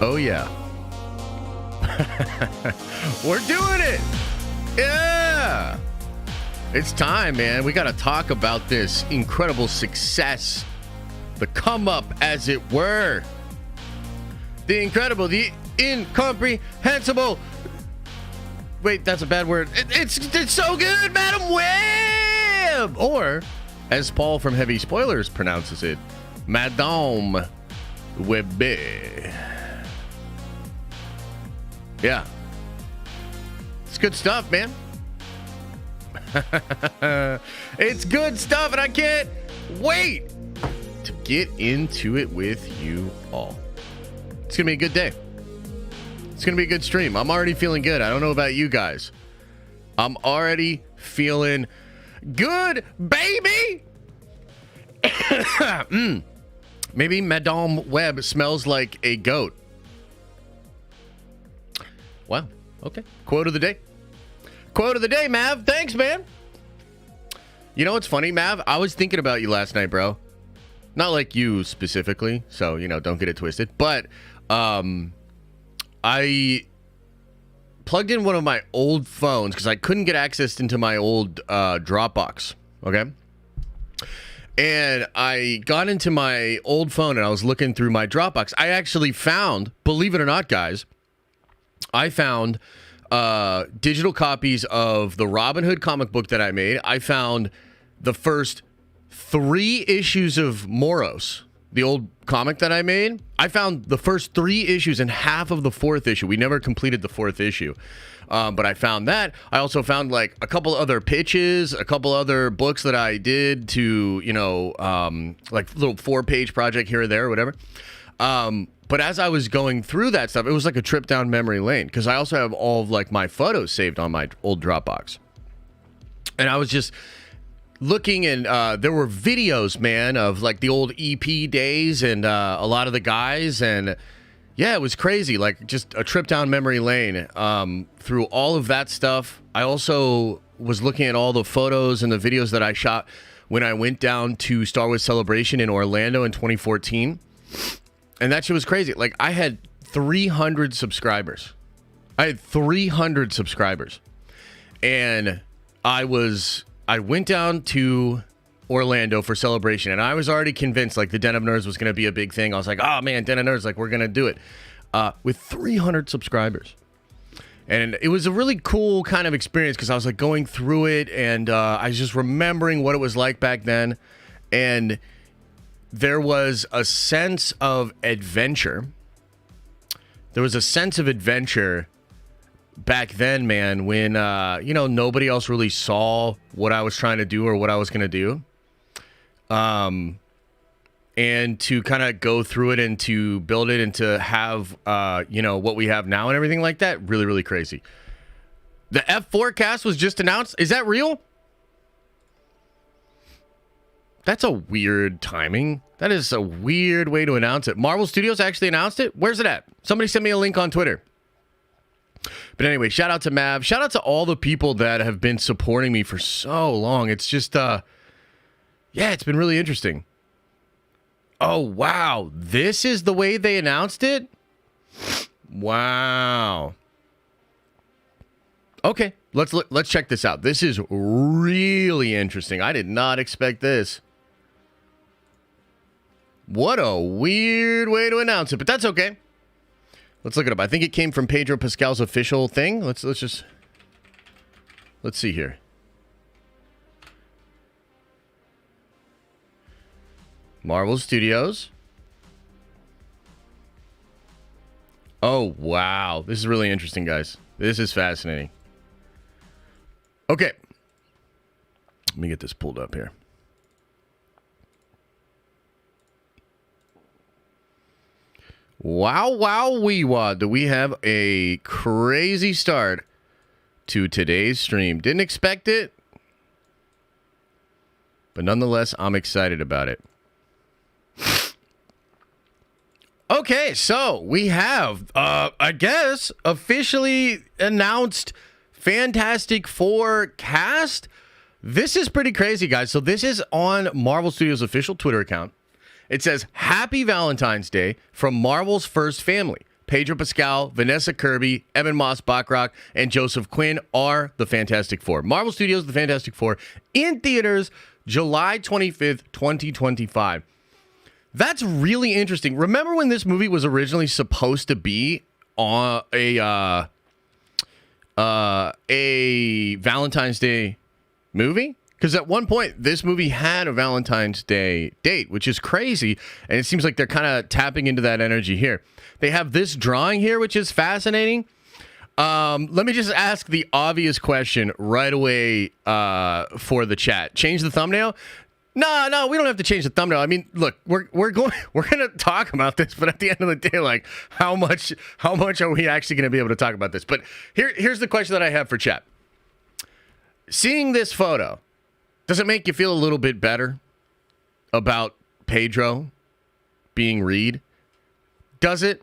Oh, yeah. We're doing it. Yeah. It's time, man. We got to talk about this incredible success. The come up, as it were. The incredible, the incomprehensible. Wait, that's a bad word. It's so good, Madam Web. Or, as Paul from Heavy Spoilers pronounces it, Madame Web. Yeah. It's good stuff, man. It's good stuff, and I can't wait to get into it with you all. It's going to be a good day. It's going to be a good stream. I'm already feeling good. I don't know about you guys. I'm already feeling good, baby. Maybe Madame Web smells like a goat. Wow. Okay. Quote of the day. Quote of the day, Mav. Thanks, man. You know what's funny, Mav? I was thinking about you last night, bro. Not like you specifically, so, don't get it twisted. But I plugged in one of my old phones because I couldn't get access into my old Dropbox, okay? And I got into my old phone and I was looking through my Dropbox. I actually found, believe it or not, guys, I found digital copies of the Robin Hood comic book that I made. I found the first 3 issues of Moros, the old comic that I made. I found the first 3 issues and half of the 4th issue. We never completed the 4th issue. But I found that. I also found like a couple other pitches, a couple other books that I did to, like little 4-page project here or there or whatever. But as I was going through that stuff, it was like a trip down memory lane because I also have all of like my photos saved on my old Dropbox. And I was just looking, and there were videos, man, of like the old EP days and a lot of the guys, and yeah, it was crazy, like just a trip down memory lane through all of that stuff. I also was looking at all the photos and the videos that I shot when I went down to Star Wars Celebration in Orlando in 2014, and that shit was crazy. Like I had 300 subscribers. And I went down to Orlando for Celebration, and I was already convinced like the Den of Nerds was going to be a big thing. I was like, oh man, Den of Nerds, like we're going to do it with 300 subscribers. And it was a really cool kind of experience because I was like going through it, and I was just remembering what it was like back then. And there was a sense of adventure. Back then, man, when, nobody else really saw what I was trying to do or what I was going to do. And to kind of go through it and to build it and to have, what we have now and everything like that. Really, really crazy. The F4 cast was just announced. Is that real? That's a weird timing. That is a weird way to announce it. Marvel Studios actually announced it. Where's it at? Somebody send me a link on Twitter. But anyway, shout out to Mav. Shout out to all the people that have been supporting me for so long. It's just, it's been really interesting. Oh, wow. This is the way they announced it? Wow. Okay, let's check this out. This is really interesting. I did not expect this. What a weird way to announce it, but that's okay. Let's look it up. I think it came from Pedro Pascal's official thing. Let's see here. Marvel Studios. Oh, wow. This is really interesting, guys. This is fascinating. Okay. Let me get this pulled up here. Wow, wow, wee-wah. Do we have a crazy start to today's stream? Didn't expect it, but nonetheless, I'm excited about it. Okay, so we have, I guess, officially announced Fantastic Four cast. This is pretty crazy, guys. So this is on Marvel Studios' official Twitter account. It says, Happy Valentine's Day from Marvel's first family. Pedro Pascal, Vanessa Kirby, Evan Moss Bachrach, and Joseph Quinn are the Fantastic Four. Marvel Studios' The Fantastic Four in theaters July 25th, 2025. That's really interesting. Remember when this movie was originally supposed to be on a Valentine's Day movie? Because at one point, this movie had a Valentine's Day date, which is crazy. And it seems like they're kind of tapping into that energy here. They have this drawing here, which is fascinating. Let me just ask the obvious question right away for the chat. Change the thumbnail? No, we don't have to change the thumbnail. I mean, look, we're going to talk about this, but at the end of the day, like, how much are we actually going to be able to talk about this? But here's the question that I have for chat. Seeing this photo, does it make you feel a little bit better about Pedro being Reed? Does it?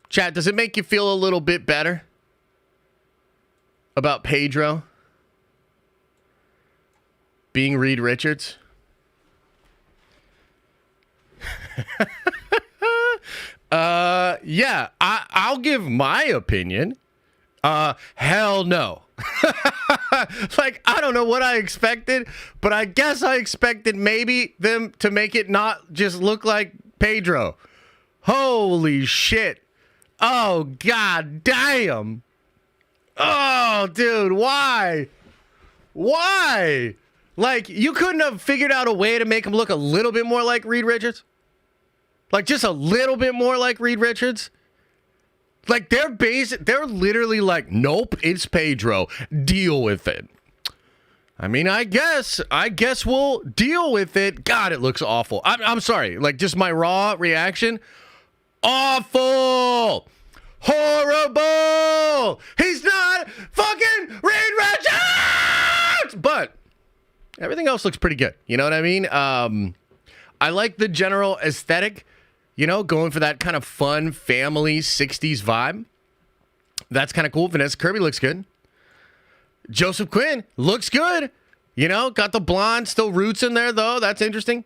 Chat, does it make you feel a little bit better about Pedro being Reed Richards? Yeah, I'll give my opinion. Hell no. Like, I don't know what I expected, but I guess I expected maybe them to make it not just look like Pedro. Holy shit. Oh, god damn. Oh, dude, why? Why? Like, you couldn't have figured out a way to make him look a little bit more like Reed Richards? Like, just a little bit more like Reed Richards? Like, they're literally like, nope, it's Pedro. Deal with it. I mean, I guess we'll deal with it. God, it looks awful. I'm sorry. Like, just my raw reaction. Awful. Horrible. He's not fucking Reed Richards. But everything else looks pretty good. You know what I mean? I like the general aesthetic. You know, going for that kind of fun family 60s vibe. That's kind of cool. Vanessa Kirby looks good. Joseph Quinn looks good. You know, got the blonde, still roots in there, though. That's interesting.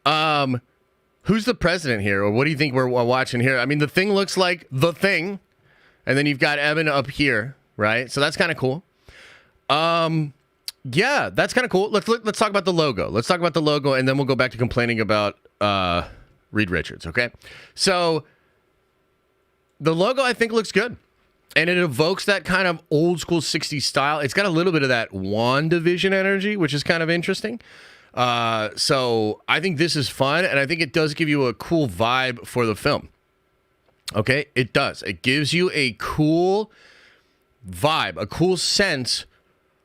Who's the president here? Or what do you think we're watching here? I mean, the Thing looks like the Thing. And then you've got Evan up here, right? So that's kind of cool. Yeah, that's kind of cool. Let's talk about the logo. Let's talk about the logo, and then we'll go back to complaining about Reed Richards, okay? So the logo, I think, looks good. And it evokes that kind of old school 60s style. It's got a little bit of that WandaVision energy, which is kind of interesting. So I think this is fun, and I think it does give you a cool vibe for the film. Okay? It does. It gives you a cool vibe, a cool sense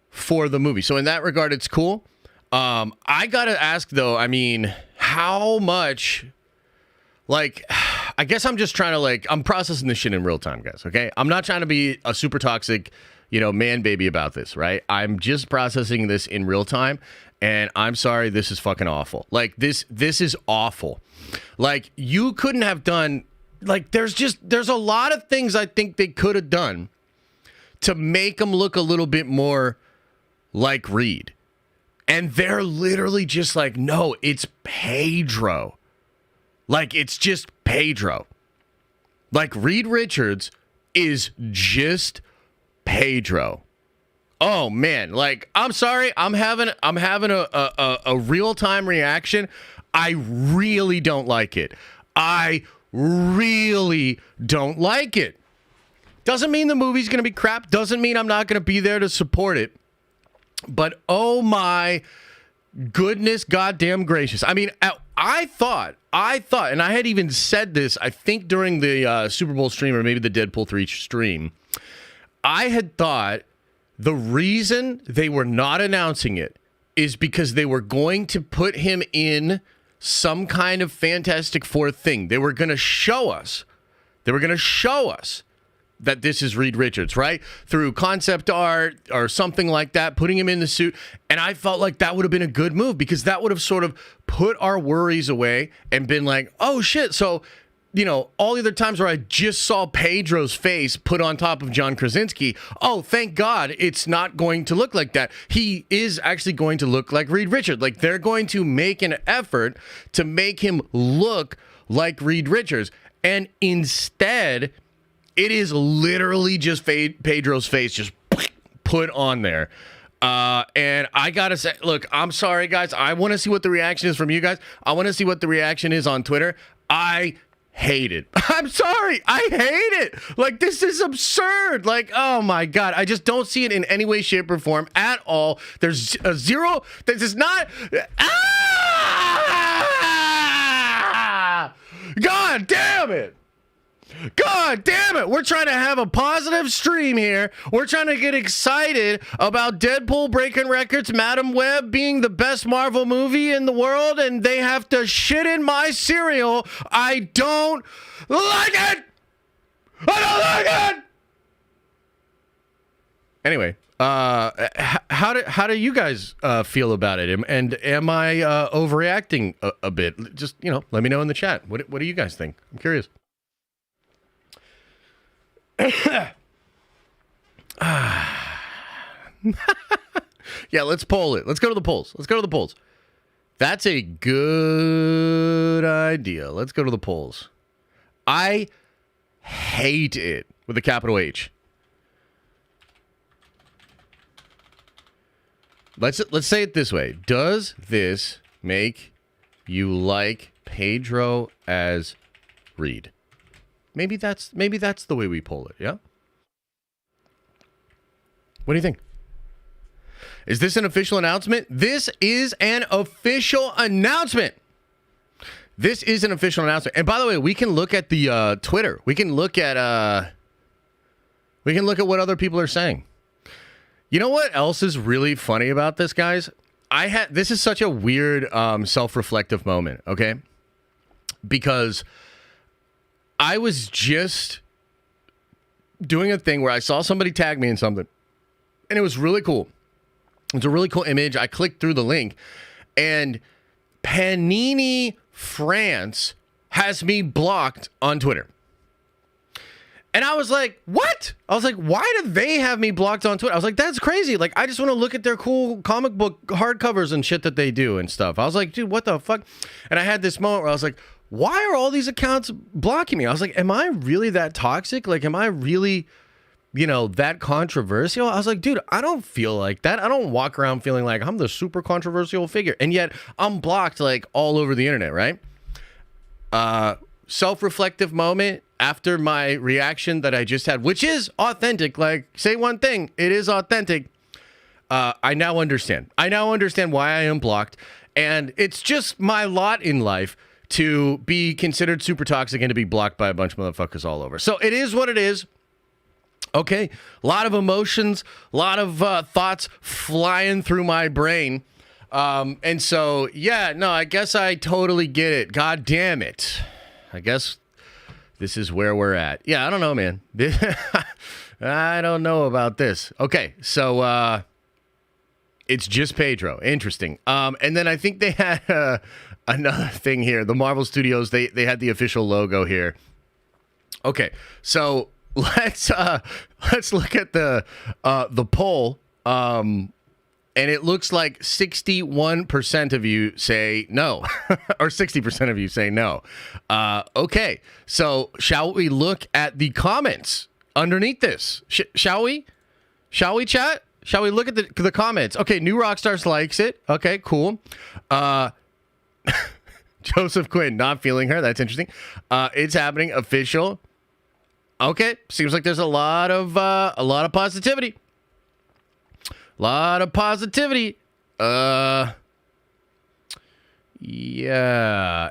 for the movie. So in that regard, it's cool. I gotta ask, though, I mean, how much... Like, I guess I'm just trying to, like, I'm processing this shit in real time, guys, okay? I'm not trying to be a super toxic, man baby about this, right? I'm just processing this in real time, and I'm sorry, this is fucking awful. Like, this is awful. Like, you couldn't have done, like, there's a lot of things I think they could have done to make him look a little bit more like Reed. And they're literally just like, no, it's Pedro. Like, it's just Pedro. Like, Reed Richards is just Pedro. Oh, man. Like, I'm sorry. I'm having a real-time reaction. I really don't like it. I really don't like it. Doesn't mean the movie's going to be crap. Doesn't mean I'm not going to be there to support it. But, oh, my goodness, goddamn gracious. I mean, I thought, and I had even said this, I think during the Super Bowl stream or maybe the Deadpool 3 stream, I had thought the reason they were not announcing it is because they were going to put him in some kind of Fantastic Four thing. They were going to show us. That this is Reed Richards, right? Through concept art or something like that, putting him in the suit. And I felt like that would have been a good move because that would have sort of put our worries away and been like, oh shit. So, all the other times where I just saw Pedro's face put on top of John Krasinski, oh, thank God it's not going to look like that. He is actually going to look like Reed Richards. Like, they're going to make an effort to make him look like Reed Richards. And instead, it is literally just Pedro's face just put on there. And I gotta say, look, I'm sorry, guys. I want to see what the reaction is from you guys. I want to see what the reaction is on Twitter. I hate it. I'm sorry. I hate it. Like, this is absurd. Like, oh my God. I just don't see it in any way, shape, or form at all. There's a zero. This is not. Ah! God damn it. God damn it. We're trying to have a positive stream here. We're trying to get excited about Deadpool breaking records, Madam Web being the best Marvel movie in the world, and they have to shit in my cereal. I don't like it. I don't like it. Anyway, how do you guys feel about it? And am I overreacting a bit? Just, let me know in the chat. What do you guys think? I'm curious. Yeah, let's poll it. Let's go to the polls. That's a good idea. Let's go to the polls. I hate it with a capital H. Let's say it this way. Does this make you like Pedro as Reed? Maybe that's the way we poll it, yeah? What do you think? Is this an official announcement? This is an official announcement. This is an official announcement. And by the way, we can look at the Twitter. We can look at what other people are saying. You know what else is really funny about this, guys? This is such a weird self-reflective moment, okay? Because I was just doing a thing where I saw somebody tag me in something, and it was really cool. It was a really cool image. I clicked through the link, and Panini France has me blocked on Twitter. And I was like, what? I was like, why do they have me blocked on Twitter? I was like, that's crazy. Like, I just want to look at their cool comic book hardcovers and shit that they do and stuff. I was like, dude, what the fuck? And I had this moment where I was like, why are all these accounts blocking me? I was like, am I really that toxic? Like, am I really, that controversial? I was like, dude, I don't feel like that. I don't walk around feeling like I'm the super controversial figure. And yet I'm blocked like all over the internet, right? Self-reflective moment after my reaction that I just had, which is authentic. Like, say one thing, it is authentic. I now understand. Why I am blocked. And it's just my lot in life to be considered super toxic and to be blocked by a bunch of motherfuckers all over. So it is what it is. Okay. A lot of emotions, a lot of thoughts flying through my brain. And so, yeah, no, I guess I totally get it. God damn it. I guess this is where we're at. Yeah, I don't know, man. I don't know about this. Okay. So, it's just Pedro. Interesting. And then I think they had another thing here. The Marvel Studios, they had the official logo here. Okay, so let's look at the poll. And it looks like 61% of you say no, or 60% of you say no. Okay, so shall we look at the comments underneath this? Shall we? Shall we, chat? Shall we look at the comments? Okay, New Rockstars likes it. Okay, cool. Joseph Quinn not feeling her. That's interesting. It's happening. Official. Okay, seems like there's a lot of positivity. Lot of positivity. Yeah.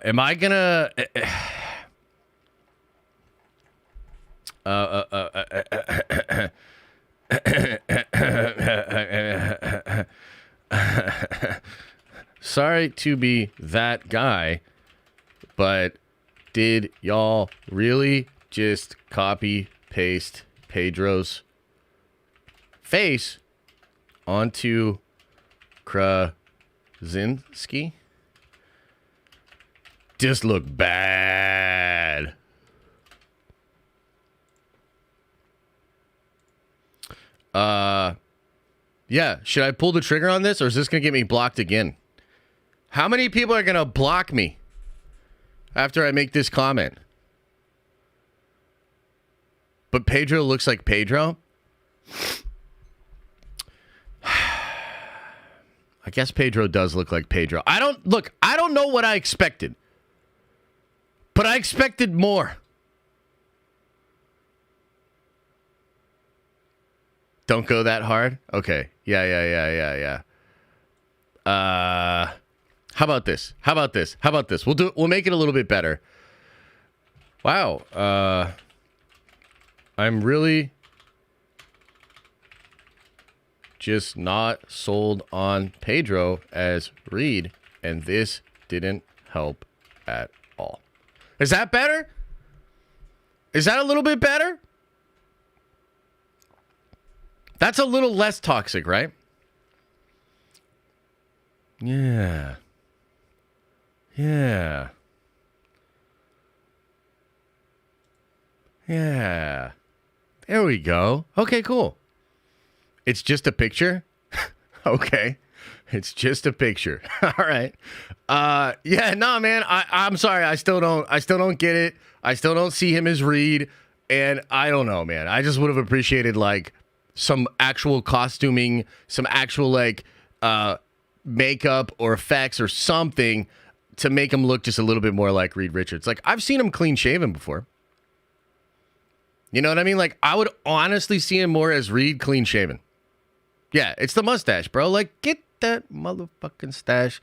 Am I gonna? Sorry to be that guy, but did y'all really just copy paste Pedro's face onto Krasinski? Just look bad. Yeah, should I pull the trigger on this, or is this gonna get me blocked again? How many people are gonna block me after I make this comment. But Pedro looks like Pedro. I guess Pedro does look like Pedro. I don't know what I expected. But I expected more. Don't go that hard? Okay. Yeah. How about this? We'll make it a little bit better. Wow. I'm really just not sold on Pedro as Reed, and this didn't help at all. Is that better? Is that a little bit better? That's a little less toxic, right? Yeah. There we go. Okay, cool. It's just a picture? Okay. It's just a picture. All right. Yeah, no, man. I'm sorry. I still don't get it. I still don't see him as Reed. And I don't know, man. I just would have appreciated like some actual costuming, some actual like makeup or effects or something to make him look just a little bit more like Reed Richards. Like, I've seen him clean shaven before. You know what I mean? Like, I would honestly see him more as Reed clean shaven. Yeah, it's the mustache, bro. Like, get that motherfucking stash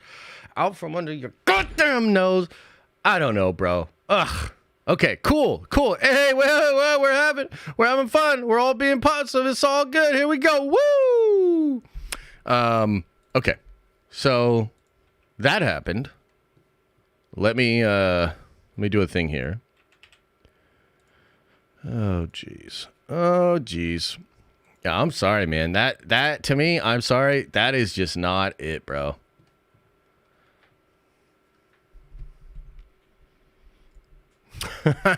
out from under your goddamn nose. I don't know, bro. Ugh. Okay, cool. Hey, we're having fun. We're all being positive. It's all good. Here we go. Woo! Okay. So that happened. Let me do a thing here. Oh jeez. Yeah, I'm sorry, man. That to me, I'm sorry. That is just not it, bro.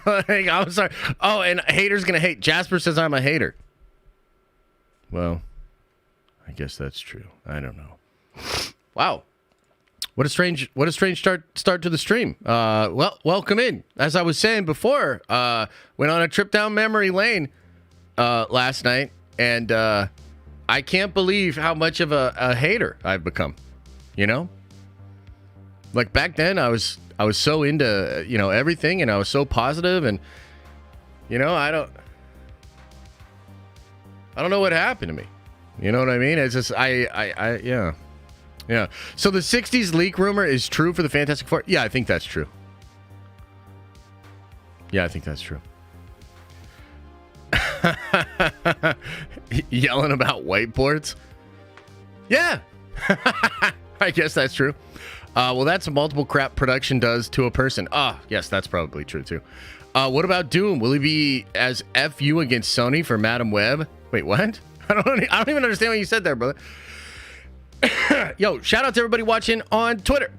Like, I'm sorry. Oh, and haters gonna hate. Jasper says I'm a hater. Well, I guess that's true. I don't know. Wow. What a strange start to the stream. Well, welcome in. As I was saying before, went on a trip down memory lane last night, and I can't believe how much of a hater I've become. You know? Like, back then I was so into, everything, and I was so positive, and I don't know what happened to me. You know what I mean? It's just yeah. So the 60s leak rumor is true for the Fantastic Four? Yeah, I think that's true. Yelling about whiteboards? Yeah. I guess that's true. Well, that's a multiple crap production does to a person. Yes, that's probably true too. What about Doom? Will he be as FU against Sony for Madam Web? Wait, what? I don't even understand what you said there, brother. Yo, shout out to everybody watching on Twitter.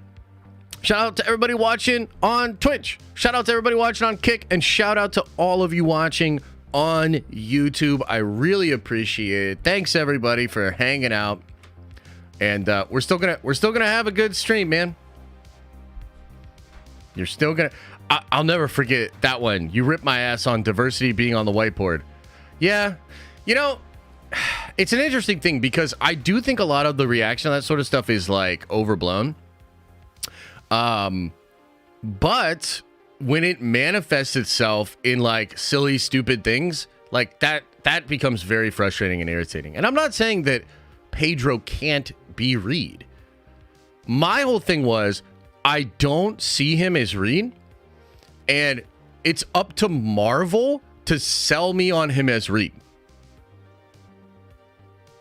Shout out to everybody watching on Twitch. Shout out to everybody watching on Kick, and shout out to all of you watching on YouTube. I really appreciate it. Thanks everybody for hanging out. And we're still gonna have a good stream, man. You're still gonna. I'll never forget that one. You ripped my ass on diversity being on the whiteboard. Yeah, it's an interesting thing because I do think a lot of the reaction to that sort of stuff is like overblown. But when it manifests itself in like silly, stupid things like that becomes very frustrating and irritating. And I'm not saying that Pedro can't be Reed. My whole thing was I don't see him as Reed, and it's up to Marvel to sell me on him as Reed.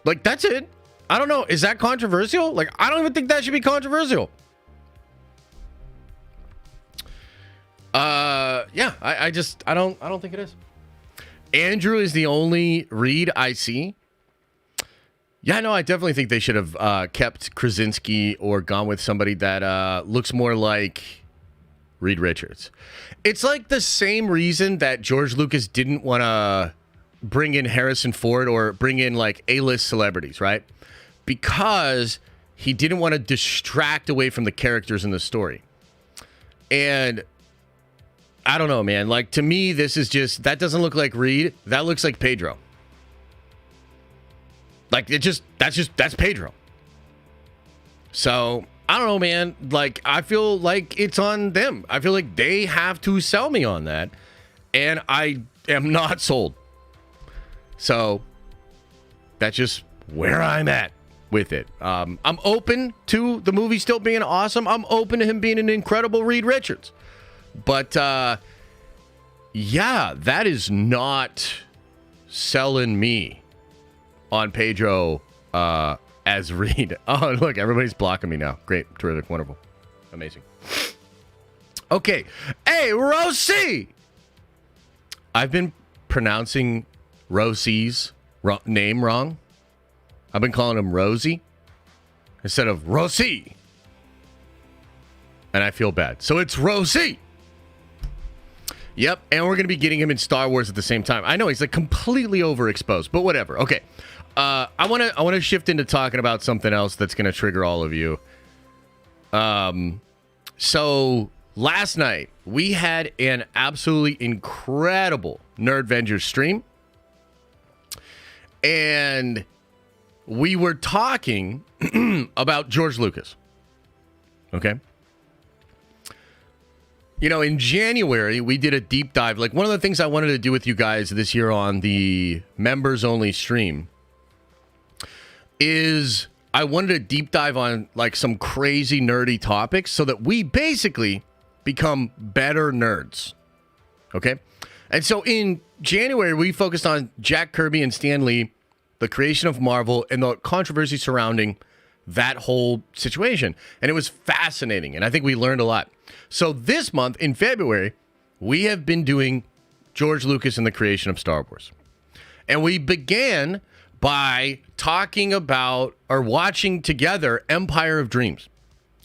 Like, that's it. I don't know. Is that controversial? Like, I don't even think that should be controversial. Yeah, I don't think it is. Andrew is the only Reed I see. Yeah, no, I definitely think they should have kept Krasinski or gone with somebody that looks more like Reed Richards. It's like the same reason that George Lucas didn't want to bring in Harrison Ford or bring in like A-list celebrities, right? Because he didn't want to distract away from the characters in the story. And I don't know, man. Like, to me, this is just, that doesn't look like Reed. That looks like Pedro. Like, that's Pedro. So, I don't know, man. Like, I feel like it's on them. I feel like they have to sell me on that. And I am not sold. So, that's just where I'm at with it. I'm open to the movie still being awesome. I'm open to him being an incredible Reed Richards. But, yeah, that is not selling me on Pedro as Reed. Oh, look, everybody's blocking me now. Great, terrific, wonderful, amazing. Okay, hey, Rosie! I've been pronouncing Rosie's name wrong. I've been calling him Rosie instead of Rosie. And I feel bad. So it's Rosie. Yep, and we're going to be getting him in Star Wars at the same time. I know he's like completely overexposed, but whatever. Okay, I want to shift into talking about something else that's going to trigger all of you. So last night we had an absolutely incredible Nerdvengers stream, and we were talking about George Lucas. Okay. You know, in January, we did a deep dive. Like, one of the things I wanted to do with you guys this year on the members-only stream is I wanted to deep dive on, like, some crazy nerdy topics so that we basically become better nerds. Okay? And so in January, we focused on Jack Kirby and Stan Lee, the creation of Marvel, and the controversy surrounding that whole situation. And it was fascinating, and I think we learned a lot. So this month, in February, we have been doing George Lucas and the creation of Star Wars. And we began by talking about or watching together Empire of Dreams.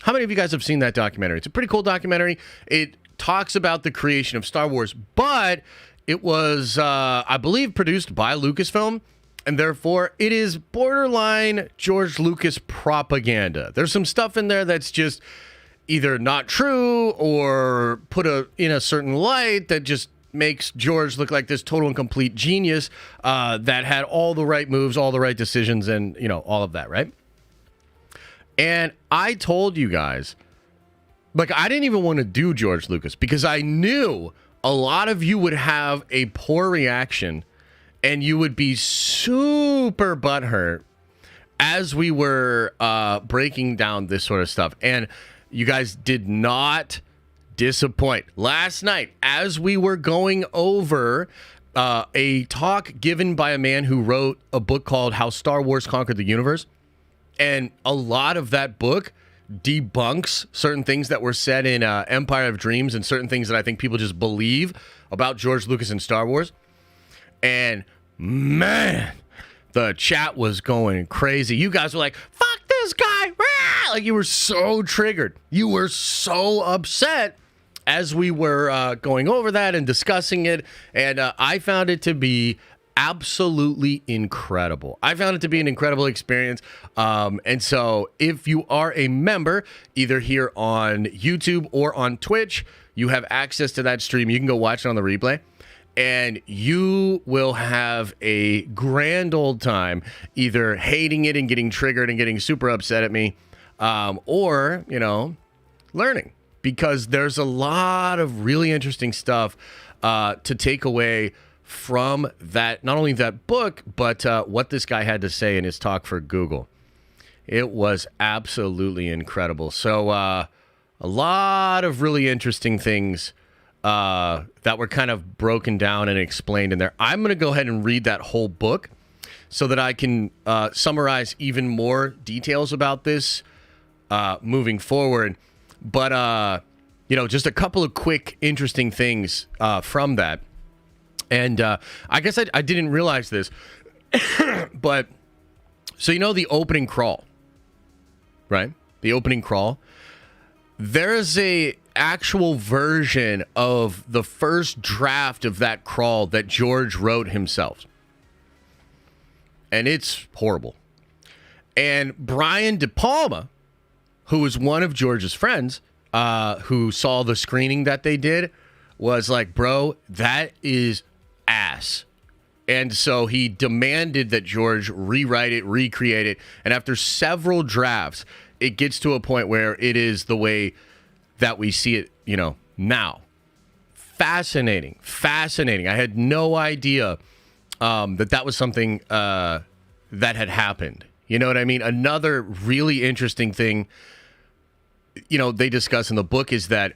How many of you guys have seen that documentary? It's a pretty cool documentary. It talks about the creation of Star Wars, but it was, I believe, produced by Lucasfilm. And therefore, it is borderline George Lucas propaganda. There's some stuff in there that's just either not true or put in a certain light that just makes George look like this total and complete genius that had all the right moves, all the right decisions, and, you know, all of that, right? And I told you guys, like, I didn't even want to do George Lucas because I knew a lot of you would have a poor reaction and you would be super butthurt as we were breaking down this sort of stuff. And you guys did not disappoint. Last night, as we were going over a talk given by a man who wrote a book called How Star Wars Conquered the Universe, and a lot of that book debunks certain things that were said in Empire of Dreams and certain things that I think people just believe about George Lucas and Star Wars. And man, the chat was going crazy. You guys were like, fuck this guy. Like, you were so triggered. You were so upset as we were going over that and discussing it. And I found it to be absolutely incredible. I found it to be an incredible experience. And so if you are a member, either here on YouTube or on Twitch, you have access to that stream. You can go watch it on the replay. And you will have a grand old time either hating it and getting triggered and getting super upset at me, or, you know, learning. Because there's a lot of really interesting stuff to take away from that, not only that book, but what this guy had to say in his talk for Google. It was absolutely incredible. So a lot of really interesting things that were kind of broken down and explained in there. I'm going to go ahead and read that whole book so that I can summarize even more details about this moving forward. But, you know, just a couple of quick, interesting things from that. And I guess I didn't realize this, but so, you know, the opening crawl, right? The opening crawl. There's a actual version of the first draft of that crawl that George wrote himself. And it's horrible. And Brian De Palma, who was one of George's friends, who saw the screening that they did, was like, bro, that is ass. And so he demanded that George rewrite it, recreate it. And after several drafts, it gets to a point where it is the way that we see it, now. Fascinating. I had no idea that was something that had happened. You know what I mean? Another really interesting thing, they discuss in the book is that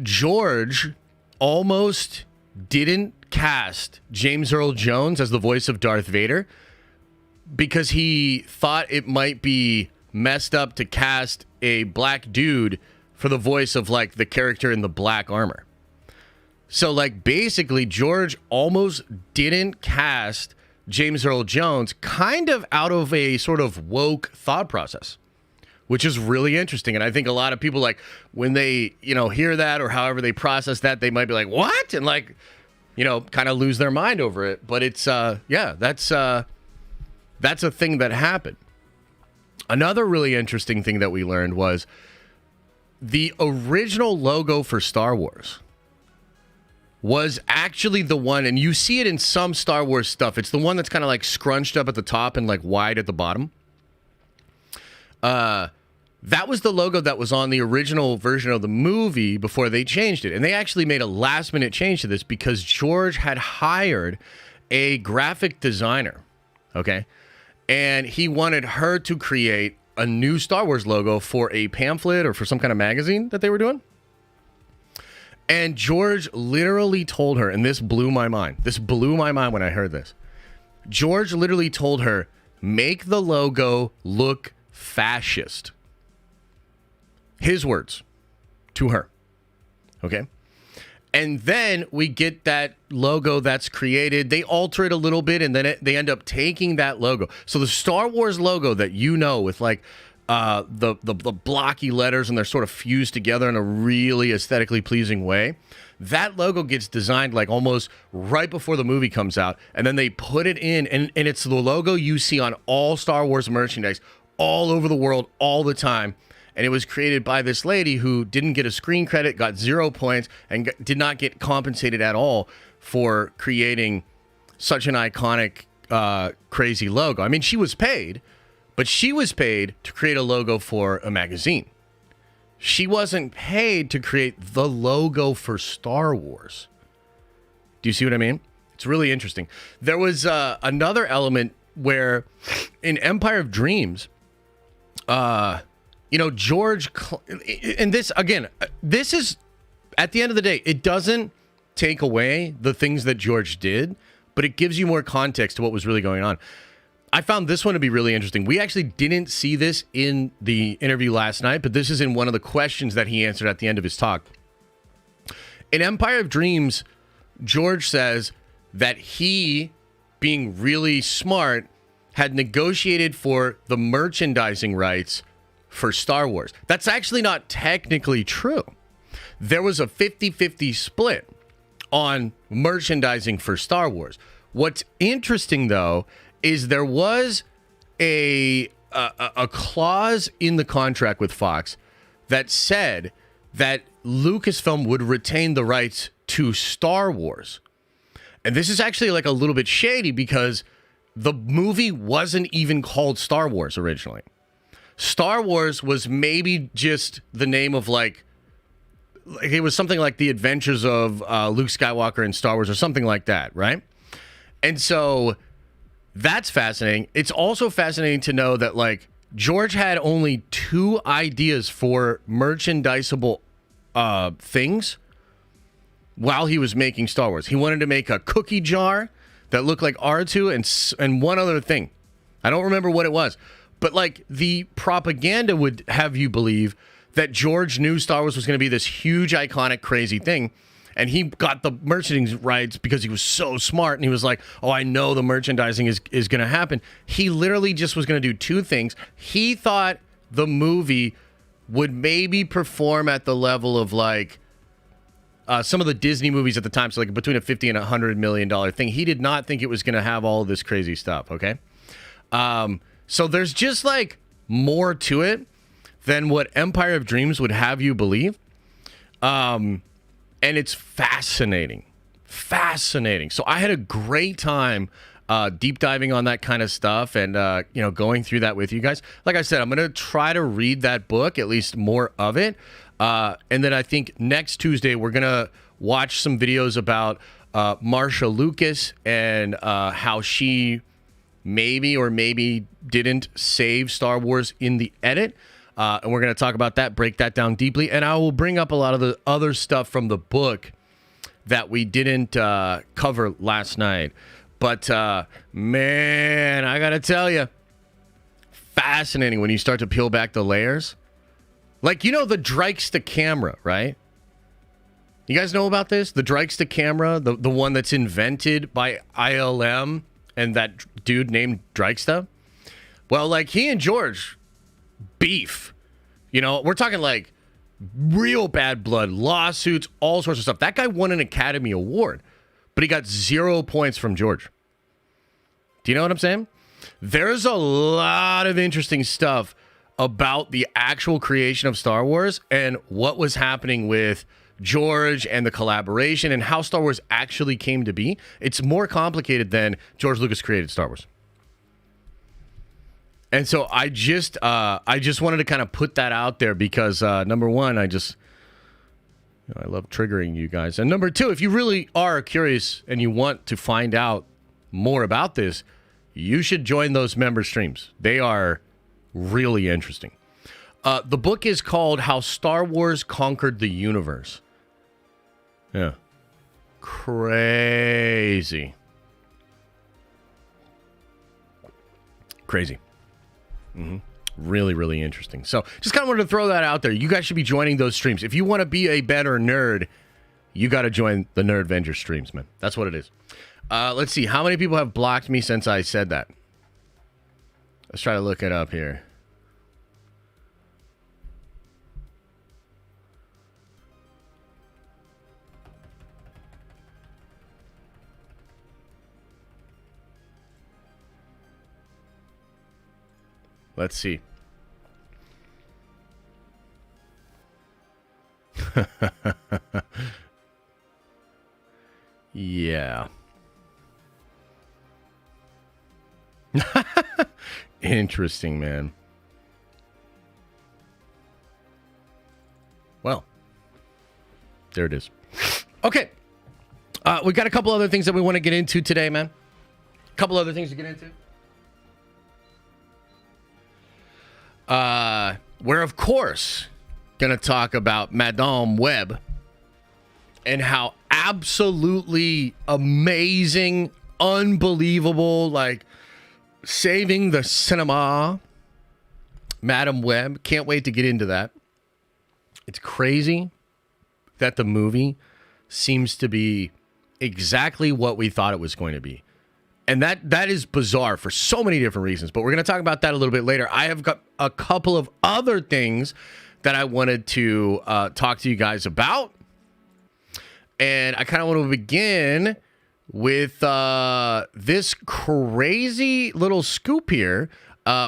George almost didn't cast James Earl Jones as the voice of Darth Vader because he thought it might be messed up to cast a black dude for the voice of like the character in the black armor. So like basically George almost didn't cast James Earl Jones kind of out of a sort of woke thought process, which is really interesting. And I think a lot of people, like, when they, hear that or however they process that, they might be like, what? And like, kind of lose their mind over it. But it's, that's a thing that happened. Another really interesting thing that we learned was the original logo for Star Wars was actually the one, and you see it in some Star Wars stuff. It's the one that's kind of like scrunched up at the top and like wide at the bottom. That was the logo that was on the original version of the movie before they changed it. And they actually made a last minute change to this because George had hired a graphic designer. Okay. And he wanted her to create a new Star Wars logo for a pamphlet or for some kind of magazine that they were doing. And George literally told her, and this blew my mind. This blew my mind when I heard this. George literally told her, make the logo look fascist. His words to her. Okay. And then we get that logo that's created. They alter it a little bit, and then they end up taking that logo. So the Star Wars logo that with like the blocky letters, and they're sort of fused together in a really aesthetically pleasing way. That logo gets designed like almost right before the movie comes out, and then they put it in, and it's the logo you see on all Star Wars merchandise all over the world all the time. And it was created by this lady who didn't get a screen credit, got 0 points, and did not get compensated at all for creating such an iconic, crazy logo. I mean, she was paid, but she was paid to create a logo for a magazine. She wasn't paid to create the logo for Star Wars. Do you see what I mean? It's really interesting. There was another element where in Empire of Dreams, George, and this, again, this is, at the end of the day, it doesn't take away the things that George did, but it gives you more context to what was really going on. I found this one to be really interesting. We actually didn't see this in the interview last night, but this is in one of the questions that he answered at the end of his talk. In Empire of Dreams, George says that he, being really smart, had negotiated for the merchandising rights for Star Wars. That's actually not technically true. There was a 50-50 split on merchandising for Star Wars. What's interesting, though, is there was a clause in the contract with Fox that said that Lucasfilm would retain the rights to Star Wars. And this is actually like a little bit shady because the movie wasn't even called Star Wars originally. Star Wars was maybe just the name of like it was something like The Adventures of Luke Skywalker in Star Wars or something like that, right? And so that's fascinating. It's also fascinating to know that like George had only 2 ideas for merchandisable things while he was making Star Wars. He wanted to make a cookie jar that looked like R2 and one other thing. I don't remember what it was. But like the propaganda would have you believe that George knew Star Wars was going to be this huge, iconic, crazy thing. And he got the merchandising rights because he was so smart. And he was like, oh, I know the merchandising is going to happen. He literally just was going to do 2 things. He thought the movie would maybe perform at the level of like some of the Disney movies at the time. So like between a $50 and $100 million thing. He did not think it was going to have all of this crazy stuff. Okay. So there's just like more to it than what Empire of Dreams would have you believe. and it's fascinating. Fascinating. So I had a great time deep diving on that kind of stuff and, going through that with you guys. Like I said, I'm going to try to read that book, at least more of it. And then I think next Tuesday, we're going to watch some videos about Marsha Lucas and how she maybe or maybe didn't save Star Wars in the edit. And we're going to talk about that, break that down deeply. And I will bring up a lot of the other stuff from the book that we didn't cover last night. But, man, I got to tell you, fascinating when you start to peel back the layers. Like, the Dryksta camera, right? You guys know about this? The Dryksta camera, the one that's invented by ILM and that dude named Dryksta? Well, like, he and George beef. We're talking like real bad blood, lawsuits, all sorts of stuff. That guy won an Academy Award, but he got 0 points from George. Do you know what I'm saying? There's a lot of interesting stuff about the actual creation of Star Wars and what was happening with George and the collaboration and how Star Wars actually came to be. It's more complicated than George Lucas created Star Wars. And so I just wanted to kind of put that out there because number one, I love triggering you guys. And number two, if you really are curious and you want to find out more about this, you should join those member streams. They are really interesting. The book is called How Star Wars Conquered the Universe. Yeah. Crazy. Mm-hmm. Really, really interesting. So just kind of wanted to throw that out there. You guys should be joining those streams. If you want to be a better nerd, you got to join the Nerdvengers streams, man. That's what it is. Let's see. How many people have blocked me since I said that? Let's try to look it up here. Let's see. Yeah. Interesting, man. Well, there it is. Okay. We got a couple other things that we want to get into today, man. A couple other things to get into. We're, of course, going to talk about Madame Web and how absolutely amazing, unbelievable, like, saving the cinema. Madame Web. Can't wait to get into that. It's crazy that the movie seems to be exactly what we thought it was going to be. And that is bizarre for so many different reasons. But we're going to talk about that a little bit later. I have got a couple of other things that I wanted to talk to you guys about. And I kind of want to begin with this crazy little scoop here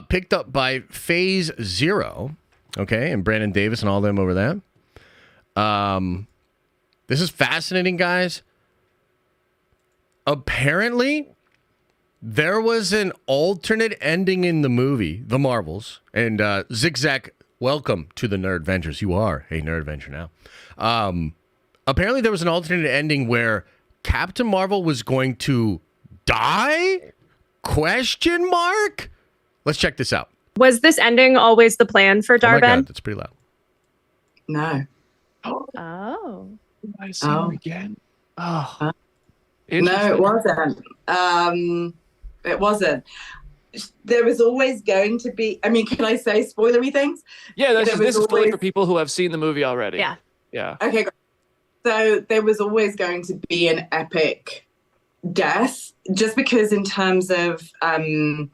picked up by Phase Zero. Okay, and Brandon Davis and all them over there. This is fascinating, guys. Apparently, there was an alternate ending in the movie, The Marvels. And Zigzag, welcome to the Nerdvengers. You are a Nerdventure now. Apparently, there was an alternate ending where Captain Marvel was going to die? Question mark? Let's check this out. Was this ending always the plan for Dar-Ben? Oh my God, that's pretty loud. No. Oh. I see him again. Oh. No, it wasn't. It wasn't. There was always going to be, I mean, can I say spoilery things? Yeah, this is always clearly for people who have seen the movie already. Yeah. Yeah. Okay, great. So there was always going to be an epic death, just because in terms of, I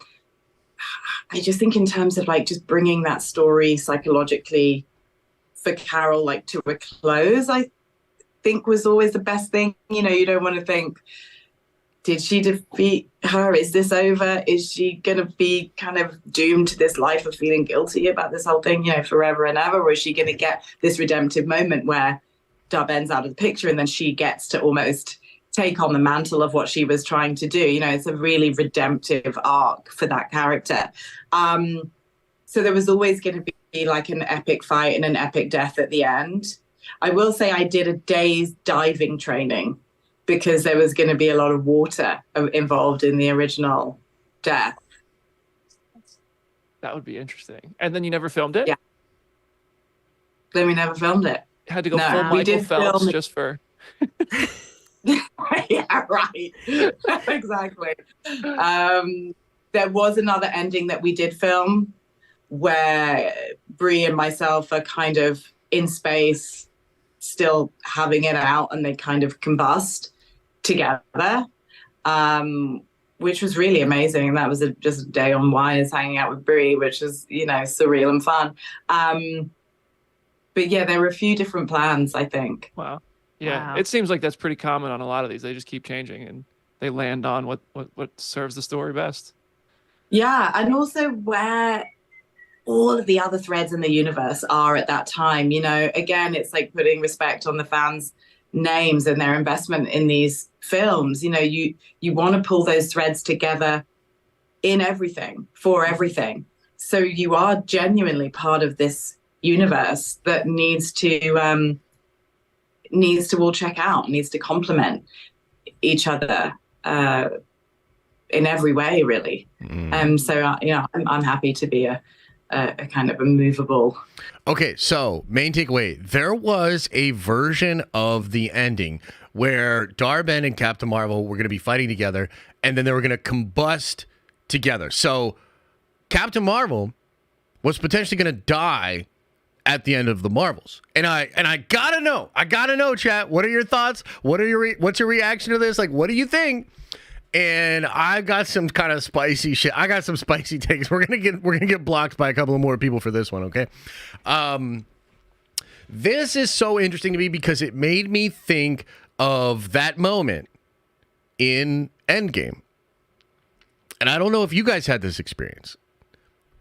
just think in terms of like just bringing that story psychologically for Carol like to a close, I think was always the best thing. You know, you don't want to think, did she defeat her? Is this over? Is she going to be kind of doomed to this life of feeling guilty about this whole thing, you know, forever and ever? Or is she going to get this redemptive moment where Dar-Benn's out of the picture, and then she gets to almost take on the mantle of what she was trying to do. You know, it's a really redemptive arc for that character. So there was always going to be like an epic fight and an epic death at the end. I will say I did a day's diving training because there was going to be a lot of water involved in the original death. That would be interesting. And then you never filmed it? Yeah. Then we never filmed it. Had to go No, full we Michael did Phelps film it. just for... Yeah, right. Exactly. There was another ending that we did film where Brie and myself are kind of in space, still having it out, and they kind of combust together, which was really amazing. And that was just a day on wires hanging out with Brie, which is, you know, surreal and fun. But yeah, there were a few different plans, I think. Wow. Yeah, Wow. it seems like that's pretty common on a lot of these. They just keep changing and they land on what serves the story best. Yeah, and also where all of the other threads in the universe are at that time. You know, again, it's like putting respect on the fans' names and their investment in these films. You know, you want to pull those threads together in everything, for everything. So you are genuinely part of this universe that needs to all check out, needs to complement each other in every way, really. So yeah, I'm happy to be a kind of a movable. Okay, so main takeaway. There was a version of the ending where Dar-Benn and Captain Marvel were going to be fighting together, and then they were going to combust together. So Captain Marvel was potentially going to die at the end of the Marvels. And I gotta know, chat, what are your thoughts? What's your reaction to this? Like, what do you think? And I've got some kind of spicy shit. I got some spicy takes. We're gonna get blocked by a couple of more people for this one, okay? This is so interesting to me because it made me think of that moment in Endgame. And I don't know if you guys had this experience,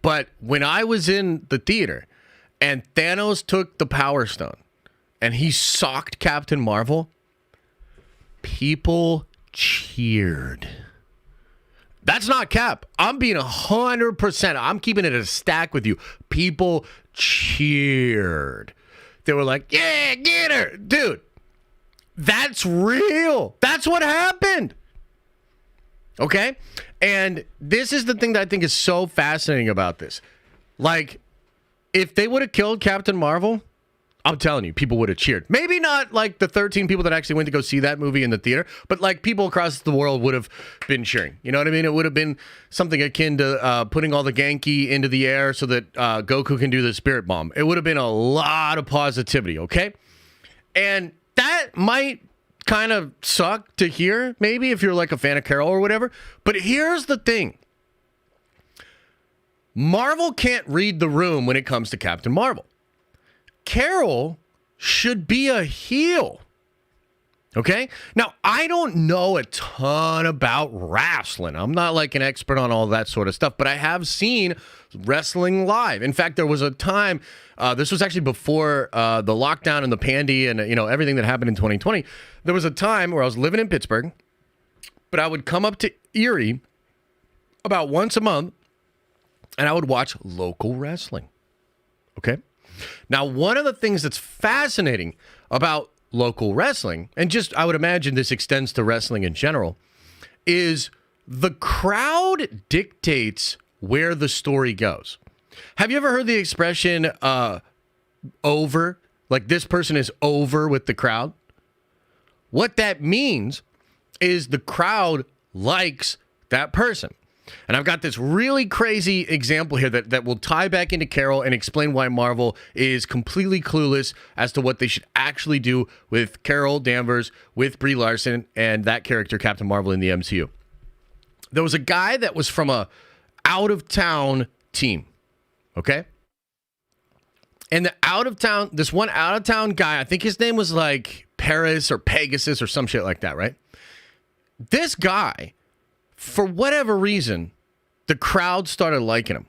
but when I was in the theater and Thanos took the Power Stone and he socked Captain Marvel, people cheered. That's not cap. I'm being 100%. I'm keeping it a stack with you. People cheered. They were like, yeah, get her. Dude, that's real. That's what happened. Okay? And this is the thing that I think is so fascinating about this. Like, if they would have killed Captain Marvel, I'm telling you, people would have cheered. Maybe not like the 13 people that actually went to go see that movie in the theater, but like people across the world would have been cheering. You know what I mean? It would have been something akin to putting all the Genki into the air so that Goku can do the Spirit Bomb. It would have been a lot of positivity, okay? And that might kind of suck to hear, maybe, if you're like a fan of Carol or whatever. But here's the thing. Marvel can't read the room when it comes to Captain Marvel. Carol should be a heel. Okay? Now, I don't know a ton about wrestling. I'm not like an expert on all that sort of stuff, but I have seen wrestling live. In fact, there was a time, this was actually before the lockdown and the pandy and, you know, everything that happened in 2020. There was a time where I was living in Pittsburgh, but I would come up to Erie about once a month and I would watch local wrestling. Okay? Now, one of the things that's fascinating about local wrestling, and just I would imagine this extends to wrestling in general, is the crowd dictates where the story goes. Have you ever heard the expression over? Like, this person is over with the crowd? What that means is the crowd likes that person. And I've got this really crazy example here that will tie back into Carol and explain why Marvel is completely clueless as to what they should actually do with Carol Danvers, with Brie Larson, and that character, Captain Marvel, in the MCU. There was a guy that was from a out-of-town team, okay? And this one out-of-town guy, I think his name was like Paris or Pegasus or some shit like that, right? This guy, for whatever reason, the crowd started liking him.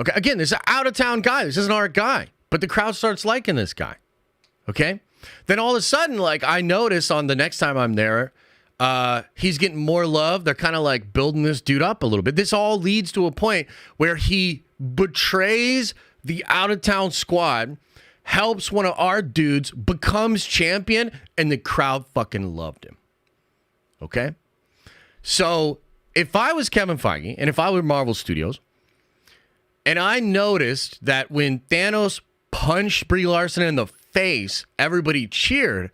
Okay, again, this is an out-of-town guy. This isn't our guy. But the crowd starts liking this guy. Okay? Then all of a sudden, like, I notice on the next time I'm there, he's getting more love. They're kind of like building this dude up a little bit. This all leads to a point where he betrays the out-of-town squad, helps one of our dudes, becomes champion, and the crowd fucking loved him. Okay? So if I was Kevin Feige and if I were Marvel Studios, and I noticed that when Thanos punched Brie Larson in the face, everybody cheered,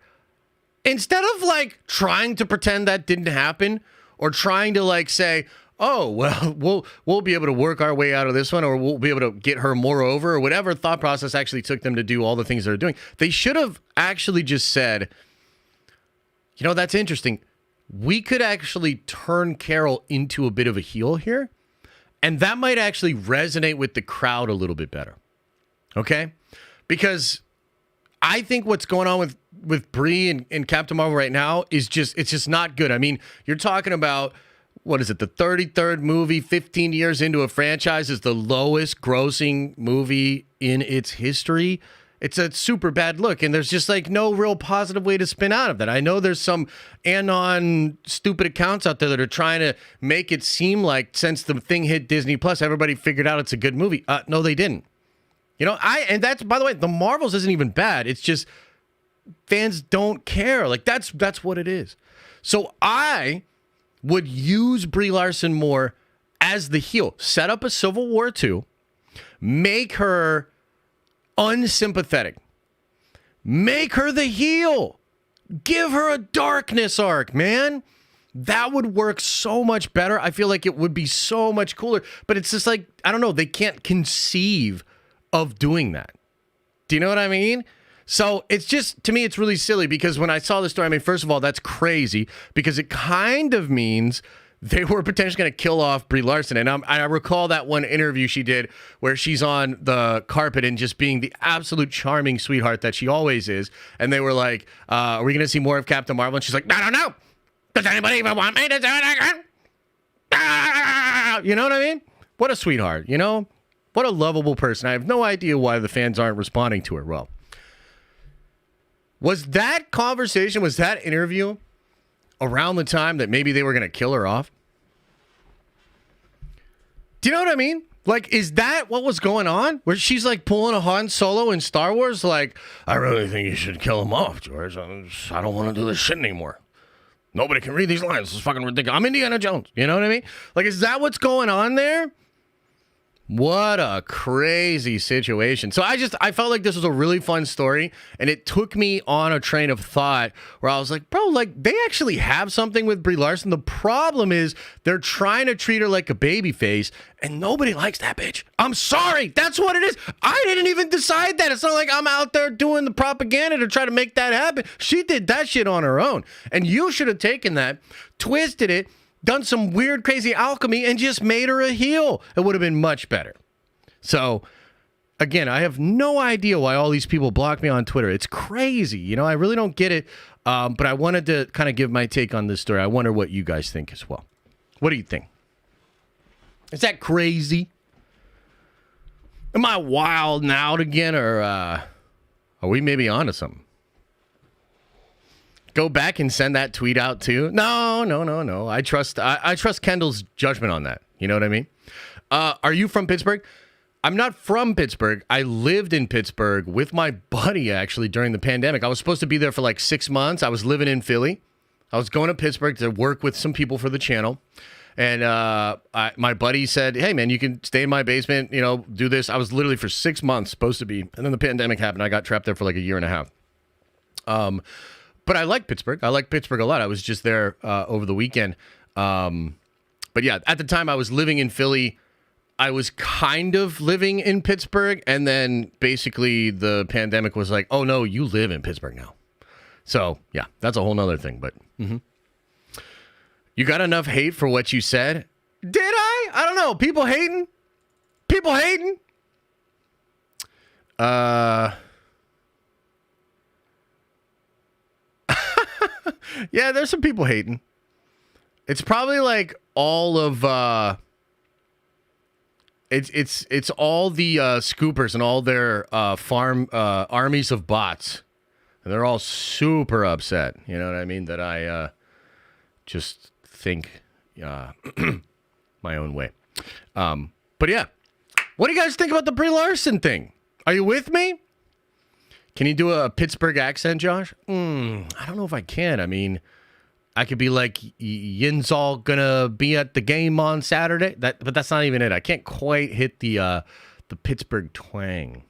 instead of like trying to pretend that didn't happen or trying to like say, oh, well, we'll be able to work our way out of this one, or we'll be able to get her more over, or whatever thought process actually took them to do all the things they're doing. They should have actually just said, you know, that's interesting. We could actually turn Carol into a bit of a heel here, and that might actually resonate with the crowd a little bit better. Okay? Because I think what's going on with Brie and Captain Marvel right now is it's just not good. I mean, you're talking about, what is it, the 33rd movie 15 years into a franchise is the lowest grossing movie in its history. It's a super bad look, and there's just like no real positive way to spin out of that. I know there's some anon stupid accounts out there that are trying to make it seem like since the thing hit Disney Plus, everybody figured out it's a good movie. No, they didn't. You know, and that's, by the way, the Marvels isn't even bad. It's just fans don't care. Like that's what it is. So I would use Brie Larson more as the heel. Set up a Civil War II. Make her unsympathetic. Make her the heel. Give her a darkness arc, man. That would work so much better. I feel like it would be so much cooler. But it's just like, I don't know, they can't conceive of doing that. Do you know what I mean? So it's just, to me, it's really silly because when I saw the story, I mean, first of all, that's crazy because it kind of means they were potentially going to kill off Brie Larson. And I recall that one interview she did where she's on the carpet and just being the absolute charming sweetheart that she always is. And they were like, are we going to see more of Captain Marvel? And she's like, no. Does anybody even want me to do it again? You know what I mean? What a sweetheart, you know? What a lovable person. I have no idea why the fans aren't responding to her well. Was that conversation, was that interview around the time that maybe they were going to kill her off? Do you know what I mean? Like, is that what was going on? Where she's like pulling a Han Solo in Star Wars? Like, I really think you should kill him off, George. I don't want to do this shit anymore. Nobody can read these lines. This is fucking ridiculous. I'm Indiana Jones. You know what I mean? Like, is that what's going on there? What a crazy situation. So I felt like this was a really fun story, and it took me on a train of thought where I was like, bro, like they actually have something with Brie Larson. The problem is they're trying to treat her like a baby face, and nobody likes that bitch. I'm sorry. That's what it is. I didn't even decide that. It's not like I'm out there doing the propaganda to try to make that happen. She did that shit on her own, and you should have taken that, twisted it, done some weird, crazy alchemy, and just made her a heel. It would have been much better. So, again, I have no idea why all these people block me on Twitter. It's crazy. You know, I really don't get it. But I wanted to kind of give my take on this story. I wonder what you guys think as well. What do you think? Is that crazy? Am I wilding out again, or are we maybe onto something? Go back and send that tweet out too. No. I trust Kendall's judgment on that. You know what I mean? Are you from Pittsburgh? I'm not from Pittsburgh. I lived in Pittsburgh with my buddy actually during the pandemic. I was supposed to be there for like 6 months. I was living in Philly. I was going to Pittsburgh to work with some people for the channel. And my buddy said, hey, man, you can stay in my basement, you know, do this. I was literally for 6 months supposed to be. And then the pandemic happened. I got trapped there for like a year and a half. But I like Pittsburgh. I like Pittsburgh a lot. I was just there over the weekend. But yeah, at the time I was living in Philly. I was kind of living in Pittsburgh. And then basically the pandemic was like, oh, no, you live in Pittsburgh now. So, yeah, that's a whole nother thing. But you got enough hate for what you said? Did I? I don't know. People hating? Yeah, there's some people hating. It's probably like all of it's all the scoopers and all their farm armies of bots And they're all super upset. You know what I mean? That I just think my own way. But yeah. What do you guys think about the Brie Larson thing? Are you with me? Can you do a Pittsburgh accent, Josh? I don't know if I can. I mean, I could be like, Yin's all gonna be at the game on Saturday. But that's not even it. I can't quite hit the Pittsburgh twang.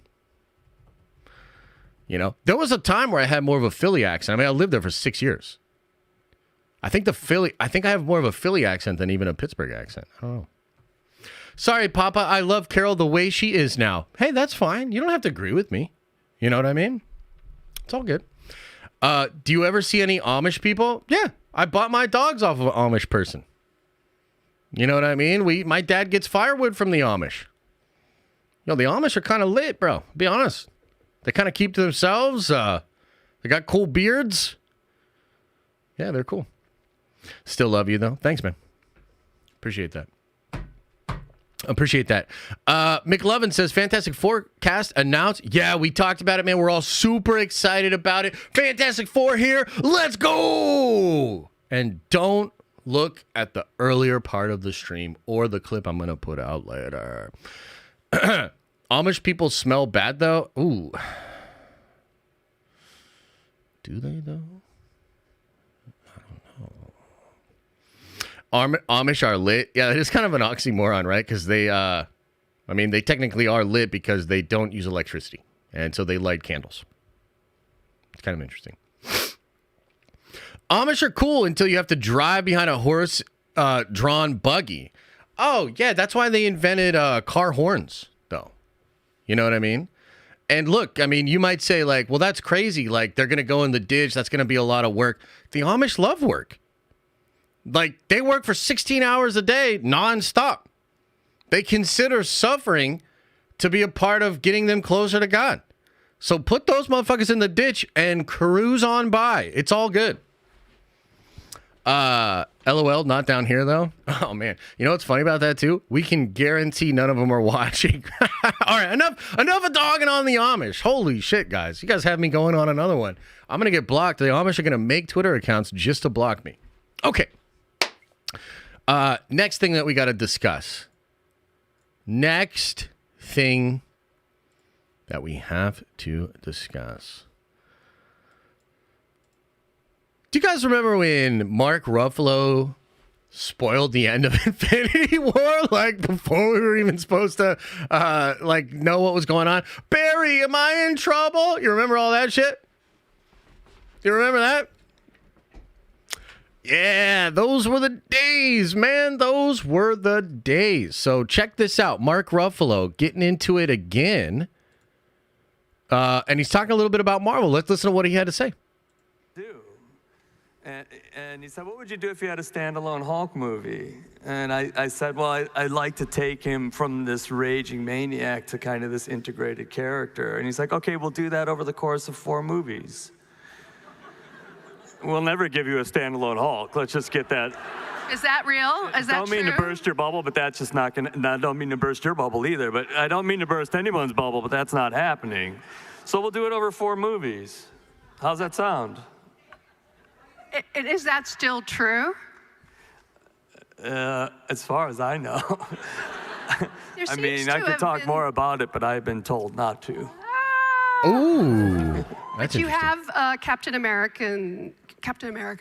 You know, there was a time where I had more of a Philly accent. I mean, I lived there for 6 years. I think I have more of a Philly accent than even a Pittsburgh accent. I don't know. Sorry, Papa. I love Carol the way she is now. Hey, that's fine. You don't have to agree with me. You know what I mean? It's all good. Do you ever see any Amish people? Yeah, I bought my dogs off of an Amish person. You know what I mean? My dad gets firewood from the Amish. The Amish are kind of lit, bro. Be honest. They kind of keep to themselves. They got cool beards. Yeah, they're cool. Still love you, though. Thanks, man. Appreciate that. McLovin says, Fantastic Four cast announced. Yeah, we talked about it, man. We're all super excited about it. Fantastic Four here. Let's go. And don't look at the earlier part of the stream or the clip I'm going to put out later. Amish people smell bad, though. Ooh. Do they, though? Amish are lit. Yeah, it is kind of an oxymoron, right? Because they technically are lit because they don't use electricity. And so they light candles. It's kind of interesting. Amish are cool until you have to drive behind a horse-drawn buggy. Oh, yeah, that's why they invented car horns, though. You know what I mean? And look, I mean, you might say, like, well, that's crazy. Like, they're going to go in the ditch. That's going to be a lot of work. The Amish love work. Like, they work for 16 hours a day, nonstop. They consider suffering to be a part of getting them closer to God. So put those motherfuckers in the ditch and cruise on by. It's all good. LOL, not down here, though. Oh, man. You know what's funny about that, too? We can guarantee none of them are watching. All right, enough of dogging on the Amish. Holy shit, guys. You guys have me going on another one. I'm going to get blocked. The Amish are going to make Twitter accounts just to block me. Okay. Next thing that we got to discuss. Next thing that we have to discuss. Do you guys remember when Mark Ruffalo spoiled the end of Infinity War? Like, before we were even supposed to, know what was going on? Barry, am I in trouble? You remember all that shit? You remember that? Yeah, those were the days, man. Those were the days. So check this out. Mark Ruffalo getting into it again. And he's talking a little bit about Marvel. Let's listen to what he had to say. And he said, what would you do if you had a standalone Hulk movie? And I said, well, I'd like to take him from this raging maniac to kind of this integrated character. And he's like, okay, we'll do that over the course of 4 movies. We'll never give you a standalone Hulk. Let's just get that. Is that real? Is that true? Don't mean to burst your bubble, but that's just not gonna. I don't mean to burst your bubble either, but I don't mean to burst anyone's bubble, but that's not happening. So we'll do it over 4 movies. How's that sound? Is that still true? As far as I know. I mean, I could talk more about it, but I've been told not to. Ooh, but you have Captain America: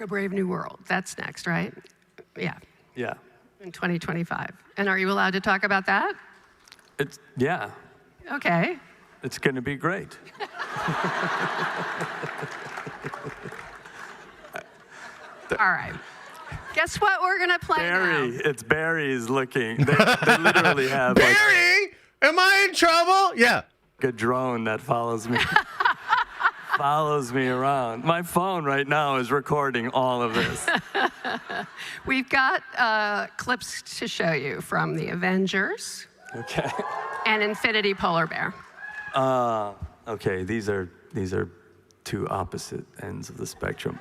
Brave New World. That's next, right? Yeah. Yeah. In 2025. And are you allowed to talk about that? Yeah. Okay. It's going to be great. All right. Guess what we're going to play Barry. now? It's Barry's looking. They literally have Barry, am I in trouble? Yeah. A drone that follows me. Follows me around. My phone right now is recording all of this. We've got clips to show you from the Avengers. Okay. And Infinity Polar Bear. Okay, these are 2 opposite ends of the spectrum.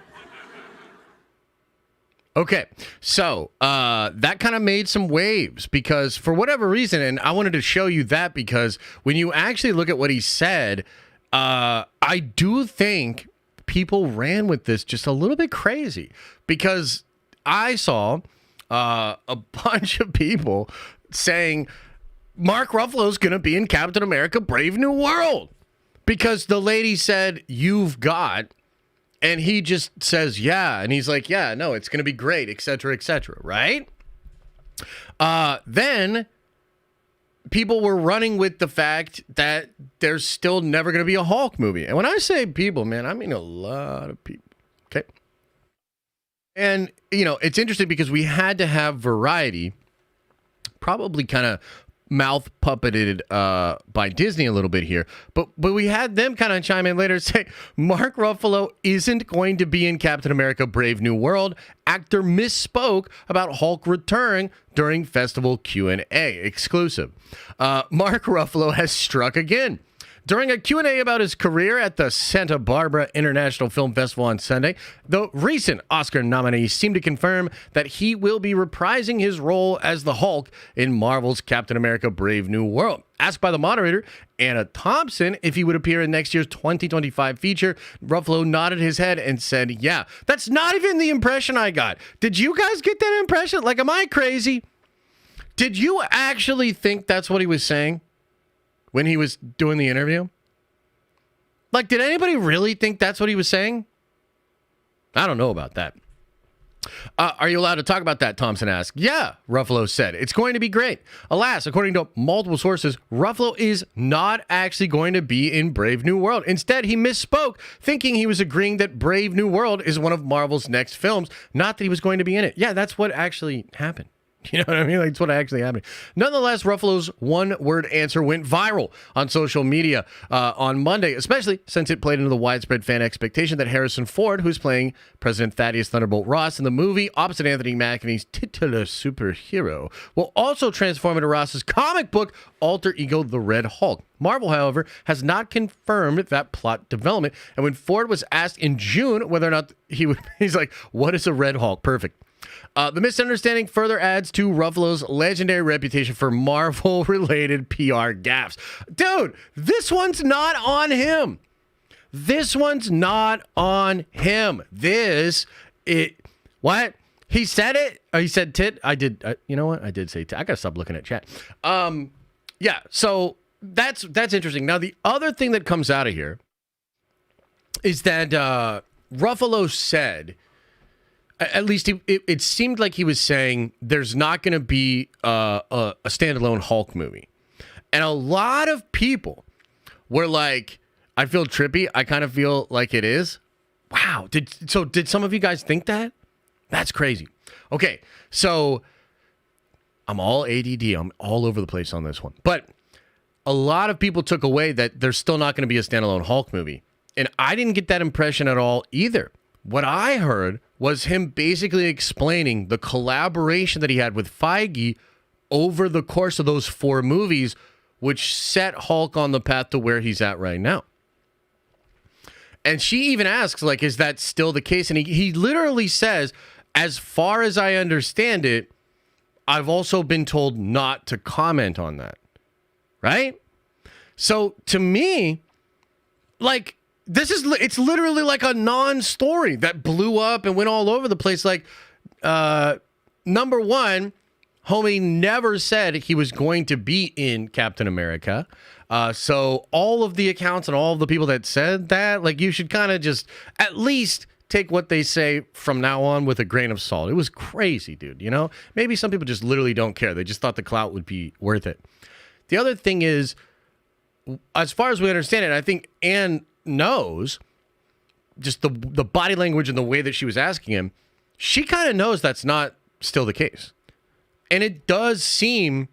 Okay, so that kind of made some waves because for whatever reason, and I wanted to show you that because when you actually look at what he said, I do think people ran with this just a little bit crazy, because I saw a bunch of people saying Mark Ruffalo's going to be in Captain America Brave New World, because the lady said, "You've got," and he just says, "Yeah." And he's like, "Yeah, no, it's going to be great," etc., etc., right? Then people were running with the fact that there's still never going to be a Hulk movie. And when I say people, man, I mean a lot of people. Okay. And, you know, it's interesting because we had to have Variety, probably kind of mouth puppeted by Disney a little bit here, but we had them kind of chime in later and say Mark Ruffalo isn't going to be in Captain America Brave New World. Actor misspoke about Hulk returning during festival Q&A. Exclusive. Mark Ruffalo has struck again. During a Q&A about his career at the Santa Barbara International Film Festival on Sunday, the recent Oscar nominee seemed to confirm that he will be reprising his role as the Hulk in Marvel's Captain America Brave New World. Asked by the moderator, Anna Thompson, if he would appear in next year's 2025 feature, Ruffalo nodded his head and said, "Yeah." That's not even the impression I got. Did you guys get that impression? Like, am I crazy? Did you actually think that's what he was saying when he was doing the interview? Like, did anybody really think that's what he was saying? I don't know about that. Are you allowed to talk about that? Thompson asked. Yeah, Ruffalo said. It's going to be great. Alas, according to multiple sources, Ruffalo is not actually going to be in Brave New World. Instead, he misspoke, thinking he was agreeing that Brave New World is one of Marvel's next films, not that he was going to be in it. Yeah, that's what actually happened. You know what I mean? Like, it's what actually happened. Nonetheless, Ruffalo's one-word answer went viral on social media on Monday, especially since it played into the widespread fan expectation that Harrison Ford, who's playing President Thaddeus Thunderbolt Ross in the movie opposite Anthony Mackie's titular superhero, will also transform into Ross's comic book alter ego, the Red Hulk. Marvel, however, has not confirmed that plot development, and when Ford was asked in June whether or not he's like, "What is a Red Hulk?" Perfect. The misunderstanding further adds to Ruffalo's legendary reputation for Marvel-related PR gaffes. Dude, this one's not on him. This one's not on him. What? He said it? Oh, he said tit? I did. You know what? I did say tit. I gotta stop looking at chat. Yeah, so that's interesting. Now, the other thing that comes out of here is that Ruffalo said, at least it seemed like he was saying there's not going to be a standalone Hulk movie. And a lot of people were like, I feel trippy. I kind of feel like it is. Wow. Did some of you guys think that? That's crazy. Okay, so I'm all ADD. I'm all over the place on this one. But a lot of people took away that there's still not going to be a standalone Hulk movie. And I didn't get that impression at all either. What I heard was him basically explaining the collaboration that he had with FEIGE over the course of those 4 movies, which set Hulk on the path to where he's at right now. And she even asks, like, is that still the case? And he literally says, as far as I understand it, I've also been told not to comment on that. Right? So to me, like, it's literally like a non-story that blew up and went all over the place. Like, number one, homie never said he was going to be in Captain America. So all of the accounts and all of the people that said that, like, you should kind of just at least take what they say from now on with a grain of salt. It was crazy, dude. You know, maybe some people just literally don't care. They just thought the clout would be worth it. The other thing is, as far as we understand it, I think Anne knows, just the body language and the way that she was asking him, she kind of knows that's not still the case. And it does seem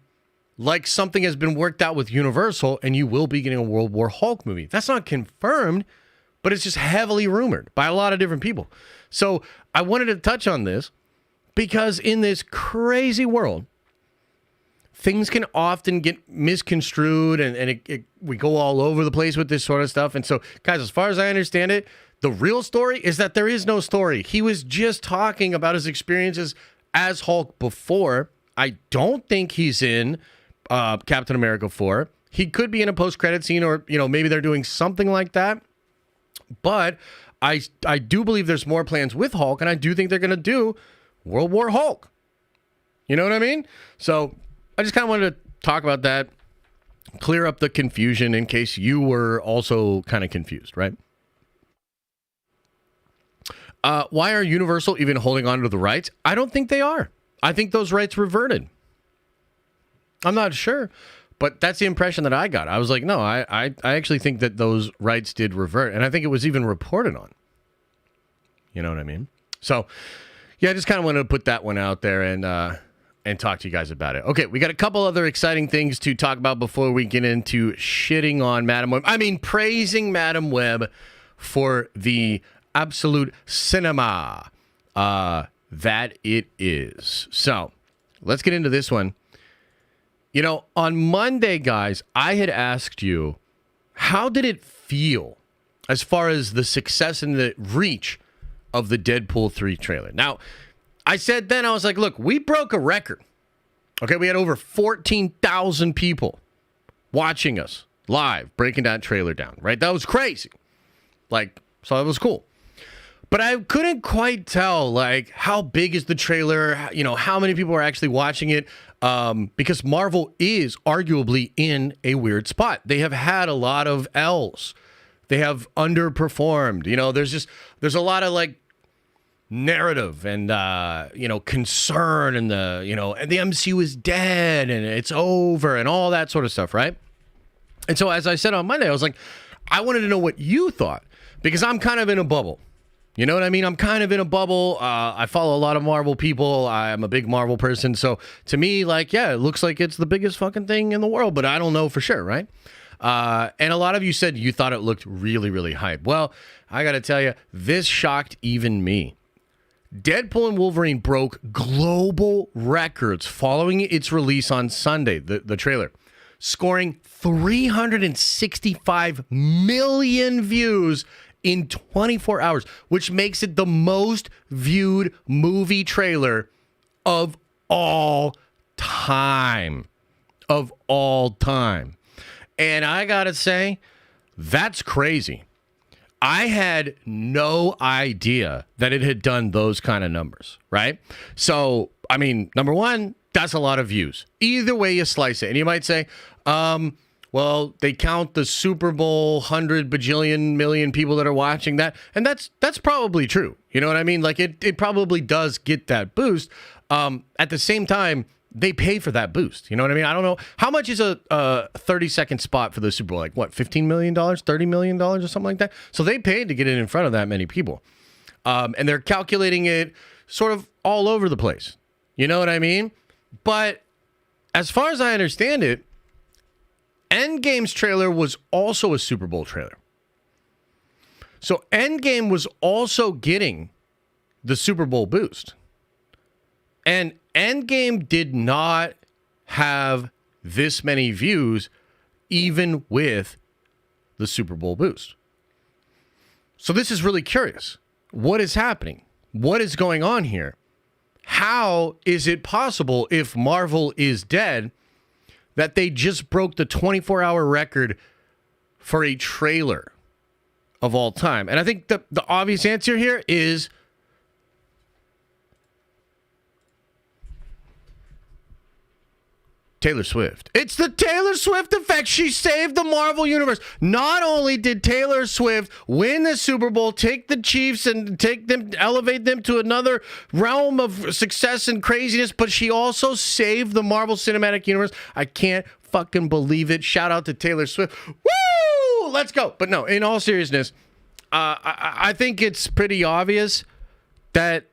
like something has been worked out with Universal and you will be getting a World War Hulk movie. That's not confirmed, but it's just heavily rumored by a lot of different people. So I wanted to touch on this because in this crazy world, things can often get misconstrued and we go all over the place with this sort of stuff. And so, guys, as far as I understand it, the real story is that there is no story. He was just talking about his experiences as Hulk before. I don't think he's in Captain America 4. He could be in a post-credit scene or, you know, maybe they're doing something like that. But I do believe there's more plans with Hulk, and I do think they're going to do World War Hulk. You know what I mean? So I just kind of wanted to talk about that, clear up the confusion in case you were also kind of confused, right? Why are Universal even holding on to the rights? I don't think they are. I think those rights reverted. I'm not sure, but that's the impression that I got. I was like, no, I actually think that those rights did revert, and I think it was even reported on. You know what I mean? So, yeah, I just kind of wanted to put that one out there and talk to you guys about it. Okay, we got a couple other exciting things to talk about before we get into shitting on Madam Web. I mean, praising Madam Web for the absolute cinema that it is. So, let's get into this one. You know, on Monday, guys, I had asked you, how did it feel as far as the success and the reach of the Deadpool 3 trailer? Now, I said then, I was like, look, we broke a record. Okay, we had over 14,000 people watching us live, breaking that trailer down, right? That was crazy. Like, so that was cool. But I couldn't quite tell, like, how big is the trailer? You know, how many people are actually watching it? Because Marvel is arguably in a weird spot. They have had a lot of L's. They have underperformed. You know, there's a lot of, like, narrative and, you know, concern and and the MCU is dead and it's over and all that sort of stuff, right? And so, as I said on Monday, I was like, I wanted to know what you thought because I'm kind of in a bubble. You know what I mean? I'm kind of in a bubble. I follow a lot of Marvel people. I'm a big Marvel person. So to me, like, yeah, it looks like it's the biggest fucking thing in the world, but I don't know for sure, right? And a lot of you said you thought it looked really, really hype. Well, I got to tell you, this shocked even me. Deadpool and Wolverine broke global records following its release on Sunday, the trailer, scoring 365 million views in 24 hours, which makes it the most viewed movie trailer of all time. Of all time. And I gotta say, that's crazy. I had no idea that it had done those kind of numbers, right? So, I mean, number one, that's a lot of views. Either way you slice it. And you might say, well, they count the Super Bowl 100 bajillion million people that are watching that. And that's probably true. You know what I mean? Like, it probably does get that boost. At the same time, they pay for that boost. You know what I mean? I don't know. How much is a 30-second spot for the Super Bowl? Like, what, $15 million, $30 million or something like that? So they paid to get it in front of that many people. And they're calculating it sort of all over the place. You know what I mean? But as far as I understand it, Endgame's trailer was also a Super Bowl trailer. So Endgame was also getting the Super Bowl boost. And Endgame did not have this many views, even with the Super Bowl boost. So this is really curious. What is happening? What is going on here? How is it possible, if Marvel is dead, that they just broke the 24-hour record for a trailer of all time? And I think the obvious answer here is Taylor Swift. It's the Taylor Swift effect. She saved the Marvel Universe. Not only did Taylor Swift win the Super Bowl, take the Chiefs and elevate them to another realm of success and craziness, but she also saved the Marvel Cinematic Universe. I can't fucking believe it. Shout out to Taylor Swift. Woo! Let's go. But no, in all seriousness, I think it's pretty obvious that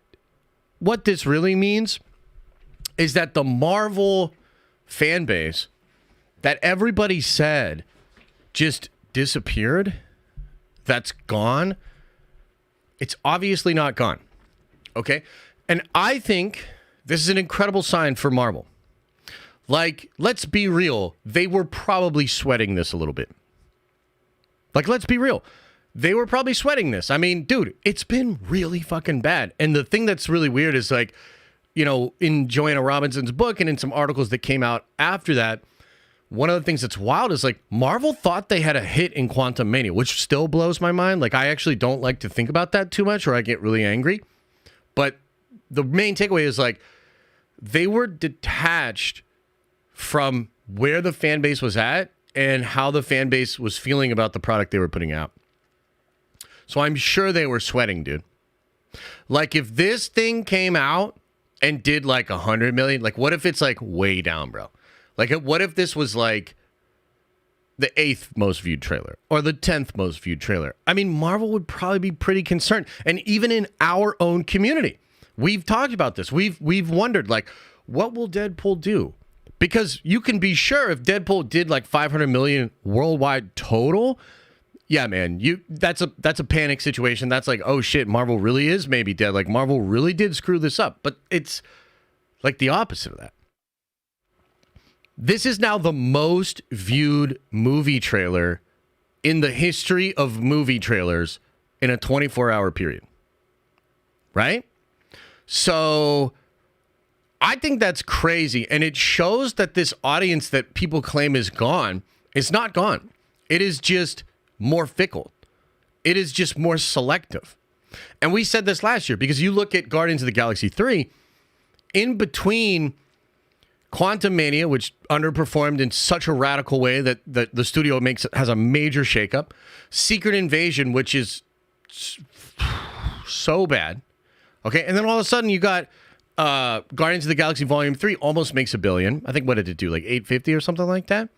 what this really means is that the Marvel fan base that everybody said just disappeared, that's gone. It's obviously not gone. Okay? And I think this is an incredible sign for Marvel. Like, let's be real. They were probably sweating this a little bit. Like, let's be real. They were probably sweating this. I mean, dude, it's been really fucking bad. And the thing that's really weird is, like, you know, in Joanna Robinson's book and in some articles that came out after that, one of the things that's wild is like Marvel thought they had a hit in Quantum Mania, which still blows my mind. Like, I actually don't like to think about that too much, or I get really angry. But the main takeaway is like they were detached from where the fan base was at and how the fan base was feeling about the product they were putting out. So I'm sure they were sweating, dude. Like, if this thing came out and did like 100 million, like, what if it's like way down, bro? Like, what if this was like the 8th most viewed trailer or the 10th most viewed trailer? I mean, Marvel would probably be pretty concerned. And even in our own community, we've talked about this. We've wondered, like, what will Deadpool do? Because you can be sure if Deadpool did like 500 million worldwide total, yeah, man, that's a panic situation. That's like, oh shit, Marvel really is maybe dead. Like, Marvel really did screw this up. But it's like the opposite of that. This is now the most viewed movie trailer in the history of movie trailers in a 24-hour period. Right? So I think that's crazy. And it shows that this audience that people claim is gone is not gone. It is just more fickle. It is just more selective. And we said this last year because you look at Guardians of the Galaxy 3, in between Quantum Mania, which underperformed in such a radical way that the studio has a major shakeup. Secret Invasion, which is so bad. Okay, and then all of a sudden you got Guardians of the Galaxy Volume 3 almost makes $1 billion. I think, what did it do? Like 850 or something like that?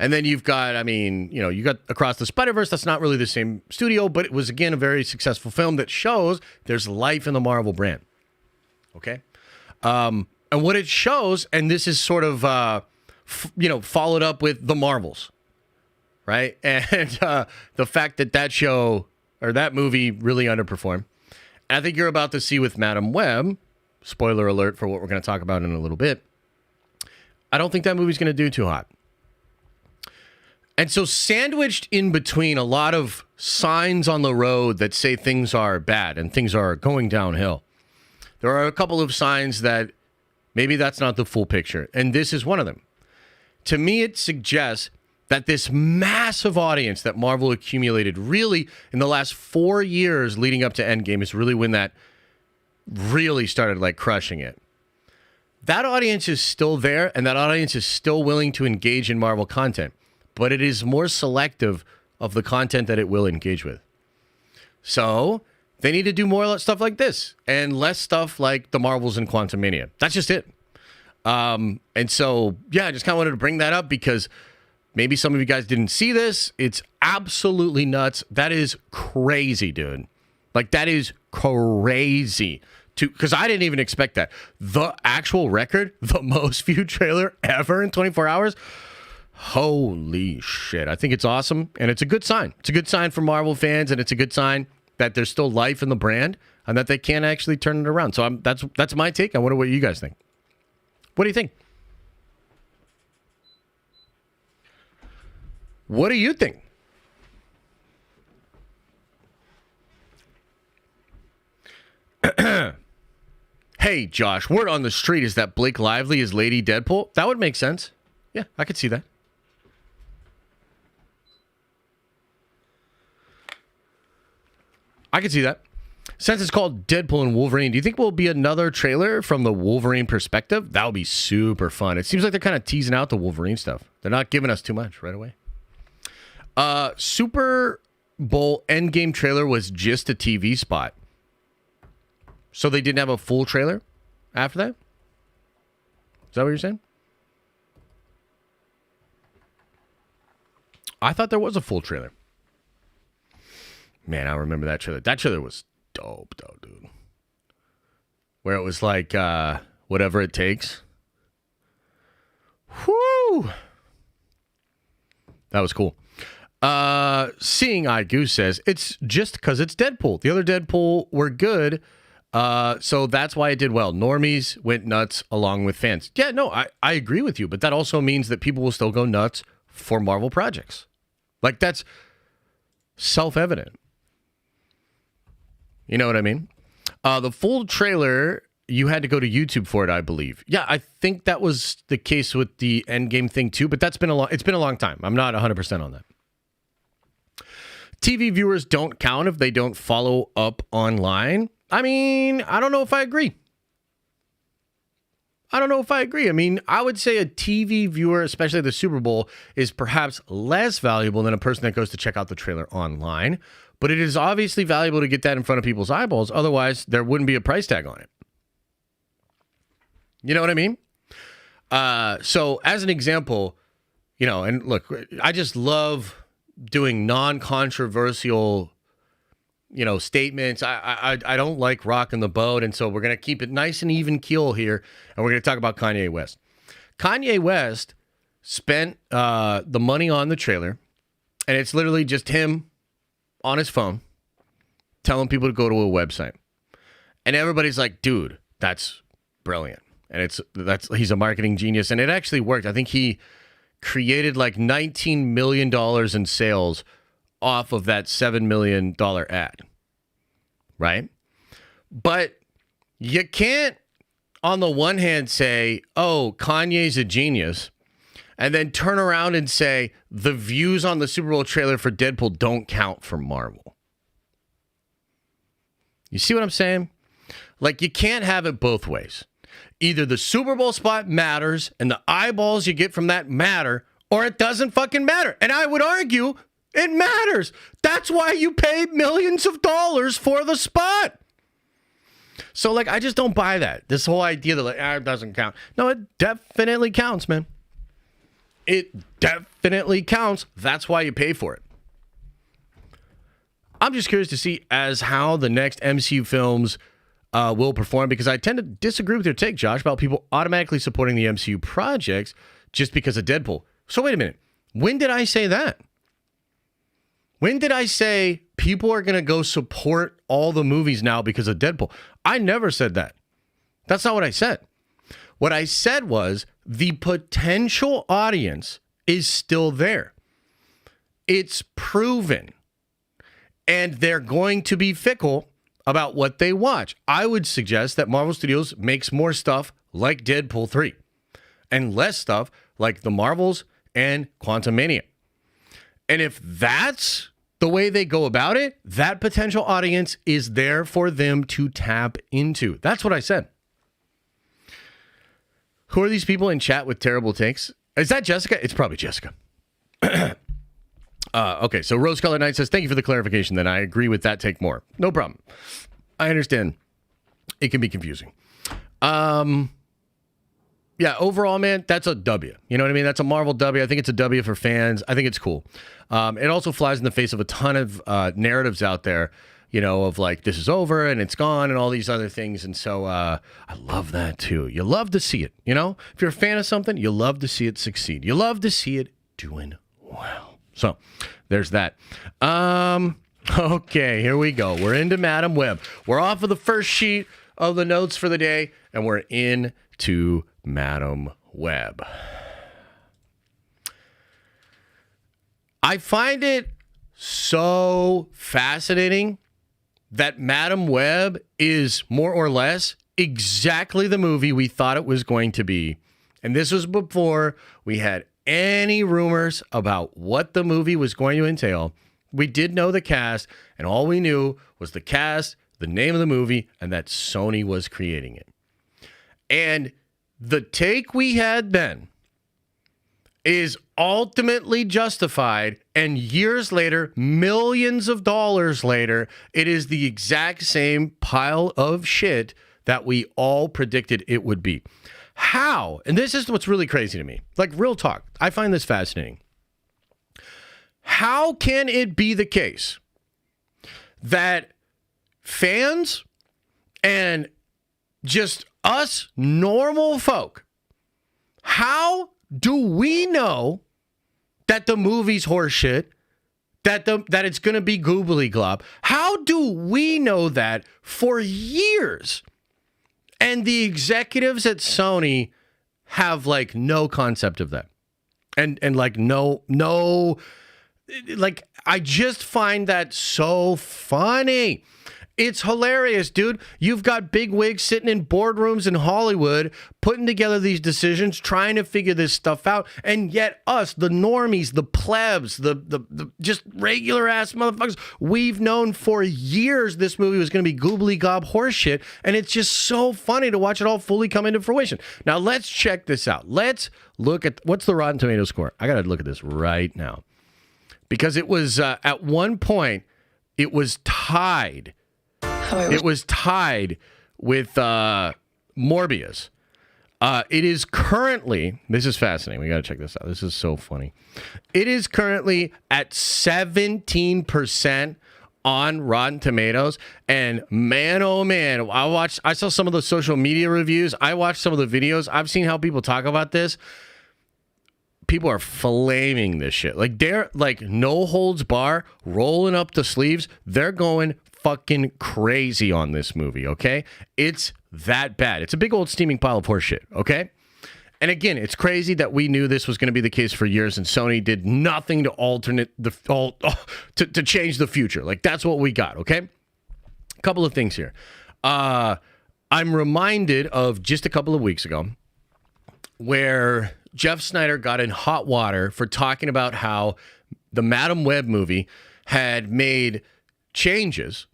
And then you've got, I mean, you know, you got Across the Spider-Verse. That's not really the same studio, but it was, again, a very successful film that shows there's life in the Marvel brand. Okay? And what it shows, and this is sort of, followed up with The Marvels, right? And the fact that show or that movie really underperformed. And I think you're about to see with Madam Web, spoiler alert for what we're going to talk about in a little bit, I don't think that movie's going to do too hot. And so sandwiched in between a lot of signs on the road that say things are bad and things are going downhill, there are a couple of signs that maybe that's not the full picture. And this is one of them. To me, it suggests that this massive audience that Marvel accumulated really in the last 4 years leading up to Endgame is really when that really started like crushing it. That audience is still there, and that audience is still willing to engage in Marvel content, but it is more selective of the content that it will engage with. So they need to do more stuff like this and less stuff like the Marvels and Quantumania. That's just it. And so, yeah, I just kind of wanted to bring that up because maybe some of you guys didn't see this. It's absolutely nuts. That is crazy, dude. Like, that is crazy. Because I didn't even expect that. The actual record, the most viewed trailer ever in 24 hours. Holy shit. I think it's awesome. And it's a good sign. It's a good sign for Marvel fans. And it's a good sign that there's still life in the brand and that they can actually turn it around. So that's my take. I wonder what you guys think. What do you think? What do you think? Hey, Josh, word on the street is that Blake Lively is Lady Deadpool. That would make sense. Yeah, I could see that. I could see that. Since it's called Deadpool and Wolverine, do you think will be another trailer from the Wolverine perspective? That would be super fun. It seems like they're kind of teasing out the Wolverine stuff. They're not giving us too much right away. Super Bowl Endgame trailer was just a TV spot. So they didn't have a full trailer after that? Is that what you're saying? I thought there was a full trailer. Man, I remember that trailer. That trailer was dope, though, dude. Where it was like, whatever it takes. Whoo! That was cool. Seeing Eye Goose says, it's just because it's Deadpool. The other Deadpool were good, so that's why it did well. Normies went nuts along with fans. Yeah, no, I agree with you, but that also means that people will still go nuts for Marvel projects. Like, that's self-evident. You know what I mean? The full trailer you had to go to YouTube for it, I believe. Yeah, I think that was the case with the Endgame thing too, but it's been a long time. I'm not 100% on that. TV viewers don't count if they don't follow up online. I mean, I don't know if I agree. I mean, I would say a TV viewer, especially the Super Bowl, is perhaps less valuable than a person that goes to check out the trailer online. But it is obviously valuable to get that in front of people's eyeballs. Otherwise, there wouldn't be a price tag on it. You know what I mean? So as an example, and look, I just love doing non-controversial, statements. I don't like rocking the boat, and so we're going to keep it nice and even keel here, and we're going to talk about Kanye West. Kanye West spent the money on the trailer, and it's literally just him on his phone telling people to go to a website. And everybody's like, dude, that's brilliant. And he's a marketing genius, and it actually worked. I think he created like $19 million in sales off of that $7 million ad, right? But you can't, on the one hand, say, oh, Kanye's a genius, and then turn around and say the views on the Super Bowl trailer for Deadpool don't count for Marvel. You see what I'm saying? Like, you can't have it both ways. Either the Super Bowl spot matters and the eyeballs you get from that matter, or it doesn't fucking matter. And I would argue it matters. That's why you pay millions of dollars for the spot. So, like, I just don't buy that. This whole idea that, like, it doesn't count. No, it definitely counts, man. It definitely counts. That's why you pay for it. I'm just curious to see how the next MCU films will perform, because I tend to disagree with your take, Josh, about people automatically supporting the MCU projects just because of Deadpool. So wait a minute. When did I say that? When did I say people are going to go support all the movies now because of Deadpool? I never said that. That's not what I said. What I said was the potential audience is still there. It's proven. And they're going to be fickle about what they watch. I would suggest that Marvel Studios makes more stuff like Deadpool 3 and less stuff like The Marvels and Quantumania. And if that's the way they go about it, that potential audience is there for them to tap into. That's what I said. Who are these people in chat with terrible takes? Is that Jessica? It's probably Jessica. Okay, so Rose Colored Knight says, thank you for the clarification. Then I agree with that take more. No problem. I understand. It can be confusing. Yeah, overall, man, that's a W. You know what I mean? That's a Marvel W. I think it's a W for fans. I think it's cool. It also flies in the face of a ton of narratives out there, of like, this is over and it's gone and all these other things. And so I love that too. You love to see it, If you're a fan of something, you love to see it succeed. You love to see it doing well. So there's that. Okay, here we go. We're into Madam Web. We're off of the first sheet of the notes for the day, and we're into Madam Web. I find it so fascinating that Madam Web is more or less exactly the movie we thought it was going to be. And this was before we had any rumors about what the movie was going to entail. We did know the cast, and all we knew was the cast, the name of the movie, and that Sony was creating it. And the take we had then is ultimately justified, and years later, millions of dollars later, it is the exact same pile of shit that we all predicted it would be. How? And this is what's really crazy to me. Like, real talk. I find this fascinating. How can it be the case that fans and just us normal folk, how do we know that the movie's horseshit, that it's going to be goobly glob? How do we know that for years? And the executives at Sony have like no concept of that. And like no, like, I just find that so funny. It's hilarious, dude. You've got big wigs sitting in boardrooms in Hollywood, putting together these decisions, trying to figure this stuff out, and yet us, the normies, the plebs, the just regular ass motherfuckers, we've known for years this movie was going to be goobly gob horseshit, and it's just so funny to watch it all fully come into fruition. Now let's check this out. Let's look at what's the Rotten Tomatoes score. I gotta look at this right now because it was at one point it was tied. It was tied with Morbius. It is currently, this is fascinating. We got to check this out. This is so funny. It is currently at 17% on Rotten Tomatoes. And man, oh man, I saw some of the social media reviews. I watched some of the videos. I've seen how people talk about this. People are flaming this shit. Like they're like no holds bar, rolling up the sleeves. They're going fucking crazy on this movie, okay? It's that bad. It's a big old steaming pile of horseshit, okay? And again, it's crazy that we knew this was going to be the case for years, and Sony did nothing to change the future. Like that's what we got, okay? A couple of things here. I'm reminded of just a couple of weeks ago where Jeff Snyder got in hot water for talking about how the Madam Web movie had made changes,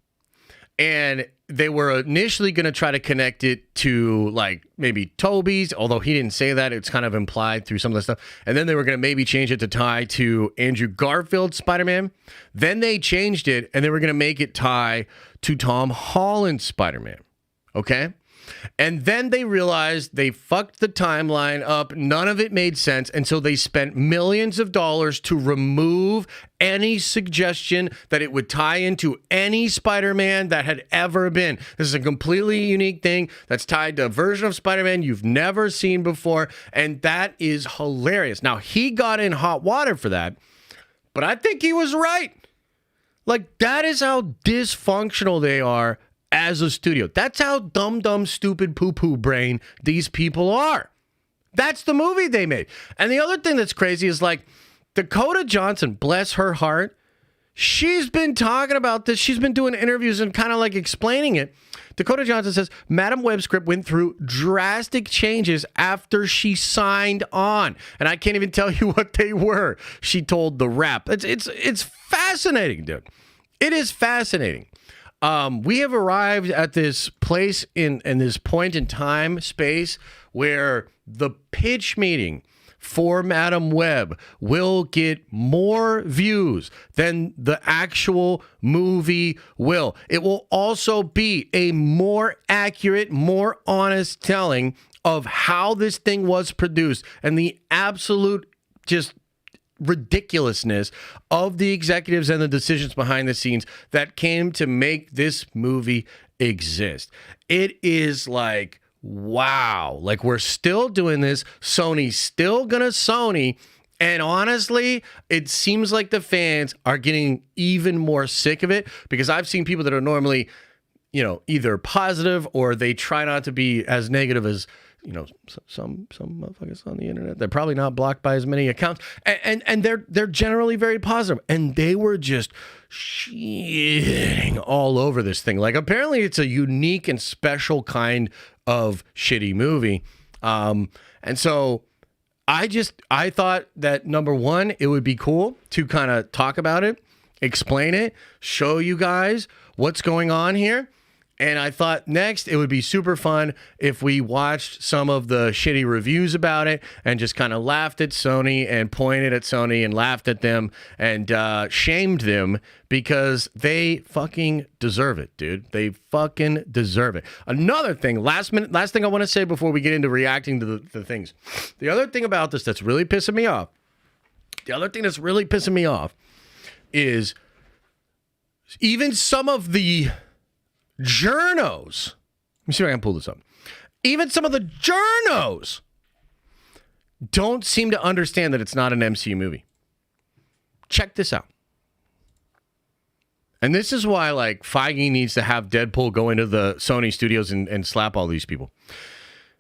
and they were initially going to try to connect it to like maybe Toby's, although he didn't say that. It's kind of implied through some of the stuff. And then they were going to maybe change it to tie to Andrew Garfield's Spider-Man. Then they changed it and they were going to make it tie to Tom Holland Spider-Man. Okay? And then they realized they fucked the timeline up. None of it made sense. And so they spent millions of dollars to remove any suggestion that it would tie into any Spider-Man that had ever been. This is a completely unique thing that's tied to a version of Spider-Man you've never seen before. And that is hilarious. Now, he got in hot water for that, but I think he was right. Like, that is how dysfunctional they are as a studio. That's how dumb, stupid, poo-poo brain these people are. That's the movie they made. And the other thing that's crazy is like Dakota Johnson, bless her heart, she's been talking about this. She's been doing interviews and kind of like explaining it. Dakota Johnson says Madam Web's script went through drastic changes after she signed on. And I can't even tell you what they were. She told The Wrap. It's fascinating, dude. It is fascinating. We have arrived at this place in this point in time space where the pitch meeting for Madam Web will get more views than the actual movie will. It will also be a more accurate, more honest telling of how this thing was produced and the absolute just ridiculousness of the executives and the decisions behind the scenes that came to make this movie exist. It is like, wow, like we're still doing this. Sony's still gonna Sony. And honestly, it seems like the fans are getting even more sick of it because I've seen people that are normally, either positive or they try not to be as negative as some motherfuckers on the internet. They're probably not blocked by as many accounts, and they're generally very positive. And they were just shitting all over this thing. Like apparently, it's a unique and special kind of shitty movie. And so I thought that number one, it would be cool to kind of talk about it, explain it, show you guys what's going on here. And I thought next it would be super fun if we watched some of the shitty reviews about it and just kind of laughed at Sony and pointed at Sony and laughed at them and shamed them because they fucking deserve it, dude. They fucking deserve it. Another thing, last thing I want to say before we get into reacting to the things. The other thing about this that's really pissing me off, is even some of the journos. Let me see if I can pull this up. Even some of the journos don't seem to understand that it's not an MCU movie. Check this out. And this is why, like, Feige needs to have Deadpool go into the Sony studios and slap all these people.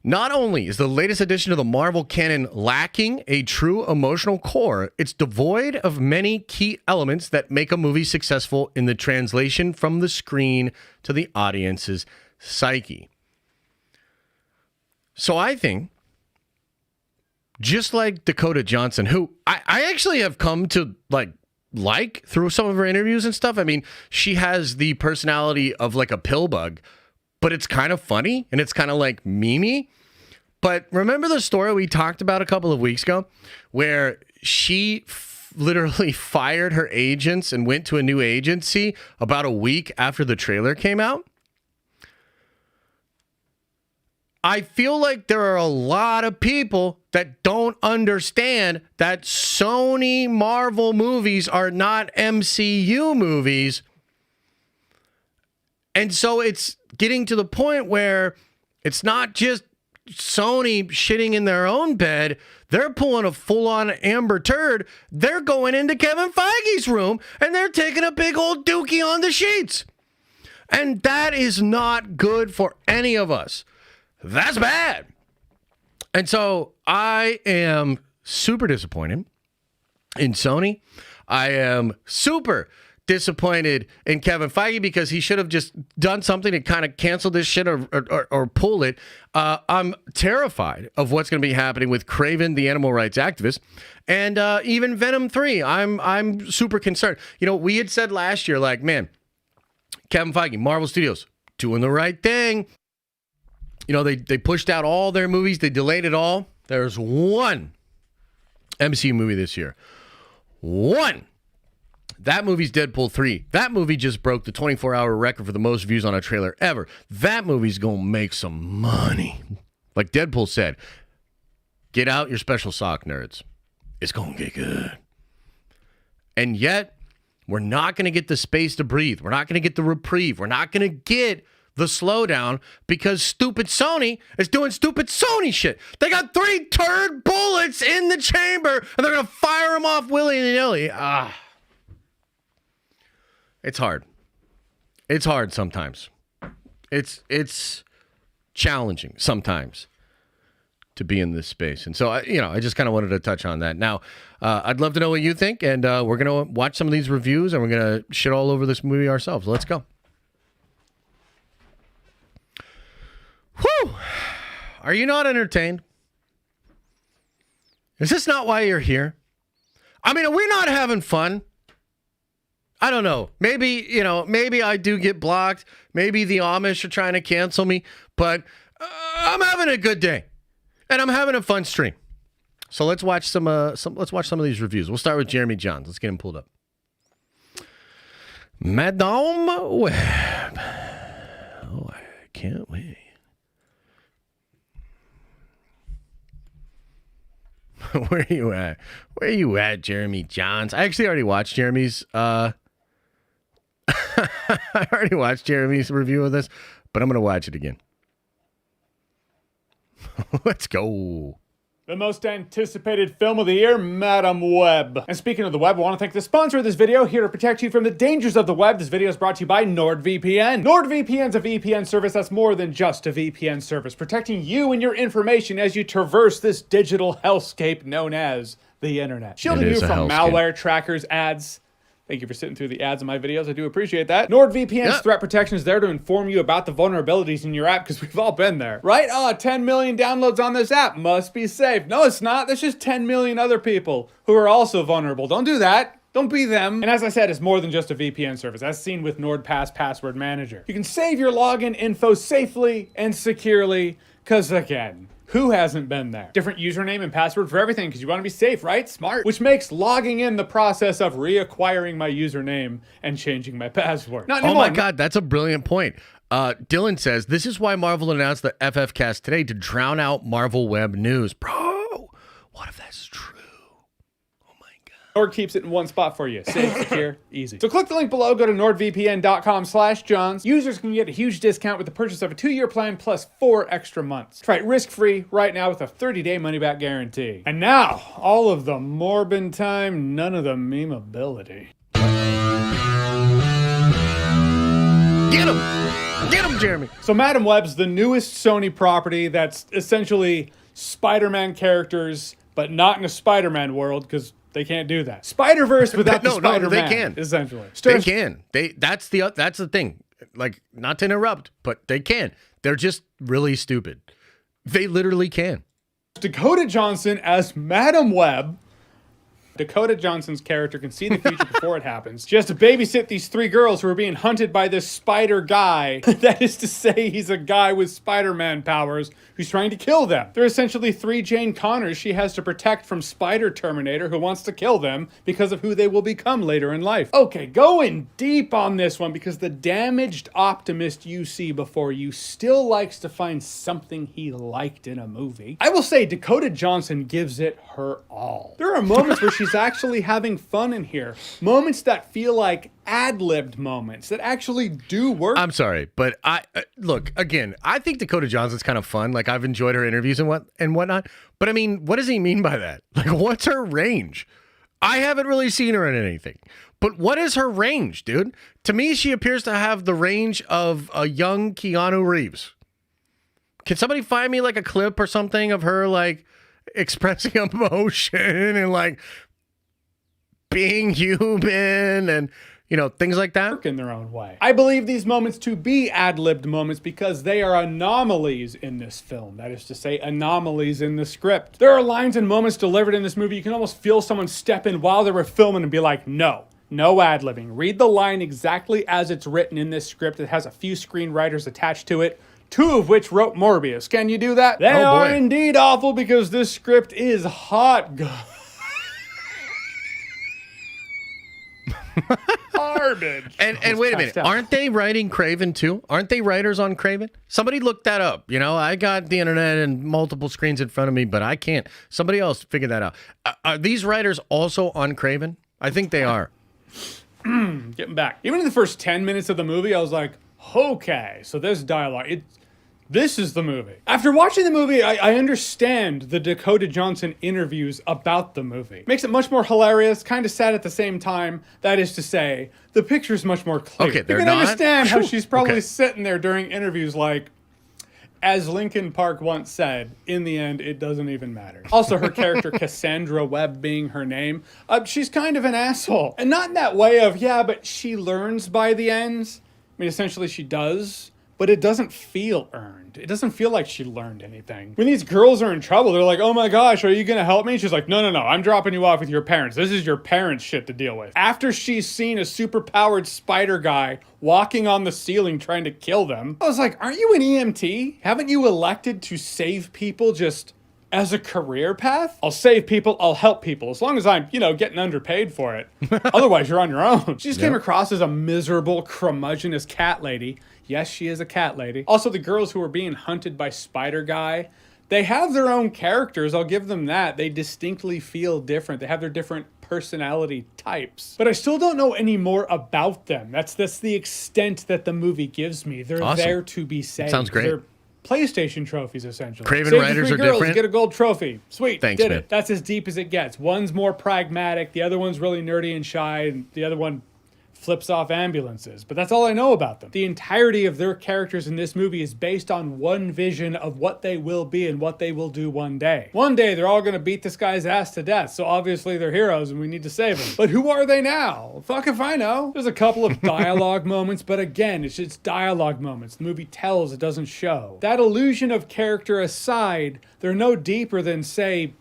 Not only is the latest addition to the Marvel canon lacking a true emotional core, it's devoid of many key elements that make a movie successful in the translation from the screen to the audience's psyche. So I think, just like Dakota Johnson, who I actually have come to like through some of her interviews and stuff. I mean, she has the personality of like a pill bug, but it's kind of funny and it's kind of like memey. But remember the story we talked about a couple of weeks ago where she literally fired her agents and went to a new agency about a week after the trailer came out? I feel like there are a lot of people that don't understand that Sony Marvel movies are not MCU movies. And so it's getting to the point where it's not just Sony shitting in their own bed. They're pulling a full-on Amber Turd. They're going into Kevin Feige's room and they're taking a big old dookie on the sheets. And that is not good for any of us. That's bad. And so I am super disappointed in Sony. I am super disappointed in Kevin Feige because he should have just done something to kind of cancel this shit or pull it. I'm terrified of what's going to be happening with Kraven, the animal rights activist, and even Venom 3. I'm super concerned. You know, we had said last year, like, man, Kevin Feige, Marvel Studios, doing the right thing. You know, they pushed out all their movies. They delayed it all. There's one MCU movie this year. One. That movie's Deadpool 3. That movie just broke the 24-hour record for the most views on a trailer ever. That movie's going to make some money. Like Deadpool said, get out your special sock, nerds. It's going to get good. And yet, we're not going to get the space to breathe. We're not going to get the reprieve. We're not going to get the slowdown because stupid Sony is doing stupid Sony shit. They got 3 turd bullets in the chamber and they're going to fire them off willy-nilly. It's hard. It's hard sometimes. It's challenging sometimes to be in this space. And so, I just kind of wanted to touch on that. Now, I'd love to know what you think, and we're going to watch some of these reviews, and we're going to shit all over this movie ourselves. Let's go. Whew! Are you not entertained? Is this not why you're here? I mean, are we not having fun? I don't know. Maybe, maybe I do get blocked. Maybe the Amish are trying to cancel me, but I'm having a good day and I'm having a fun stream. So let's watch some of these reviews. We'll start with Jeremy Johns. Let's get him pulled up. Madame Web. Oh, I can't wait. Where are you at? Where are you at, Jeremy Johns? I actually already watched Jeremy's I already watched Jeremy's review of this, but I'm going to watch it again. Let's go. The most anticipated film of the year, Madame Web. And speaking of the web, I want to thank the sponsor of this video, here to protect you from the dangers of the web. This video is brought to you by NordVPN. NordVPN is a VPN service that's more than just a VPN service, protecting you and your information as you traverse this digital hellscape known as the internet. Shielding you from malware, trackers, ads. Thank you for sitting through the ads in my videos. I do appreciate that. NordVPN's threat protection is there to inform you about the vulnerabilities in your app, because we've all been there, right? 10 million downloads on this app. Must be safe. No, it's not. There's just 10 million other people who are also vulnerable. Don't do that. Don't be them. And as I said, it's more than just a VPN service, as seen with NordPass Password Manager. You can save your login info safely and securely, because again, who hasn't been there? Different username and password for everything, because you want to be safe, right? Smart. Which makes logging in the process of reacquiring my username and changing my password. Not anymore. Oh my God, that's a brilliant point. Dylan says, this is why Marvel announced the FFcast today to drown out Marvel Web news. Bro, what if that's true? Nord keeps it in one spot for you. Safe, secure, easy. So click the link below, go to nordvpn.com/Johns. Users can get a huge discount with the purchase of a 2-year plan plus 4 extra months. Try it risk-free right now with a 30-day money-back guarantee. And now, all of the Morbin time, none of the memeability. Get him! Get him, Jeremy. So Madam Web's the newest Sony property that's essentially Spider-Man characters, but not in a Spider-Man world because they can't do that. Spider-Verse without the Spider-Man. No, they can. Essentially. They can. That's the thing. Like, not to interrupt, but they can. They're just really stupid. They literally can. Dakota Johnson as Madam Web. Dakota Johnson's character can see the future before it happens. She has to babysit these 3 girls who are being hunted by this spider guy. That is to say, he's a guy with Spider-Man powers who's trying to kill them. They're essentially 3 Jane Connors she has to protect from Spider Terminator who wants to kill them because of who they will become later in life. Okay, going deep on this one because the damaged optimist you see before you still likes to find something he liked in a movie. I will say Dakota Johnson gives it her all. There are moments where she's actually having fun in here. Moments that feel like ad-libbed moments that actually do work. I'm sorry, but look, again, I think Dakota Johnson's kind of fun. Like, I've enjoyed her interviews and whatnot. But I mean, what does he mean by that? Like, what's her range? I haven't really seen her in anything. But what is her range, dude? To me, she appears to have the range of a young Keanu Reeves. Can somebody find me like a clip or something of her like expressing emotion and like being human and, you know, things like that? Work in their own way. I believe these moments to be ad-libbed moments because they are anomalies in this film. That is to say, anomalies in the script. There are lines and moments delivered in this movie you can almost feel someone step in while they were filming and be like, no ad-libbing. Read the line exactly as it's written in this script. It has a few screenwriters attached to it, 2 of which wrote Morbius. Can you do that? They are indeed awful because this script is hot garbage. And wait a minute, aren't they writing Craven too? Aren't they writers on Craven? Somebody look that up. You know, I got the internet and multiple screens in front of me, but I can't. Somebody else figure that out. Are these writers also on Craven? I think they are. Getting back. Even in the first 10 minutes of the movie, I was like, okay, so there's dialogue. This is the movie. After watching the movie, I understand the Dakota Johnson interviews about the movie. Makes it much more hilarious, kind of sad at the same time. That is to say, the picture's much more clear. Okay, you can understand how she's probably sitting there during interviews like, as Linkin Park once said, in the end, it doesn't even matter. Also, her character, Cassandra Webb being her name, she's kind of an asshole. And not in that way of, yeah, but she learns by the end. I mean, essentially she does, but it doesn't feel earned. It doesn't feel like she learned anything. When these girls are in trouble, they're like, oh my gosh, are you gonna help me? She's like, no, I'm dropping you off with your parents. This is your parents' shit to deal with. After she's seen a super-powered spider guy walking on the ceiling trying to kill them, I was like, aren't you an EMT? Haven't you elected to save people just as a career path? I'll save people, I'll help people, as long as I'm, getting underpaid for it. Otherwise, you're on your own. She just came across as a miserable, curmudgeonous cat lady. Yes, she is a cat lady. Also, the girls who are being hunted by Spider Guy, they have their own characters, I'll give them that. They distinctly feel different. They have their different personality types. But I still don't know any more about them. That's the extent that the movie gives me. They're there to be saved. Sounds great. They're PlayStation trophies, essentially. Craven Save writers the 3 are girls, different. Get a gold trophy. Sweet, Thanks, did man. it. That's as deep as it gets. One's more pragmatic, the other one's really nerdy and shy, and the other one flips off ambulances. But that's all I know about them. The entirety of their characters in this movie is based on one vision of what they will be and what they will do one day. One day, they're all going to beat this guy's ass to death, so obviously they're heroes and we need to save them. But who are they now? Fuck if I know. There's a couple of dialogue moments, but again, it's just dialogue moments. The movie tells, it doesn't show. That illusion of character aside, they're no deeper than, say,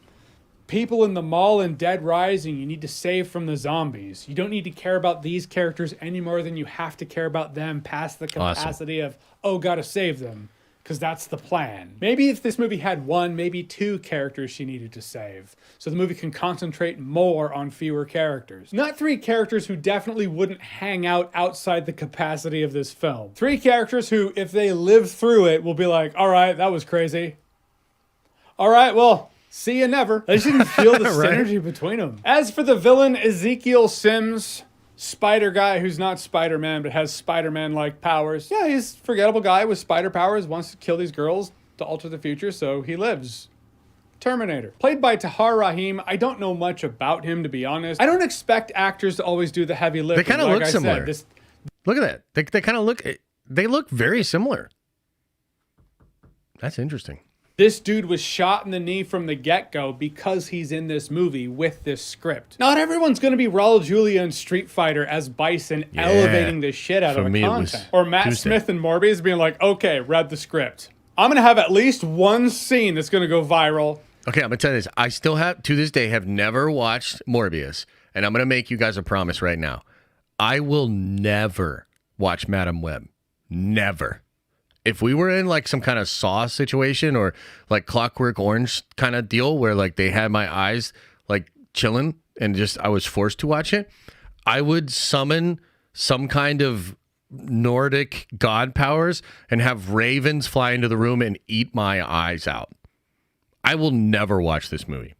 people in the mall in Dead Rising you need to save from the zombies. You don't need to care about these characters any more than you have to care about them past the capacity of, oh, gotta save them, because that's the plan. Maybe if this movie had 1, maybe 2 characters she needed to save, so the movie can concentrate more on fewer characters. Not 3 characters who definitely wouldn't hang out outside the capacity of this film. 3 characters who, if they live through it, will be like, all right, that was crazy. All right, well, see you never. I just didn't feel the synergy between them. As for the villain, Ezekiel Sims, spider guy who's not Spider-Man but has Spider-Man-like powers. Yeah, he's a forgettable guy with spider powers, wants to kill these girls to alter the future, so he lives. Terminator. Played by Tahar Rahim. I don't know much about him, to be honest. I don't expect actors to always do the heavy lifting. They kind of look similar. Look at that. They kind of look... they look very similar. That's interesting. This dude was shot in the knee from the get-go because he's in this movie with this script. Not everyone's going to be Raul Julia in Street Fighter as Bison elevating the shit out of the content. Or Matt Smith and Morbius being like, okay, read the script. I'm going to have at least one scene that's going to go viral. Okay, I'm going to tell you this. I still have, to this day, have never watched Morbius. And I'm going to make you guys a promise right now. I will never watch Madam Web. Never. If we were in like some kind of Saw situation or like Clockwork Orange kind of deal where like they had my eyes like chilling and just I was forced to watch it, I would summon some kind of Nordic god powers and have ravens fly into the room and eat my eyes out. I will never watch this movie.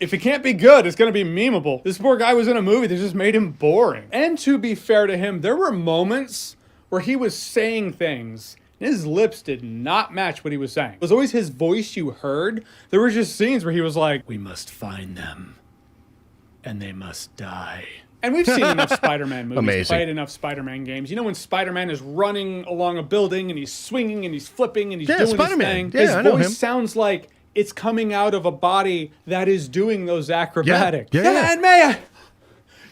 If it can't be good, it's going to be memeable. This poor guy was in a movie that just made him boring. And to be fair to him, there were moments where he was saying things and his lips did not match what he was saying. It was always his voice you heard. There were just scenes where he was like, we must find them and they must die. And we've seen enough Spider-Man movies, played enough Spider-Man games. You know when Spider-Man is running along a building and he's swinging and he's flipping and he's doing Spider-Man. his thing? His voice sounds like it's coming out of a body that is doing those acrobatics. And Maya,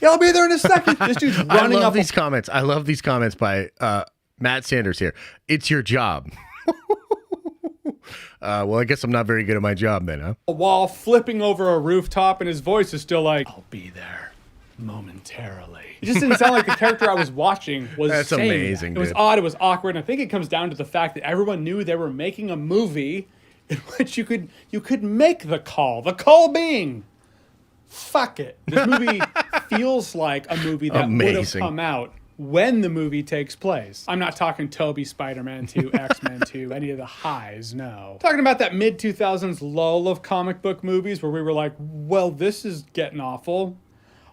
I'll be there in a second. This dude's running up. I love these comments. I love these comments by Matt Sanders here. It's your job. Well, I guess I'm not very good at my job then, huh? While flipping over a rooftop and his voice is still like, I'll be there momentarily. It just didn't sound like the character I was watching was That's saying amazing, that. It was odd, it was awkward, and I think it comes down to the fact that everyone knew they were making a movie in which you could make the call. The call being, fuck it. This movie feels like a movie that would have come out when the movie takes place. I'm not talking Toby Spider-Man 2, X-Men 2, any of the highs, no. Talking about that mid-2000s lull of comic book movies where we were like, well, this is getting awful.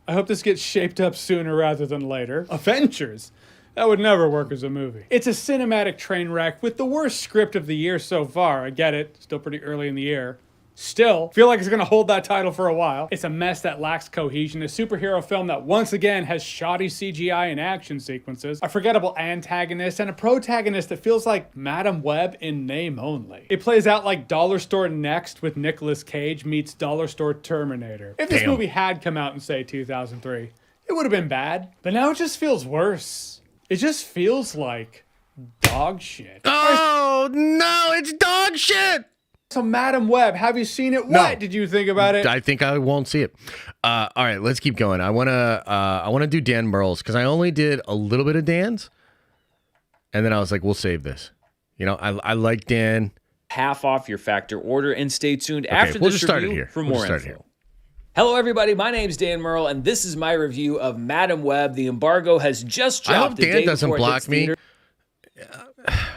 I hope this gets shaped up sooner rather than later. Avengers. That would never work as a movie. It's a cinematic train wreck with the worst script of the year so far. I get it. Still pretty early in the year. Still, feel like it's going to hold that title for a while. It's a mess that lacks cohesion, a superhero film that once again has shoddy CGI and action sequences, a forgettable antagonist, and a protagonist that feels like Madam Web in name only. It plays out like Dollar Store Next with Nicolas Cage meets Dollar Store Terminator. If this movie had come out in, say, 2003, it would have been bad. But now it just feels worse. It just feels like dog shit. Oh, no, it's dog shit! So Madam Web, have you seen it? What did you think about it? I think I won't see it. All right, let's keep going. I wanna do Dan Merle's because I only did a little bit of Dan's, and then I was like, we'll save this. You know, I like Dan. Half off your factor order and stay tuned after this review for more info. Hello, everybody. My name's Dan Merle, and this is my review of Madam Web. The embargo has just dropped. I hope Dan doesn't block me.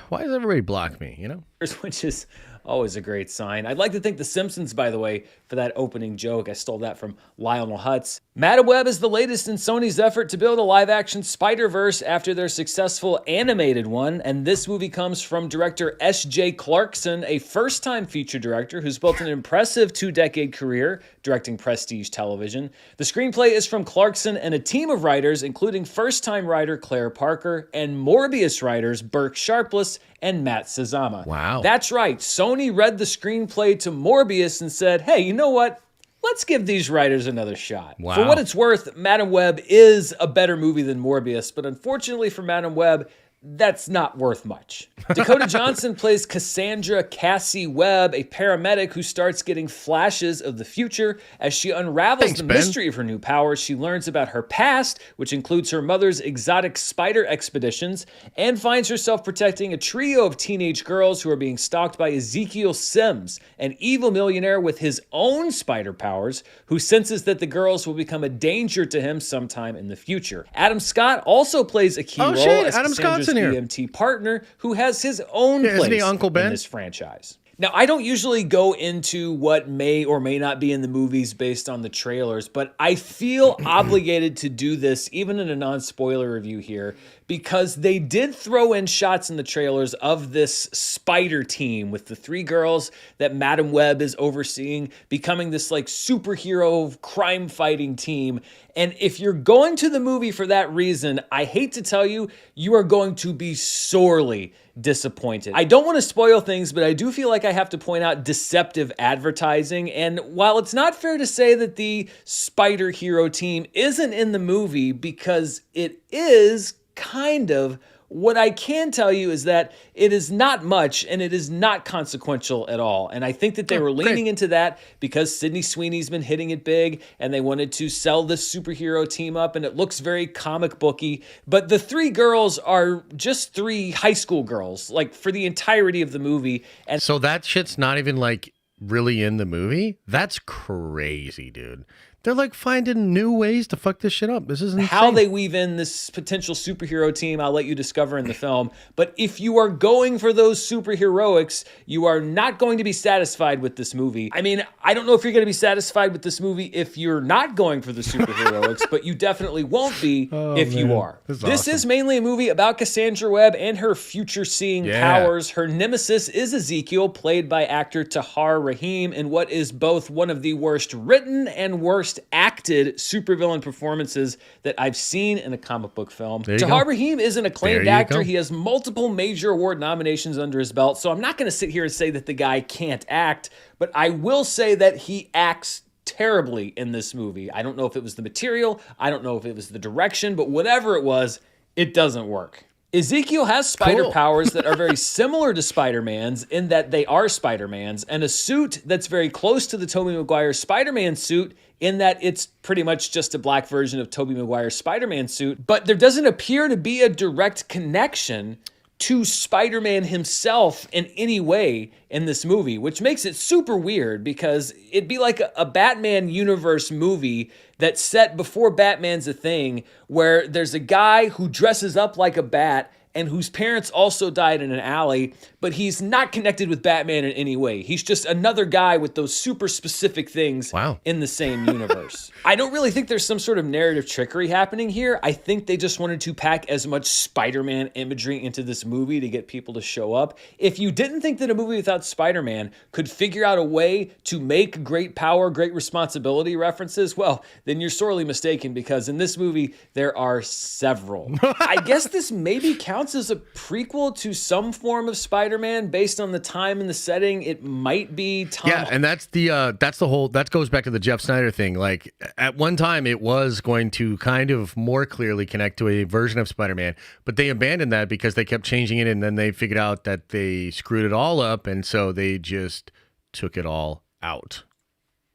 Why does everybody block me? You know, which is always a great sign. I'd like to thank The Simpsons, by the way, for that opening joke. I stole that from Lionel Hutz. Madam Web is the latest in Sony's effort to build a live-action Spider-Verse after their successful animated one, and this movie comes from director S.J. Clarkson, a first-time feature director who's built an impressive 2-decade career directing prestige television. The screenplay is from Clarkson and a team of writers, including first-time writer Claire Parker and Morbius writers Burke Sharpless and Matt Sazama. Wow. That's right. Sony read the screenplay to Morbius and said, hey, you know what? Let's give these writers another shot. Wow. For what it's worth, Madam Web is a better movie than Morbius, but unfortunately for Madam Web, that's not worth much. Dakota Johnson plays Cassandra Cassie Webb, a paramedic who starts getting flashes of the future. As she unravels the mystery of her new powers, she learns about her past, which includes her mother's exotic spider expeditions, and finds herself protecting a trio of teenage girls who are being stalked by Ezekiel Sims, an evil millionaire with his own spider powers, who senses that the girls will become a danger to him sometime in the future. Adam Scott also plays a key role as Adam Scott's in here. EMT partner who has his own place Uncle Ben? in this franchise. Now, I don't usually go into what may or may not be in the movies based on the trailers, but I feel obligated to do this, even in a non-spoiler review here, because they did throw in shots in the trailers of this spider team with the 3 girls that Madam Web is overseeing becoming this like superhero crime fighting team. And if you're going to the movie for that reason, I hate to tell you, you are going to be sorely disappointed. I don't want to spoil things, but I do feel like I have to point out deceptive advertising. And while it's not fair to say that the spider hero team isn't in the movie, because it is kind of, what I can tell you is that it is not much and it is not consequential at all. And I think that they were leaning into that because Sydney Sweeney's been hitting it big and they wanted to sell this superhero team up, and it looks very comic booky. But the 3 girls are just 3 high school girls, like for the entirety of the movie. And so that shit's not even like really in the movie? That's crazy, dude. They're like finding new ways to fuck this shit up. This is insane. How they weave in this potential superhero team, I'll let you discover in the film. But if you are going for those superheroics, you are not going to be satisfied with this movie. I mean, I don't know if you're going to be satisfied with this movie if you're not going for the superheroics, but you definitely won't be if you are. This is mainly a movie about Cassandra Webb and her future-seeing powers. Her nemesis is Ezekiel, played by actor Tahar Rahim, in what is both one of the worst written and worst acted supervillain performances that I've seen in a comic book film. Tahar Rahim is an acclaimed actor. He has multiple major award nominations under his belt, so I'm not going to sit here and say that the guy can't act, but I will say that he acts terribly in this movie. I don't know if it was the material, I don't know if it was the direction, but whatever it was, it doesn't work. Ezekiel has spider powers that are very similar to Spider-Man's in that they are Spider-Man's, and a suit that's very close to the Tobey Maguire Spider-Man suit in that it's pretty much just a black version of Tobey Maguire's Spider-Man suit. But there doesn't appear to be a direct connection to Spider-Man himself in any way in this movie, which makes it super weird because it'd be like a Batman universe movie that's set before Batman's a thing, where there's a guy who dresses up like a bat and whose parents also died in an alley, but he's not connected with Batman in any way. He's just another guy with those super specific things in the same universe. I don't really think there's some sort of narrative trickery happening here. I think they just wanted to pack as much Spider-Man imagery into this movie to get people to show up. If you didn't think that a movie without Spider-Man could figure out a way to make great power, great responsibility references, well, then you're sorely mistaken, because in this movie, there are several. I guess this maybe counts as a prequel to some form of Spider-Man based on the time and the setting. It might be Tom. Yeah, and that's the whole, that goes back to the Jeff Snyder thing. Like at one time it was going to kind of more clearly connect to a version of Spider-Man, but they abandoned that because they kept changing it, and then they figured out that they screwed it all up, and so they just took it all out.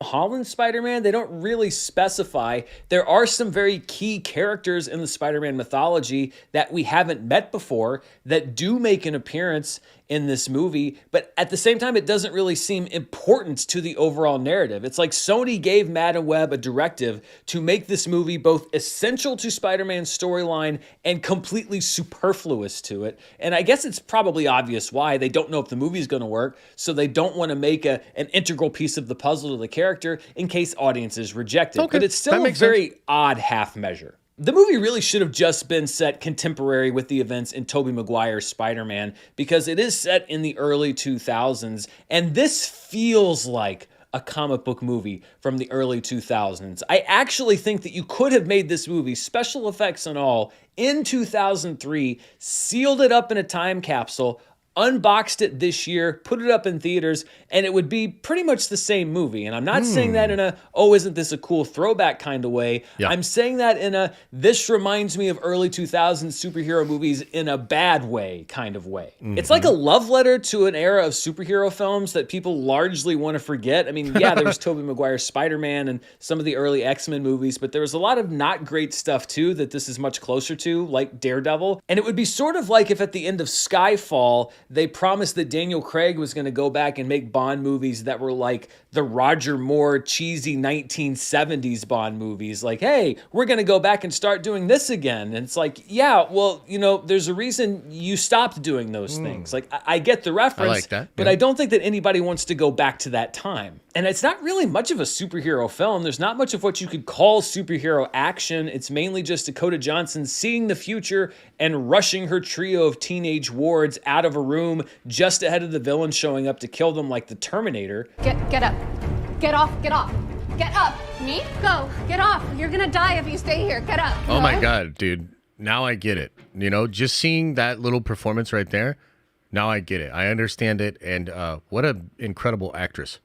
Holland Spider-Man, they don't really specify. There are some very key characters in the Spider-Man mythology that we haven't met before that do make an appearance in this movie, but at the same time, it doesn't really seem important to the overall narrative. It's like Sony gave Madam Web a directive to make this movie both essential to Spider-Man's storyline and completely superfluous to it. And I guess it's probably obvious why. They don't know if the movie's going to work, so they don't want to make an integral piece of the puzzle to the character in case audiences reject it. But it's still a very odd half measure. The movie really should have just been set contemporary with the events in Tobey Maguire's Spider-Man, because it is set in the early 2000s, and this feels like a comic book movie from the early 2000s. I actually think that you could have made this movie, special effects and all, in 2003, sealed it up in a time capsule, unboxed it this year, put it up in theaters, and it would be pretty much the same movie. And I'm not saying that in a, oh, isn't this a cool throwback kind of way. I'm saying that in a, this reminds me of early 2000s superhero movies in a bad way kind of way. It's like a love letter to an era of superhero films that people largely want to forget. I mean, yeah, there was Tobey Maguire's Spider-Man and some of the early X-Men movies, but there was a lot of not great stuff too that this is much closer to, like Daredevil. And it would be sort of like if at the end of Skyfall, they promised that Daniel Craig was going to go back and make Bond movies that were like the Roger Moore cheesy 1970s Bond movies. Like, hey, we're going to go back and start doing this again. And it's like, yeah, well, you know, there's a reason you stopped doing those things. Like, I get the reference, I like that. but Yeah. I don't think that anybody wants to go back to that time. And it's not really much of a superhero film. There's not much of what you could call superhero action. It's mainly just Dakota Johnson seeing the future and rushing her trio of teenage wards out of a room just ahead of the villain showing up to kill them like the Terminator. Get up. Get off. Get off. Get up. Me? Go. Get off. You're gonna die if you stay here. Get up. Oh my God, dude. Now I get it. You know, just seeing that little performance right there, now I get it. I understand it. And what an incredible actress.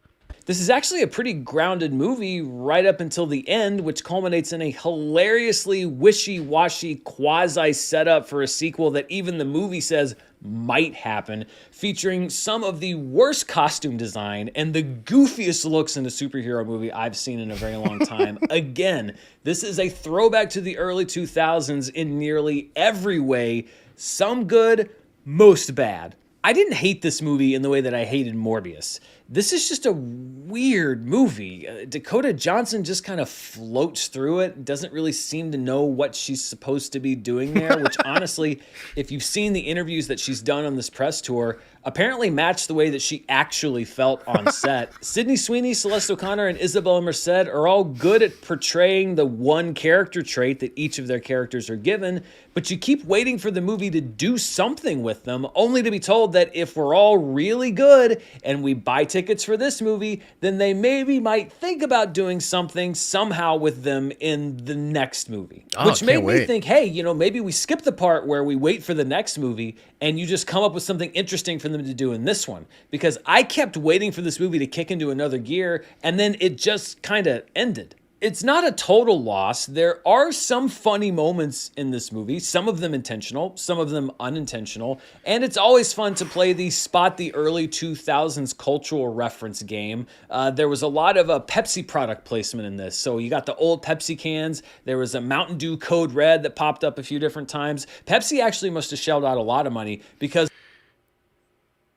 This is actually a pretty grounded movie right up until the end, which culminates in a hilariously wishy-washy quasi-setup for a sequel that even the movie says might happen, featuring some of the worst costume design and the goofiest looks in a superhero movie I've seen in a very long time. Again, this is a throwback to the early 2000s in nearly every way. Some good, most bad. I didn't hate this movie in the way that I hated Morbius. This is just a weird movie. Dakota Johnson just kind of floats through it, doesn't really seem to know what she's supposed to be doing there, which honestly, if you've seen the interviews that she's done on this press tour, apparently match the way that she actually felt on set. Sydney Sweeney, Celeste O'Connor, and Isabella Merced are all good at portraying the one character trait that each of their characters are given, but you keep waiting for the movie to do something with them, only to be told that if we're all really good and we buy tickets for this movie, then they maybe might think about doing something somehow with them in the next movie. Which made me think, hey, you know, maybe we skip the part where we wait for the next movie and you just come up with something interesting for them to do in this one. Because I kept waiting for this movie to kick into another gear and then it just kind of ended. It's not a total loss. There are some funny moments in this movie, some of them intentional, some of them unintentional, and it's always fun to play the spot the early 2000s cultural reference game. There was a lot of Pepsi product placement in this. So you got the old Pepsi cans. There was a Mountain Dew Code Red that popped up a few different times. Pepsi actually must have shelled out a lot of money because...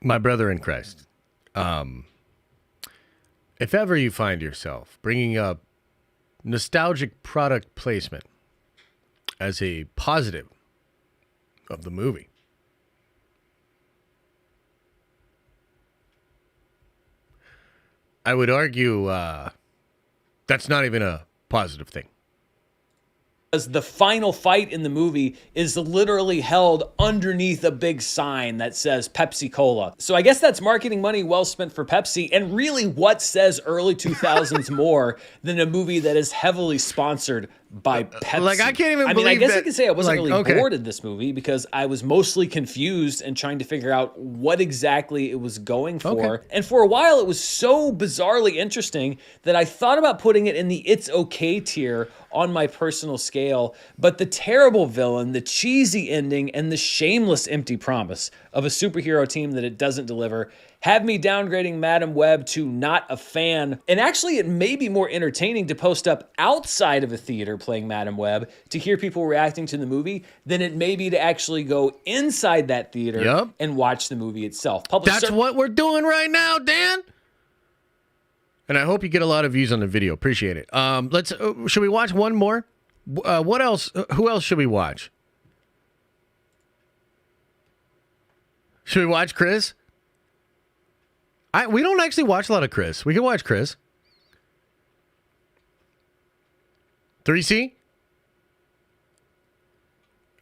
My brother in Christ, if ever you find yourself bringing up nostalgic product placement as a positive of the movie, I would argue that's not even a positive thing. Because the final fight in the movie is literally held underneath a big sign that says Pepsi Cola. So I guess that's marketing money well spent for Pepsi, and really what says early 2000s more than a movie that is heavily sponsored by Pepsi. Like, I can't even believe I guess that, I could say I wasn't like, really bored in this movie because I was mostly confused and trying to figure out what exactly it was going for. Okay. And for a while, it was so bizarrely interesting that I thought about putting it in the it's okay tier on my personal scale, but the terrible villain, the cheesy ending, and the shameless empty promise of a superhero team that it doesn't deliver have me downgrading Madam Web to not a fan. And actually, it may be more entertaining to post up outside of a theater playing Madam Web to hear people reacting to the movie than it may be to actually go inside that theater and watch the movie itself. That's what we're doing right now, Dan. And I hope you get a lot of views on the video. Appreciate it. Let's. Should we watch one more? What else? Who else should we watch? Should we watch Chris? We don't actually watch a lot of Chris. We can watch Chris. 3C?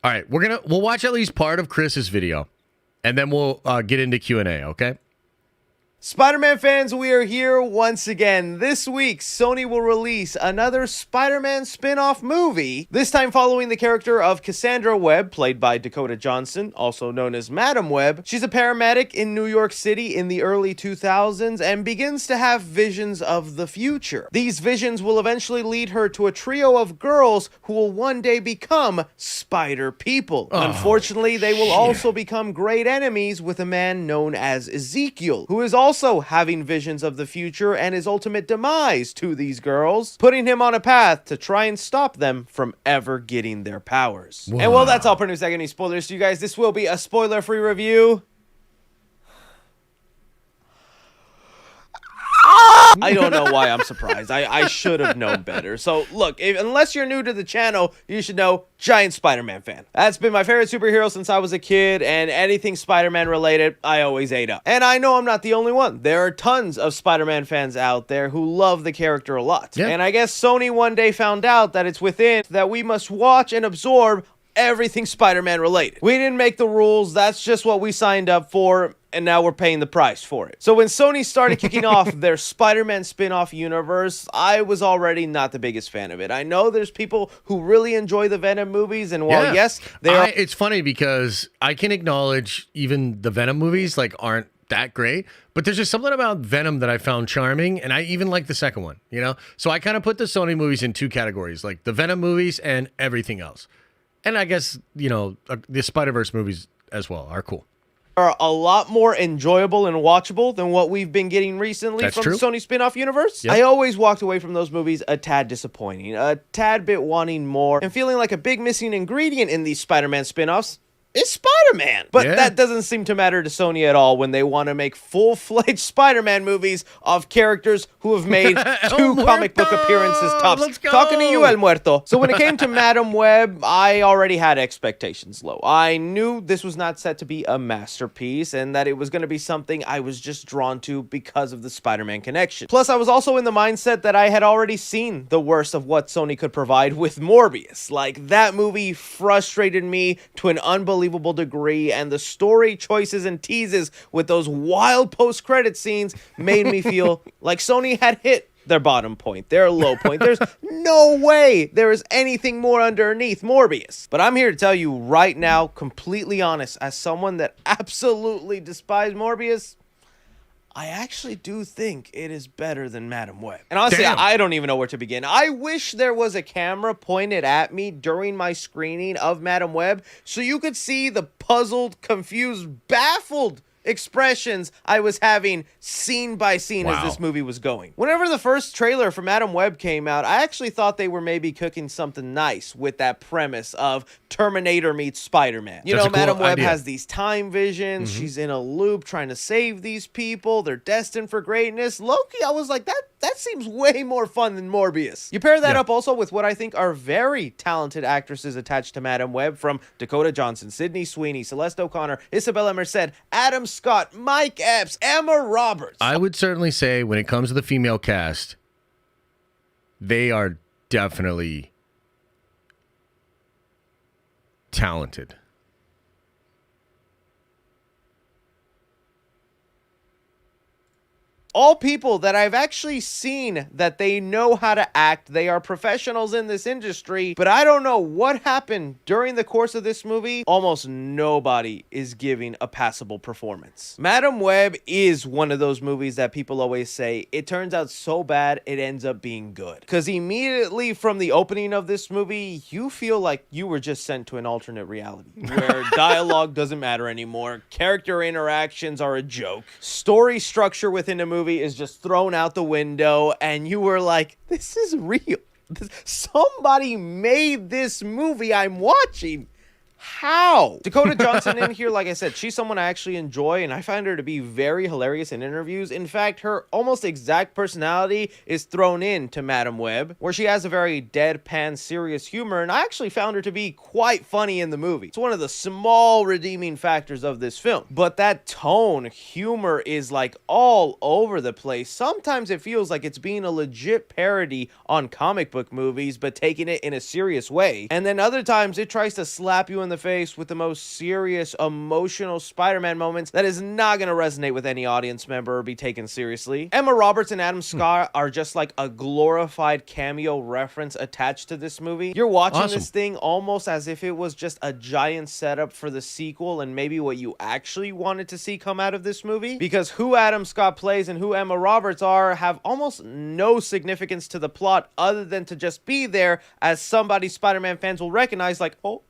All right, we'll watch at least part of Chris's video, and then we'll get into Q&A, okay? Spider-Man fans, we are here once again. This week, Sony will release another Spider-Man spin-off movie, this time following the character of Cassandra Webb, played by Dakota Johnson, also known as Madam Web. She's a paramedic in New York City in the early 2000s and begins to have visions of the future. These visions will eventually lead her to a trio of girls who will one day become Spider People. Unfortunately, they will also become great enemies with a man known as Ezekiel, who is also having visions of the future and his ultimate demise to these girls, putting him on a path to try and stop them from ever getting their powers. And well, that's all for news. I got any spoilers to you guys. This will be a spoiler-free review. I don't know why I'm surprised. I should have known better. So look, unless you're new to the channel, you should know, giant Spider-Man fan. That's been my favorite superhero since I was a kid, and anything Spider-Man related, I always ate up. And I know I'm not the only one. There are tons of Spider-Man fans out there who love the character a lot. Yeah. And I guess Sony one day found out that it's within that we must watch and absorb everything Spider-Man related. We didn't make the rules, that's just what we signed up for, and now we're paying the price for it. So when Sony started kicking off their Spider-Man spin-off universe, I was already not the biggest fan of it. I know there's people who really enjoy the Venom movies, and while yes, they are... It's funny because I can acknowledge even the Venom movies aren't that great, but there's just something about Venom that I found charming, and I even like the second one, you know? So I kind of put the Sony movies in two categories, like the Venom movies and everything else. And I guess, you know, the Spider-Verse movies as well are cool. Are a lot more enjoyable and watchable than what we've been getting recently from the Sony spin-off universe. Yep. I always walked away from those movies a tad disappointing, a tad bit wanting more, and feeling like a big missing ingredient in these Spider-Man spin-offs is Spider-Man. But that doesn't seem to matter to Sony at all when they want to make full-fledged Spider-Man movies of characters who have made two comic book appearances tops. Let's go. Talking to you, El Muerto. So when it came to Madam Web, I already had expectations low. I knew this was not set to be a masterpiece and that it was going to be something I was just drawn to because of the Spider-Man connection. Plus, I was also in the mindset that I had already seen the worst of what Sony could provide with Morbius. Like, that movie frustrated me to an unbelievable degree, and the story choices and teases with those wild post-credit scenes made me feel like Sony had hit their bottom point, their low point. There's no way there is anything more underneath Morbius. But I'm here to tell you right now, completely honest, as someone that absolutely despised Morbius, I actually do think it is better than Madam Web. And honestly, I don't even know where to begin. I wish there was a camera pointed at me during my screening of Madam Web so you could see the puzzled, confused, baffled expressions I was having scene by scene as this movie was going. Whenever the first trailer for Madam Web came out, I actually thought they were maybe cooking something nice with that premise of Terminator meets Spider-Man. You know, Madam Web has these time visions. She's in a loop trying to save these people. They're destined for greatness. Loki, I was like, that seems way more fun than Morbius. You pair that up also with what I think are very talented actresses attached to Madam Web, from Dakota Johnson, Sydney Sweeney, Celeste O'Connor, Isabella Merced, Adam Scott, Mike Epps, Emma Roberts. I would certainly say when it comes to the female cast, they are definitely talented. All people that I've actually seen that they know how to act. They are professionals in this industry, but I don't know what happened during the course of this movie. Almost nobody is giving a passable performance. Madam Web is one of those movies that people always say, it turns out so bad, it ends up being good. Because immediately from the opening of this movie, you feel like you were just sent to an alternate reality where dialogue doesn't matter anymore. Character interactions are a joke. Story structure within a movie is just thrown out the window, and you were like, this is real. Somebody made this movie I'm watching. How? Dakota Johnson in here, like I said, she's someone I actually enjoy, and I find her to be very hilarious in interviews. In fact, her almost exact personality is thrown into Madam Web, where she has a very deadpan, serious humor, and I actually found her to be quite funny in the movie. It's one of the small redeeming factors of this film. But that tone, humor is like all over the place. Sometimes it feels like it's being a legit parody on comic book movies, but taking it in a serious way. And then other times it tries to slap you in the face with the most serious, emotional Spider-Man moments that is not going to resonate with any audience member or be taken seriously. Emma Roberts and Adam Scott are just like a glorified cameo reference attached to this movie. You're watching this thing almost as if it was just a giant setup for the sequel and maybe what you actually wanted to see come out of this movie. Because who Adam Scott plays and who Emma Roberts are have almost no significance to the plot other than to just be there as somebody Spider-Man fans will recognize, like, oh,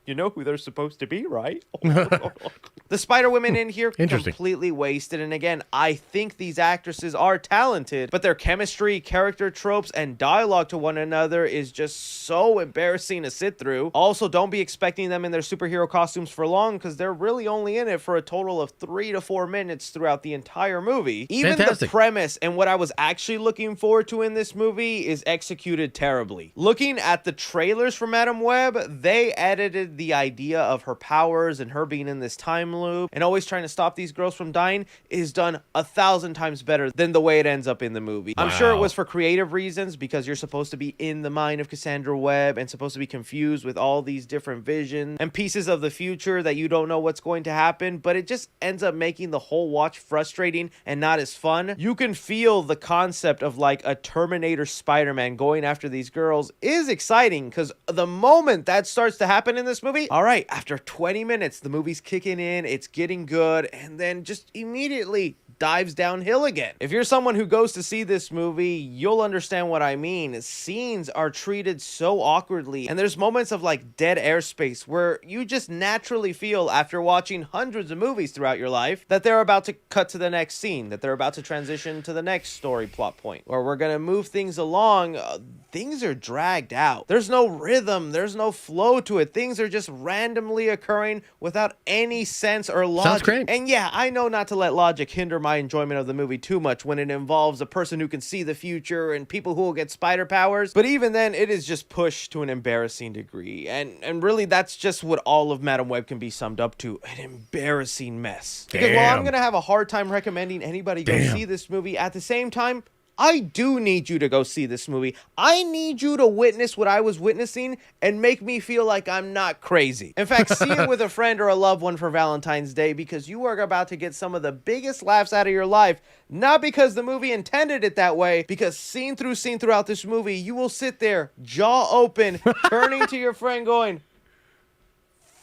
you know who they're supposed to be, right? The Spider-Women in here completely wasted. And again, I think these actresses are talented, but their chemistry, character tropes, and dialogue to one another is just so embarrassing to sit through. Also, don't be expecting them in their superhero costumes for long, because they're really only in it for a total of 3 to 4 minutes throughout the entire movie. Even the premise and what I was actually looking forward to in this movie is executed terribly. Looking at the trailers for Madam Web, they edited the idea of her powers and her being in this time loop and always trying to stop these girls from dying is done 1,000 times better than the way it ends up in the movie. I'm sure it was for creative reasons, because you're supposed to be in the mind of Cassandra Webb and supposed to be confused with all these different visions and pieces of the future that you don't know what's going to happen, but it just ends up making the whole watch frustrating and not as fun. You can feel the concept of like a Terminator Spider-Man going after these girls is exciting, because the moment that starts to happen in this movie, all right, after 20 minutes, the movie's kicking in, it's getting good, and then just immediately dives downhill again. If you're someone who goes to see this movie, you'll understand what I mean. Scenes are treated so awkwardly, and there's moments of like dead airspace where you just naturally feel, after watching hundreds of movies throughout your life, that they're about to cut to the next scene, that they're about to transition to the next story plot point, or we're gonna move things along. Things are dragged out. There's no rhythm, there's no flow to it. Things are just randomly occurring without any sense or logic. Sounds great. And yeah, I know not to let logic hinder my enjoyment of the movie too much when it involves a person who can see the future and people who will get spider powers, but even then, it is just pushed to an embarrassing degree. And really, that's just what all of Madam Web can be summed up to: an embarrassing mess. Because while I'm gonna have a hard time recommending anybody go see this movie, at the same time, I do need you to go see this movie. I need you to witness what I was witnessing and make me feel like I'm not crazy. In fact, see it with a friend or a loved one for Valentine's Day, because you are about to get some of the biggest laughs out of your life, not because the movie intended it that way, because scene throughout this movie, you will sit there, jaw open, turning to your friend going,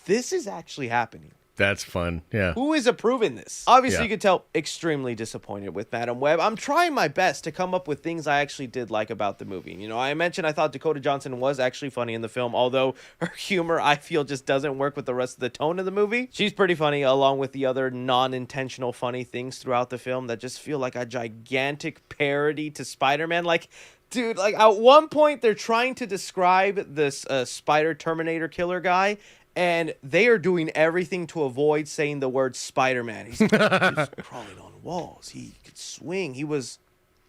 this is actually happening. That's fun. Yeah. Who is approving this? Obviously, you could tell extremely disappointed with Madam Web. I'm trying my best to come up with things I actually did like about the movie. You know, I mentioned I thought Dakota Johnson was actually funny in the film, although her humor, I feel, just doesn't work with the rest of the tone of the movie. She's pretty funny, along with the other non-intentional funny things throughout the film that just feel like a gigantic parody to Spider-Man. Like, dude, like at one point they're trying to describe this Spider Terminator killer guy, and they are doing everything to avoid saying the word Spider-Man. He's crawling on walls. He could swing. He was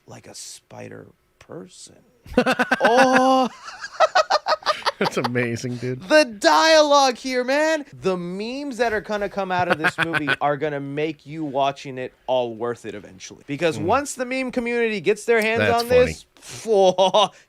like a spider person. Oh, that's amazing, dude. The dialogue here, man. The memes that are going to come out of this movie are going to make you watching it all worth it eventually. Because once the meme community gets their hands on this,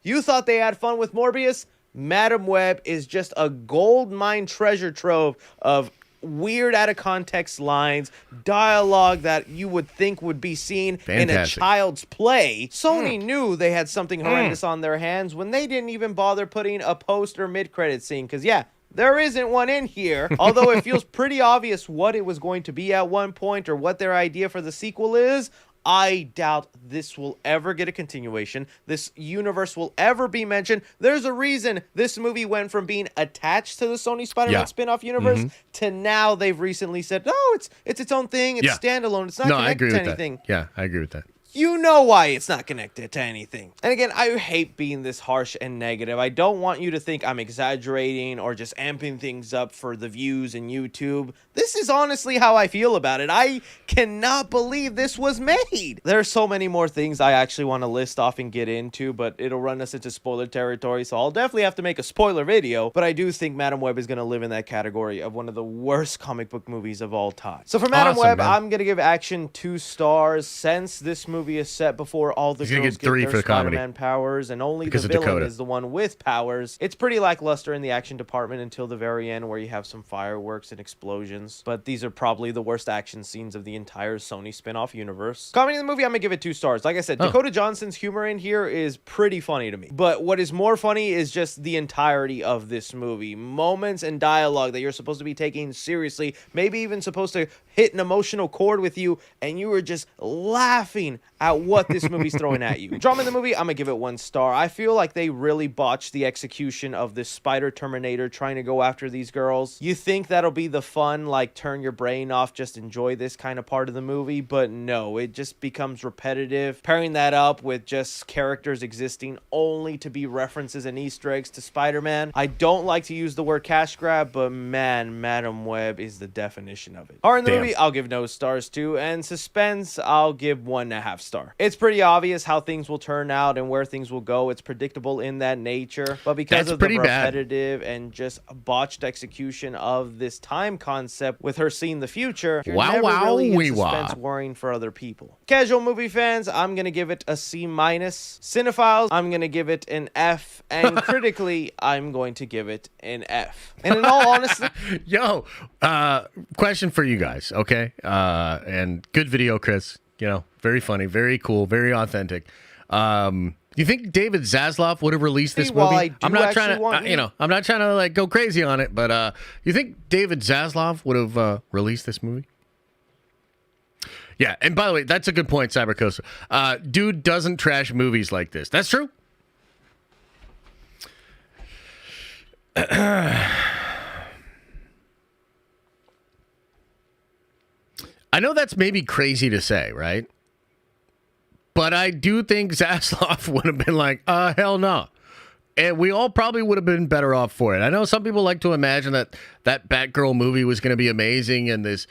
you thought they had fun with Morbius? Madam Web is just a gold mine treasure trove of weird out of context lines, dialogue that you would think would be seen in a child's play. Sony knew they had something horrendous on their hands when they didn't even bother putting a post or mid-credit scene, because yeah, there isn't one in here, although it feels pretty obvious what it was going to be at one point or what their idea for the sequel is. I doubt this will ever get a continuation. This universe will ever be mentioned. There's a reason this movie went from being attached to the Sony Spider-Man spin-off universe to now they've recently said, no, it's its own thing. It's standalone. It's not connected to anything. Yeah, I agree with that. You know why it's not connected to anything. And again, I hate being this harsh and negative. I don't want you to think I'm exaggerating or just amping things up for the views in YouTube. This is honestly how I feel about it. I cannot believe this was made. There are so many more things I actually want to list off and get into, but it'll run us into spoiler territory, so I'll definitely have to make a spoiler video. But I do think Madam Web is going to live in that category of one of the worst comic book movies of all time. So for Madam Web, I'm going to give action 2 stars, since this movie is set before all the girls get their Spider-Man powers, and only the villain is the one with powers. It's pretty lackluster in the action department until the very end, where you have some fireworks and explosions. But these are probably the worst action scenes of the entire Sony spin-off universe. Comedy in the movie, I'm gonna give it 2 stars. Like I said, Dakota Johnson's humor in here is pretty funny to me. But what is more funny is just the entirety of this movie. Moments and dialogue that you're supposed to be taking seriously, maybe even supposed to hit an emotional chord with you, and you were just laughing at what this movie's throwing at you. Drama in the movie, I'm gonna give it 1 star. I feel like they really botched the execution of this Spider Terminator trying to go after these girls. You think that'll be the fun, like turn your brain off, just enjoy this kind of part of the movie, but no, it just becomes repetitive. Pairing that up with just characters existing only to be references and Easter eggs to Spider-Man. I don't like to use the word cash grab, but man, Madam Web is the definition of it. Horror in the movie, I'll give no stars to, and suspense, I'll give 1.5 star. It's pretty obvious how things will turn out and where things will go. It's predictable in that nature, but because of the repetitive and just botched execution of this time concept with her seeing the future, you're never really in suspense worrying for other people. Casual movie fans, I'm gonna give it a C-. Cinephiles, I'm gonna give it an F, and critically, I'm going to give it an F. And in all honesty, question for you guys, okay? And good video, Chris. You know, very funny, very cool, very authentic. You think David Zaslav would have released this movie? I'm not trying to, I'm not trying to like go crazy on it, but you think David Zaslav would have released this movie? Yeah, and by the way, that's a good point, Cybercoaster. Dude doesn't trash movies like this. That's true. I know that's maybe crazy to say, right? But I do think Zaslav would have been like, hell no. And we all probably would have been better off for it. I know some people like to imagine that Batgirl movie was going to be amazing and this,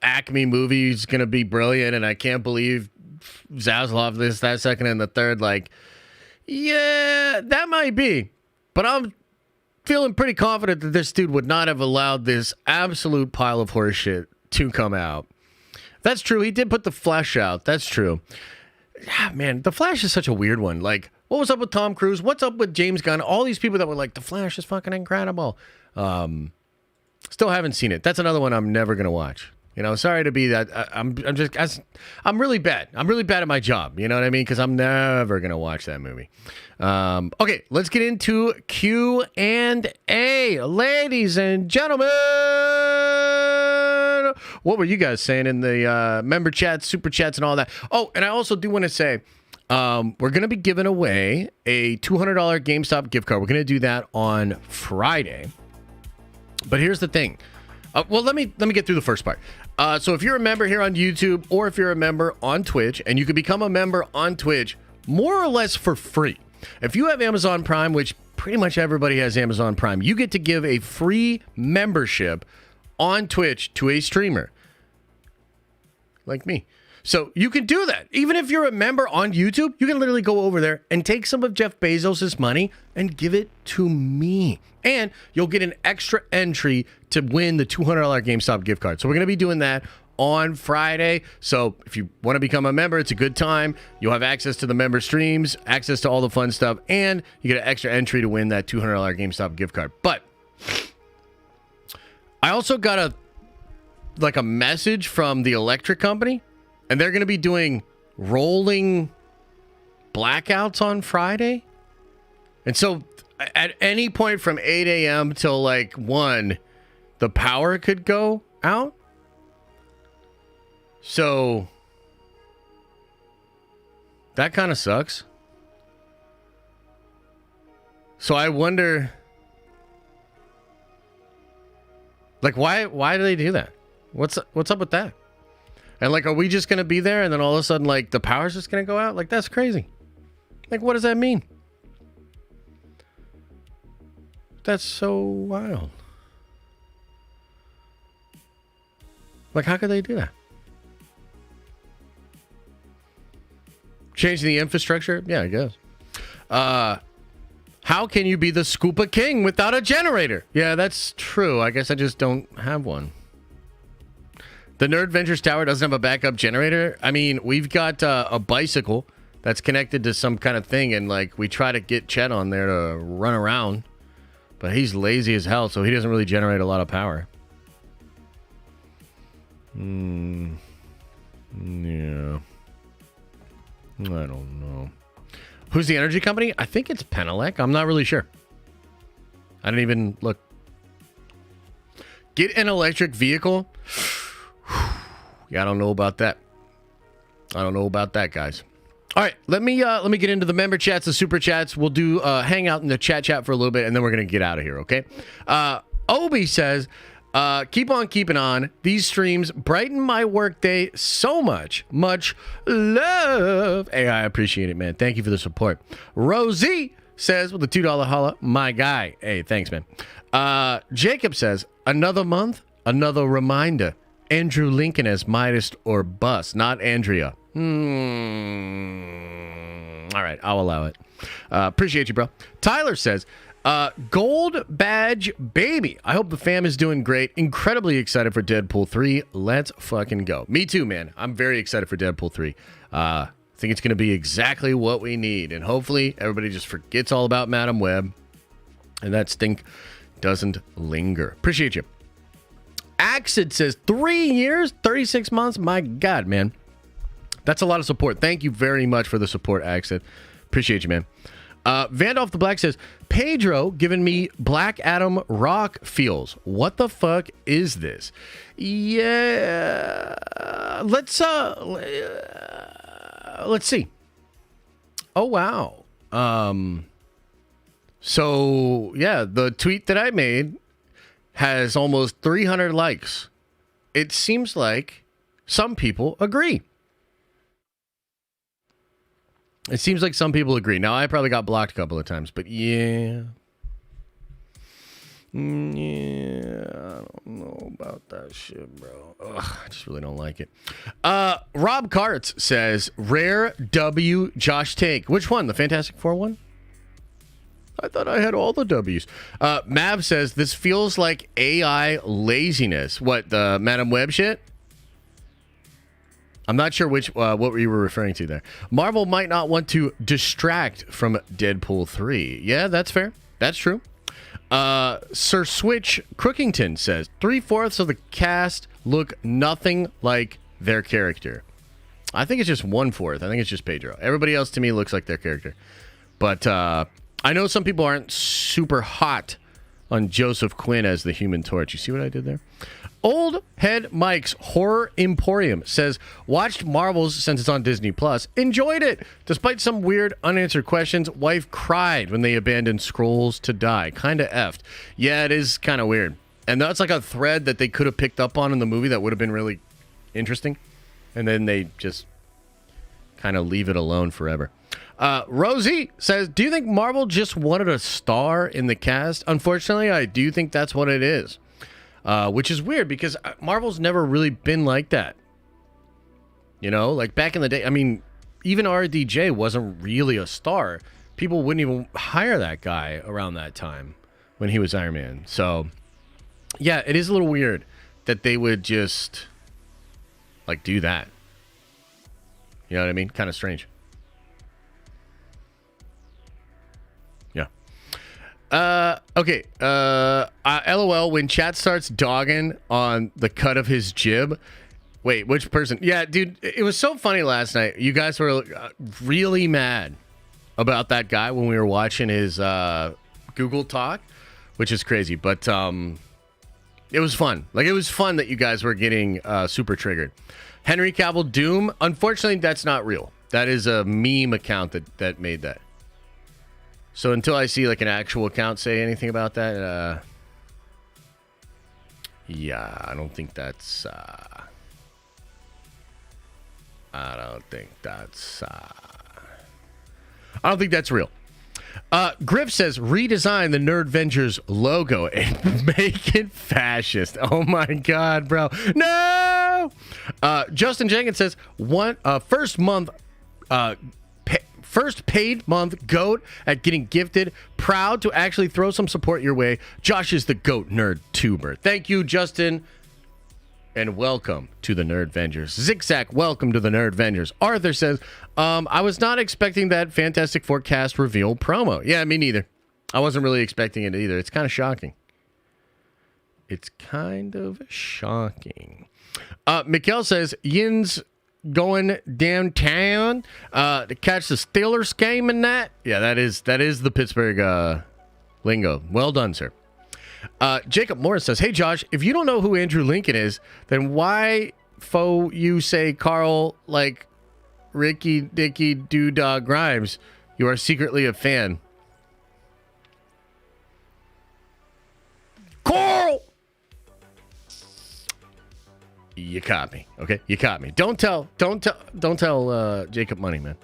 Acme movie is going to be brilliant. And I can't believe Zaslav this, that, second, and the third. Like, yeah, that might be. But I'm feeling pretty confident that this dude would not have allowed this absolute pile of horse shit to come out. That's true. He did put The Flash out. That's true. Yeah, man, The Flash is such a weird one. Like, what was up with Tom Cruise? What's up with James Gunn? All these people that were like, The Flash is fucking incredible. Still haven't seen it. That's another one I'm never going to watch. Sorry to be that. I'm really bad. I'm really bad at my job. You know what I mean? Because I'm never going to watch that movie. Okay, let's get into Q&A. Ladies and gentlemen, what were you guys saying in the member chats, super chats, and all that? Oh, and I also do want to say, we're going to be giving away a $200 GameStop gift card. We're going to do that on Friday. But here's the thing. Well, let me get through the first part. So if you're a member here on YouTube or if you're a member on Twitch, and you can become a member on Twitch more or less for free. If you have Amazon Prime, which pretty much everybody has Amazon Prime, you get to give a free membership on Twitch to a streamer like me. So you can do that. Even if you're a member on YouTube, you can literally go over there and take some of Jeff Bezos' money and give it to me. And you'll get an extra entry to win the $200 GameStop gift card. So we're going to be doing that on Friday. So if you want to become a member, it's a good time. You'll have access to the member streams, access to all the fun stuff, and you get an extra entry to win that $200 GameStop gift card. But I also got a message from the electric company, and they're going to be doing rolling blackouts on Friday. And so at any point from 8 a.m. till 1, the power could go out. So that kind of sucks. So I wonder, why do they do that? What's up with that? And are we just going to be there and then all of a sudden the power's just going to go out? That's crazy. What does that mean? That's so wild. How could they do that? Changing the infrastructure? Yeah, I guess. How can you be the Scoopa King without a generator? Yeah, that's true. I guess I just don't have one. The Nerd Ventures Tower doesn't have a backup generator. I mean, we've got a bicycle that's connected to some kind of thing, and we try to get Chet on there to run around. But he's lazy as hell, so he doesn't really generate a lot of power. Yeah. I don't know. Who's the energy company? I think it's Penelec. I'm not really sure. I didn't even look. Get an electric vehicle? Yeah, I don't know about that. I don't know about that, guys. All right, let me get into the member chats, the super chats. We'll do hang out in the chat for a little bit, and then we're gonna get out of here. Okay. Obi says, keep on keeping on. These streams brighten my workday so much. Much love. Hey, I appreciate it, man. Thank you for the support. Rosie says with a $2 holla, my guy. Hey, thanks, man. Jacob says, another month, another reminder. Andrew Lincoln as Midas or bust, not Andrea. All right, I'll allow it. Appreciate you, bro. Tyler says, gold badge baby. I hope the fam is doing great. Incredibly excited for Deadpool 3. Let's fucking go. Me too, man. I'm very excited for Deadpool 3. I think it's going to be exactly what we need. And hopefully everybody just forgets all about Madam Web. And that stink doesn't linger. Appreciate you. Axid says 3 years, 36 months. My God, man. That's a lot of support. Thank you very much for the support, Axid. Appreciate you, man. Vandolph the Black says, Pedro giving me Black Adam rock feels. What the fuck is this? Yeah. Let's see. Oh, wow. So, yeah, the tweet that I made has almost 300 likes. It seems like some people agree. It seems like some people agree. Now, I probably got blocked a couple of times, but yeah. Yeah, I don't know about that shit, bro. Ugh, I just really don't like it. Rob Karts says, rare W Josh take. Which one? The Fantastic Four one? I thought I had all the W's. Mav says, this feels like AI laziness. What, the Madam Web shit? I'm not sure what we were referring to there. Marvel might not want to distract from Deadpool 3. Yeah, that's fair. That's true. Sir Switch Crookington says, 3/4 of the cast look nothing like their character. I think it's just 1/4. I think it's just Pedro. Everybody else to me looks like their character. But I know some people aren't super hot on Joseph Quinn as the Human Torch. You see what I did there? Old Head Mike's Horror Emporium says, watched Marvels since it's on Disney Plus. Enjoyed it. Despite some weird unanswered questions, wife cried when they abandoned Skrulls to die. Kinda effed. Yeah, it is kind of weird. And that's like a thread that they could have picked up on in the movie that would have been really interesting. And then they just kind of leave it alone forever. Rosie says, do you think Marvel just wanted a star in the cast? Unfortunately, I do think that's what it is. Which is weird because Marvel's never really been like that. You know, like back in the day, I mean, even RDJ wasn't really a star. People wouldn't even hire that guy around that time when he was Iron Man. So, yeah, it is a little weird that they would just, like, do that. You know what I mean? Kind of strange. Okay. LOL, when chat starts dogging on the cut of his jib. Wait, which person? Yeah, dude, it was so funny last night. You guys were really mad about that guy when we were watching his Google talk, which is crazy. But it was fun. Like, it was fun that you guys were getting super triggered. Henry Cavill Doom, unfortunately, that's not real. That is a meme account that made that. So until I see like an actual account say anything about that, yeah, I don't think that's real. Griff says, redesign the Nerdvengers logo and make it fascist. Oh my God, bro. No! Justin Jenkins says, first paid month GOAT at getting gifted. Proud to actually throw some support your way. Josh is the GOAT nerd tuber. Thank you, Justin. And welcome to the Nerdvengers. Zigzag, welcome to the Nerdvengers. Arthur says, I was not expecting that Fantastic Four cast reveal promo. Yeah, me neither. I wasn't really expecting it either. It's kind of shocking. Mikkel says, Yin's going downtown to catch the Steelers game and that. Yeah, that is the Pittsburgh lingo. Well done, sir. Jacob Morris says, hey Josh, if you don't know who Andrew Lincoln is, then why you say Carl like Ricky Dicky Doo-Dog Grimes. You are secretly a fan. Coral! You caught me. Okay, you caught me. Don't tell Jacob Money, man.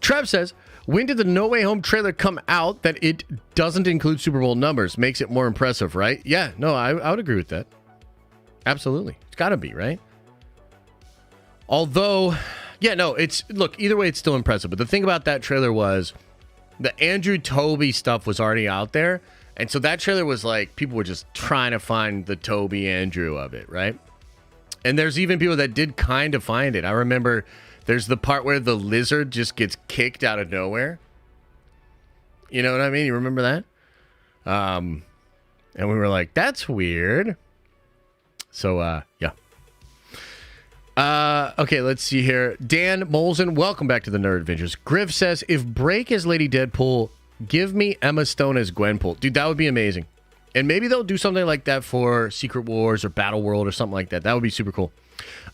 Trev says, when did the No Way Home trailer come out that it doesn't include Super Bowl numbers? Makes it more impressive, right? Yeah, no, I would agree with that. Absolutely. It's got to be, right? Although, yeah, no, look, either way, it's still impressive. But the thing about that trailer was the Andrew Toby stuff was already out there. And so that trailer was like, people were just trying to find the Toby Andrew of it, right? And there's even people that did kind of find it. I remember there's the part where the lizard just gets kicked out of nowhere. You know what I mean? You remember that? And we were like, that's weird. So, yeah. Okay, let's see here. Dan Molson, welcome back to the Nerd Adventures. Griff says, if Break is Lady Deadpool, give me Emma Stone as Gwenpool. Dude, that would be amazing. And maybe they'll do something like that for Secret Wars or Battle World or something like that. That would be super cool.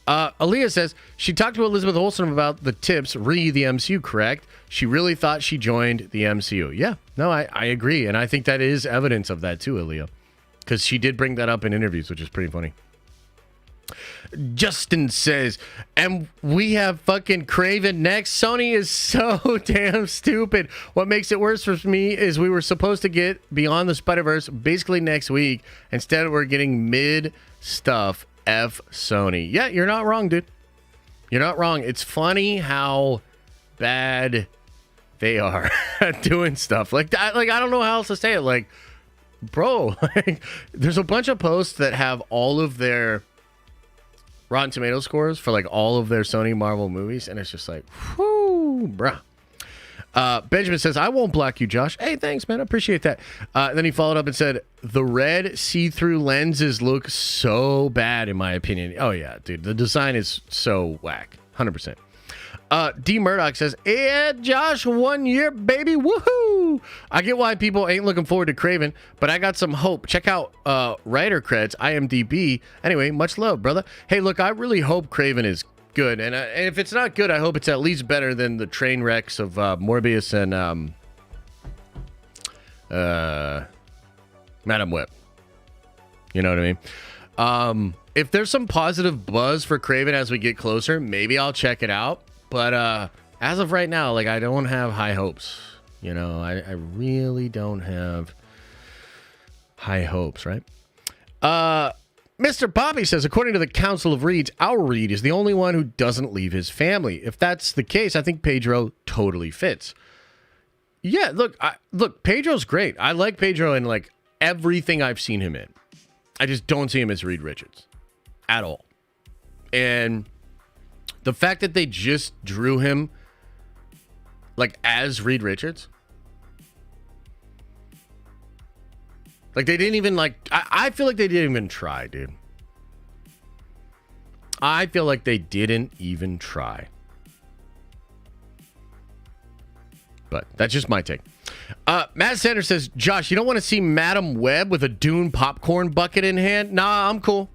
Aaliyah says, she talked to Elizabeth Olsen about the tips, re the MCU, correct? She really thought she joined the MCU. Yeah, no, I agree. And I think that is evidence of that too, Aaliyah. Because she did bring that up in interviews, which is pretty funny. Justin says, and we have fucking Craven next. Sony is so damn stupid. What makes it worse for me is we were supposed to get Beyond the Spider-Verse basically next week. Instead, we're getting mid stuff. F Sony. Yeah, you're not wrong, dude. You're not wrong. It's funny how bad they are at doing stuff. Like I don't know how else to say it. Like, bro, like, there's a bunch of posts that have all of their Rotten Tomato scores for like all of their Sony Marvel movies, and it's just like, whoo, bruh. Benjamin says, I won't block you, Josh. Hey, thanks, man. I appreciate that. Then he followed up and said, the red see-through lenses look so bad, in my opinion. Oh, yeah, dude. The design is so whack. 100%. D. Murdoch says, yeah, Josh, 1 year, baby. Woohoo! I get why people ain't looking forward to Craven, but I got some hope. Check out writer creds, IMDb. Anyway, much love, brother. Hey, look, I really hope Craven is good. And if it's not good, I hope it's at least better than the train wrecks of Morbius and Madam Web. You know what I mean? If there's some positive buzz for Craven as we get closer, maybe I'll check it out. But as of right now, like, I don't have high hopes. You know, I really don't have high hopes, right? Mr. Poppy says, according to the Council of Reeds, our Reed is the only one who doesn't leave his family. If that's the case, I think Pedro totally fits. Yeah, look, Pedro's great. I like Pedro in like everything I've seen him in. I just don't see him as Reed Richards at all. And the fact that they just drew him like as Reed Richards, like they didn't even like, I feel like they didn't even try, dude. I feel like they didn't even try. But that's just my take. Matt Sanders says, Josh, you don't want to see Madam Web with a Dune popcorn bucket in hand? Nah, I'm cool.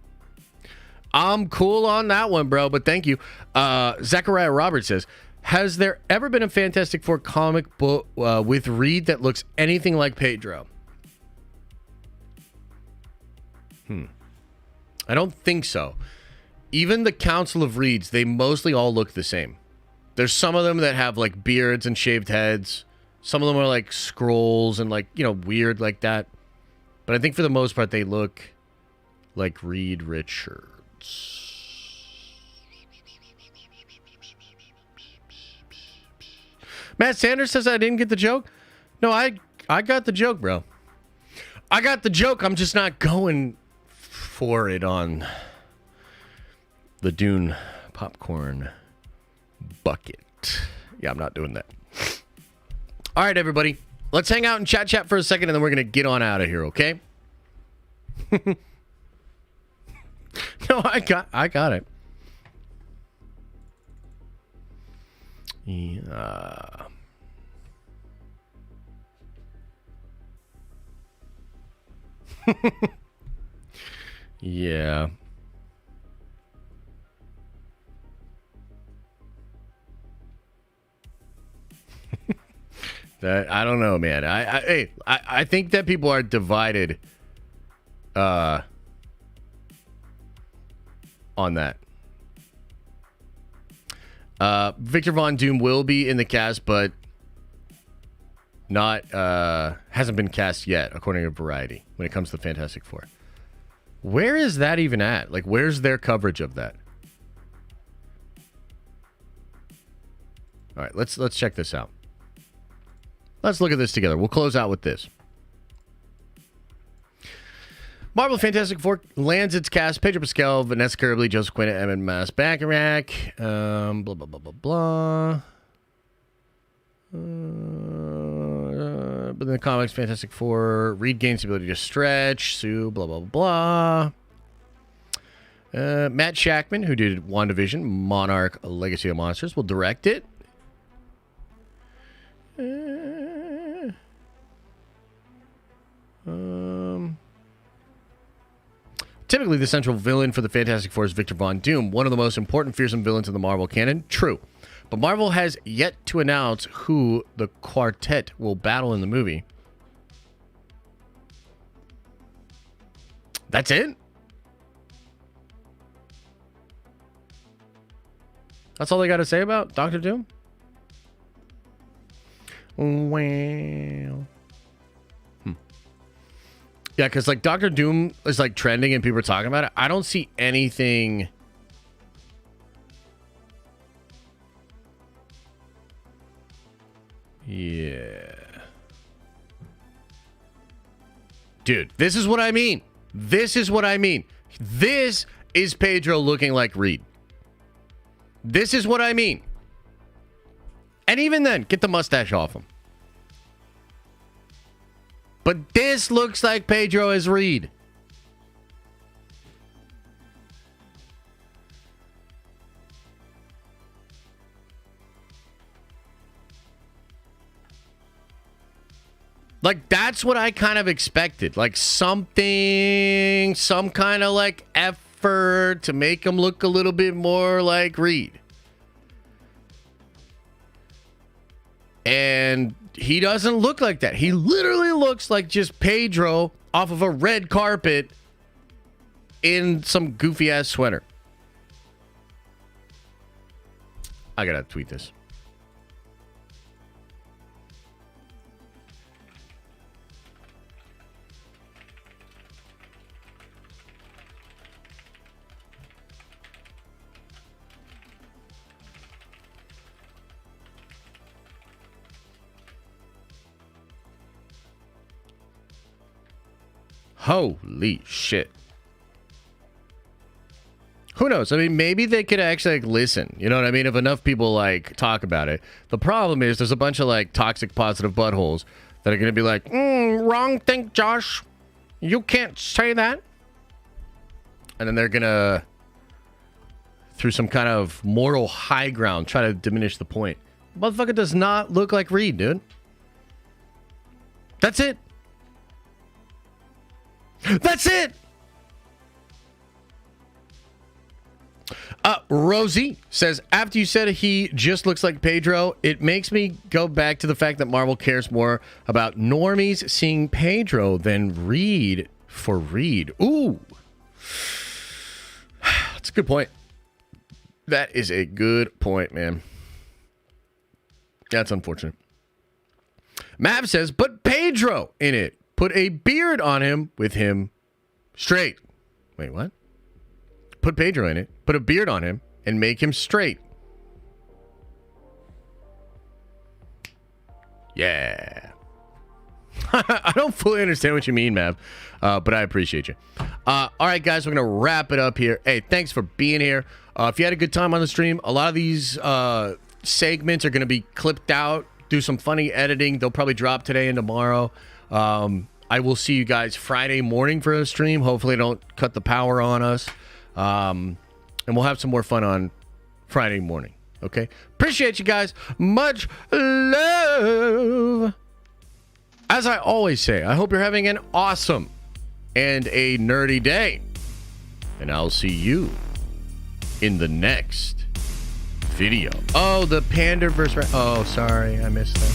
I'm cool on that one, bro, but thank you. Zachariah Roberts says, has there ever been a Fantastic Four comic book with Reed that looks anything like Pedro? I don't think so. Even the Council of Reeds, they mostly all look the same. There's some of them that have like beards and shaved heads. Some of them are like scrolls and like, you know, weird like that. But I think for the most part, they look like Reed Richards. Matt Sanders says I didn't get the joke. No, I got the joke, bro. I got the joke. I'm just not going for it on the Dune popcorn bucket. Yeah, I'm not doing that. All right, everybody. Let's hang out and chat for a second, and then we're going to get on out of here, okay? No, I got it. Yeah. Yeah. I don't know, man. I think that people are divided on that. Victor Von Doom will be in the cast, but not hasn't been cast yet, according to Variety, when it comes to Fantastic Four. Where is that even at? Like, where's their coverage of that? All right, let's check this out. Let's look at this together. We'll close out with this. Marvel Fantastic Four lands its cast: Pedro Pascal, Vanessa Kirby, Joseph Quinn, Emmett Mass Bacharach, blah, blah, blah, blah, blah. But in the comics, Fantastic Four, Reed gains the ability to stretch, Sue, blah, blah, blah. Matt Shackman, who did WandaVision, Monarch, Legacy of Monsters, will direct it. Typically, the central villain for the Fantastic Four is Victor Von Doom, one of the most important fearsome villains in the Marvel canon. True. But Marvel has yet to announce who the quartet will battle in the movie. That's it? That's all they got to say about Doctor Doom? Well... Yeah, because like Doctor Doom is like trending and people are talking about it. I don't see anything. Yeah. Dude, this is what I mean. This is what I mean. This is Pedro looking like Reed. This is what I mean. And even then, get the mustache off him. But this looks like Pedro as Reed. Like, that's what I kind of expected. Like, some kind of, like, effort to make him look a little bit more like Reed. And he doesn't look like that. He literally looks like just Pedro off of a red carpet in some goofy-ass sweater. I gotta tweet this. Holy shit. Who knows? I mean, maybe they could actually like listen. You know what I mean? If enough people like talk about it. The problem is there's a bunch of like toxic positive buttholes that are going to be like, wrong think, Josh. You can't say that. And then they're going to, through some kind of moral high ground, try to diminish the point. Motherfucker does not look like Reed, dude. That's it. That's it. Rosie says, after you said he just looks like Pedro, it makes me go back to the fact that Marvel cares more about normies seeing Pedro than Reed for Reed. Ooh. That's a good point. That is a good point, man. That's unfortunate. Mav says, but Pedro in it. Put a beard on him with him straight. Wait, what? Put Pedro in it. Put a beard on him and make him straight. Yeah. I don't fully understand what you mean, Mav, but I appreciate you. All right, guys, we're going to wrap it up here. Hey, thanks for being here. If you had a good time on the stream, a lot of these segments are going to be clipped out, do some funny editing. They'll probably drop today and tomorrow. I will see you guys Friday morning for a stream. Hopefully, don't cut the power on us. And we'll have some more fun on Friday morning. Okay? Appreciate you guys. Much love. As I always say, I hope you're having an awesome and a nerdy day. And I'll see you in the next video. Oh, the Panda versus... Oh, sorry. I missed that.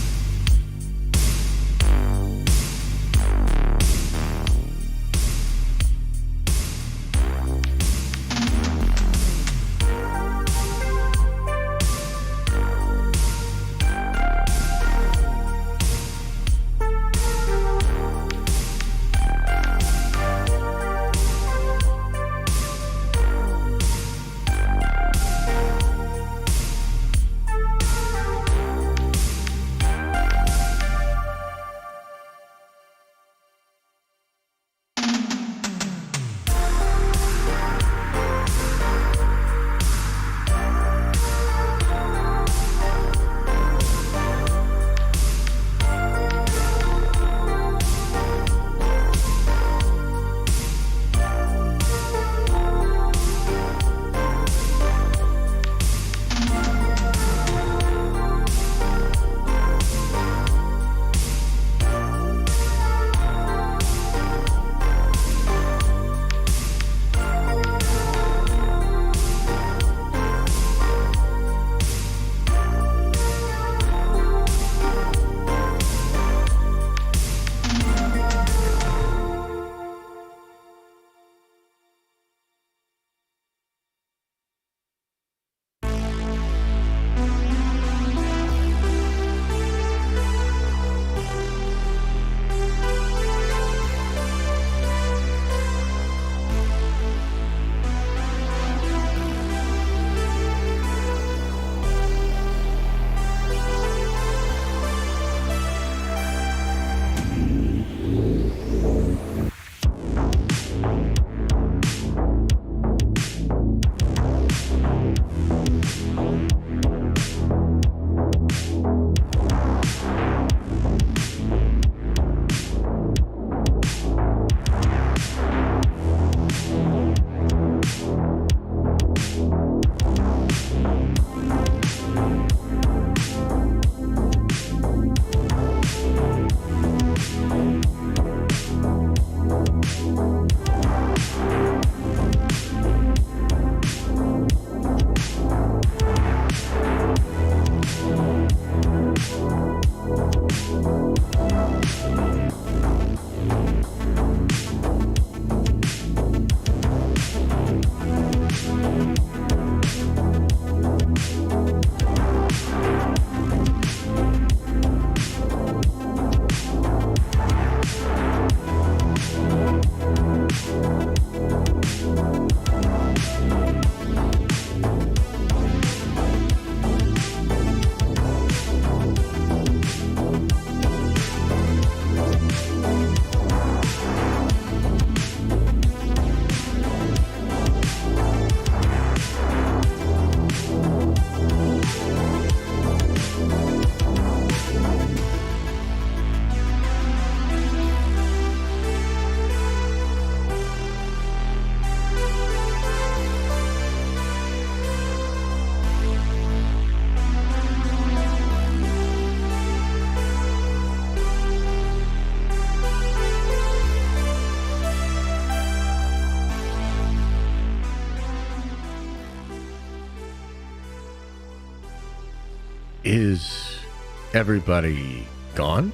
everybody gone?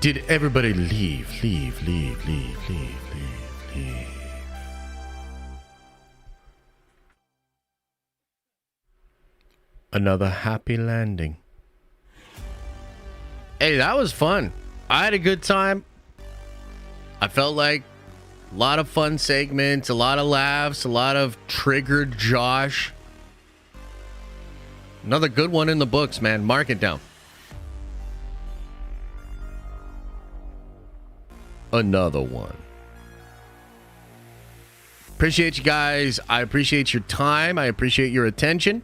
Did everybody leave? Another happy landing. Hey, that was fun. I had a good time. I felt like a lot of fun segments, a lot of laughs, a lot of triggered Josh. Another good one in the books, man. Mark it down. Another one. Appreciate you guys. I appreciate your time. I appreciate your attention.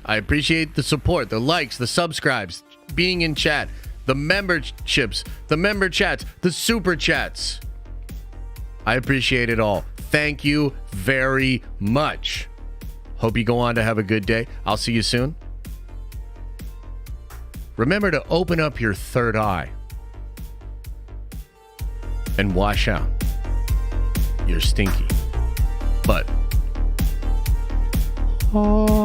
I appreciate the support, the likes, the subscribes, being in chat, the memberships, the member chats, the super chats. I appreciate it all. Thank you very much. Hope you go on to have a good day. I'll see you soon. Remember to open up your third eye and wash out your stinky butt. Oh.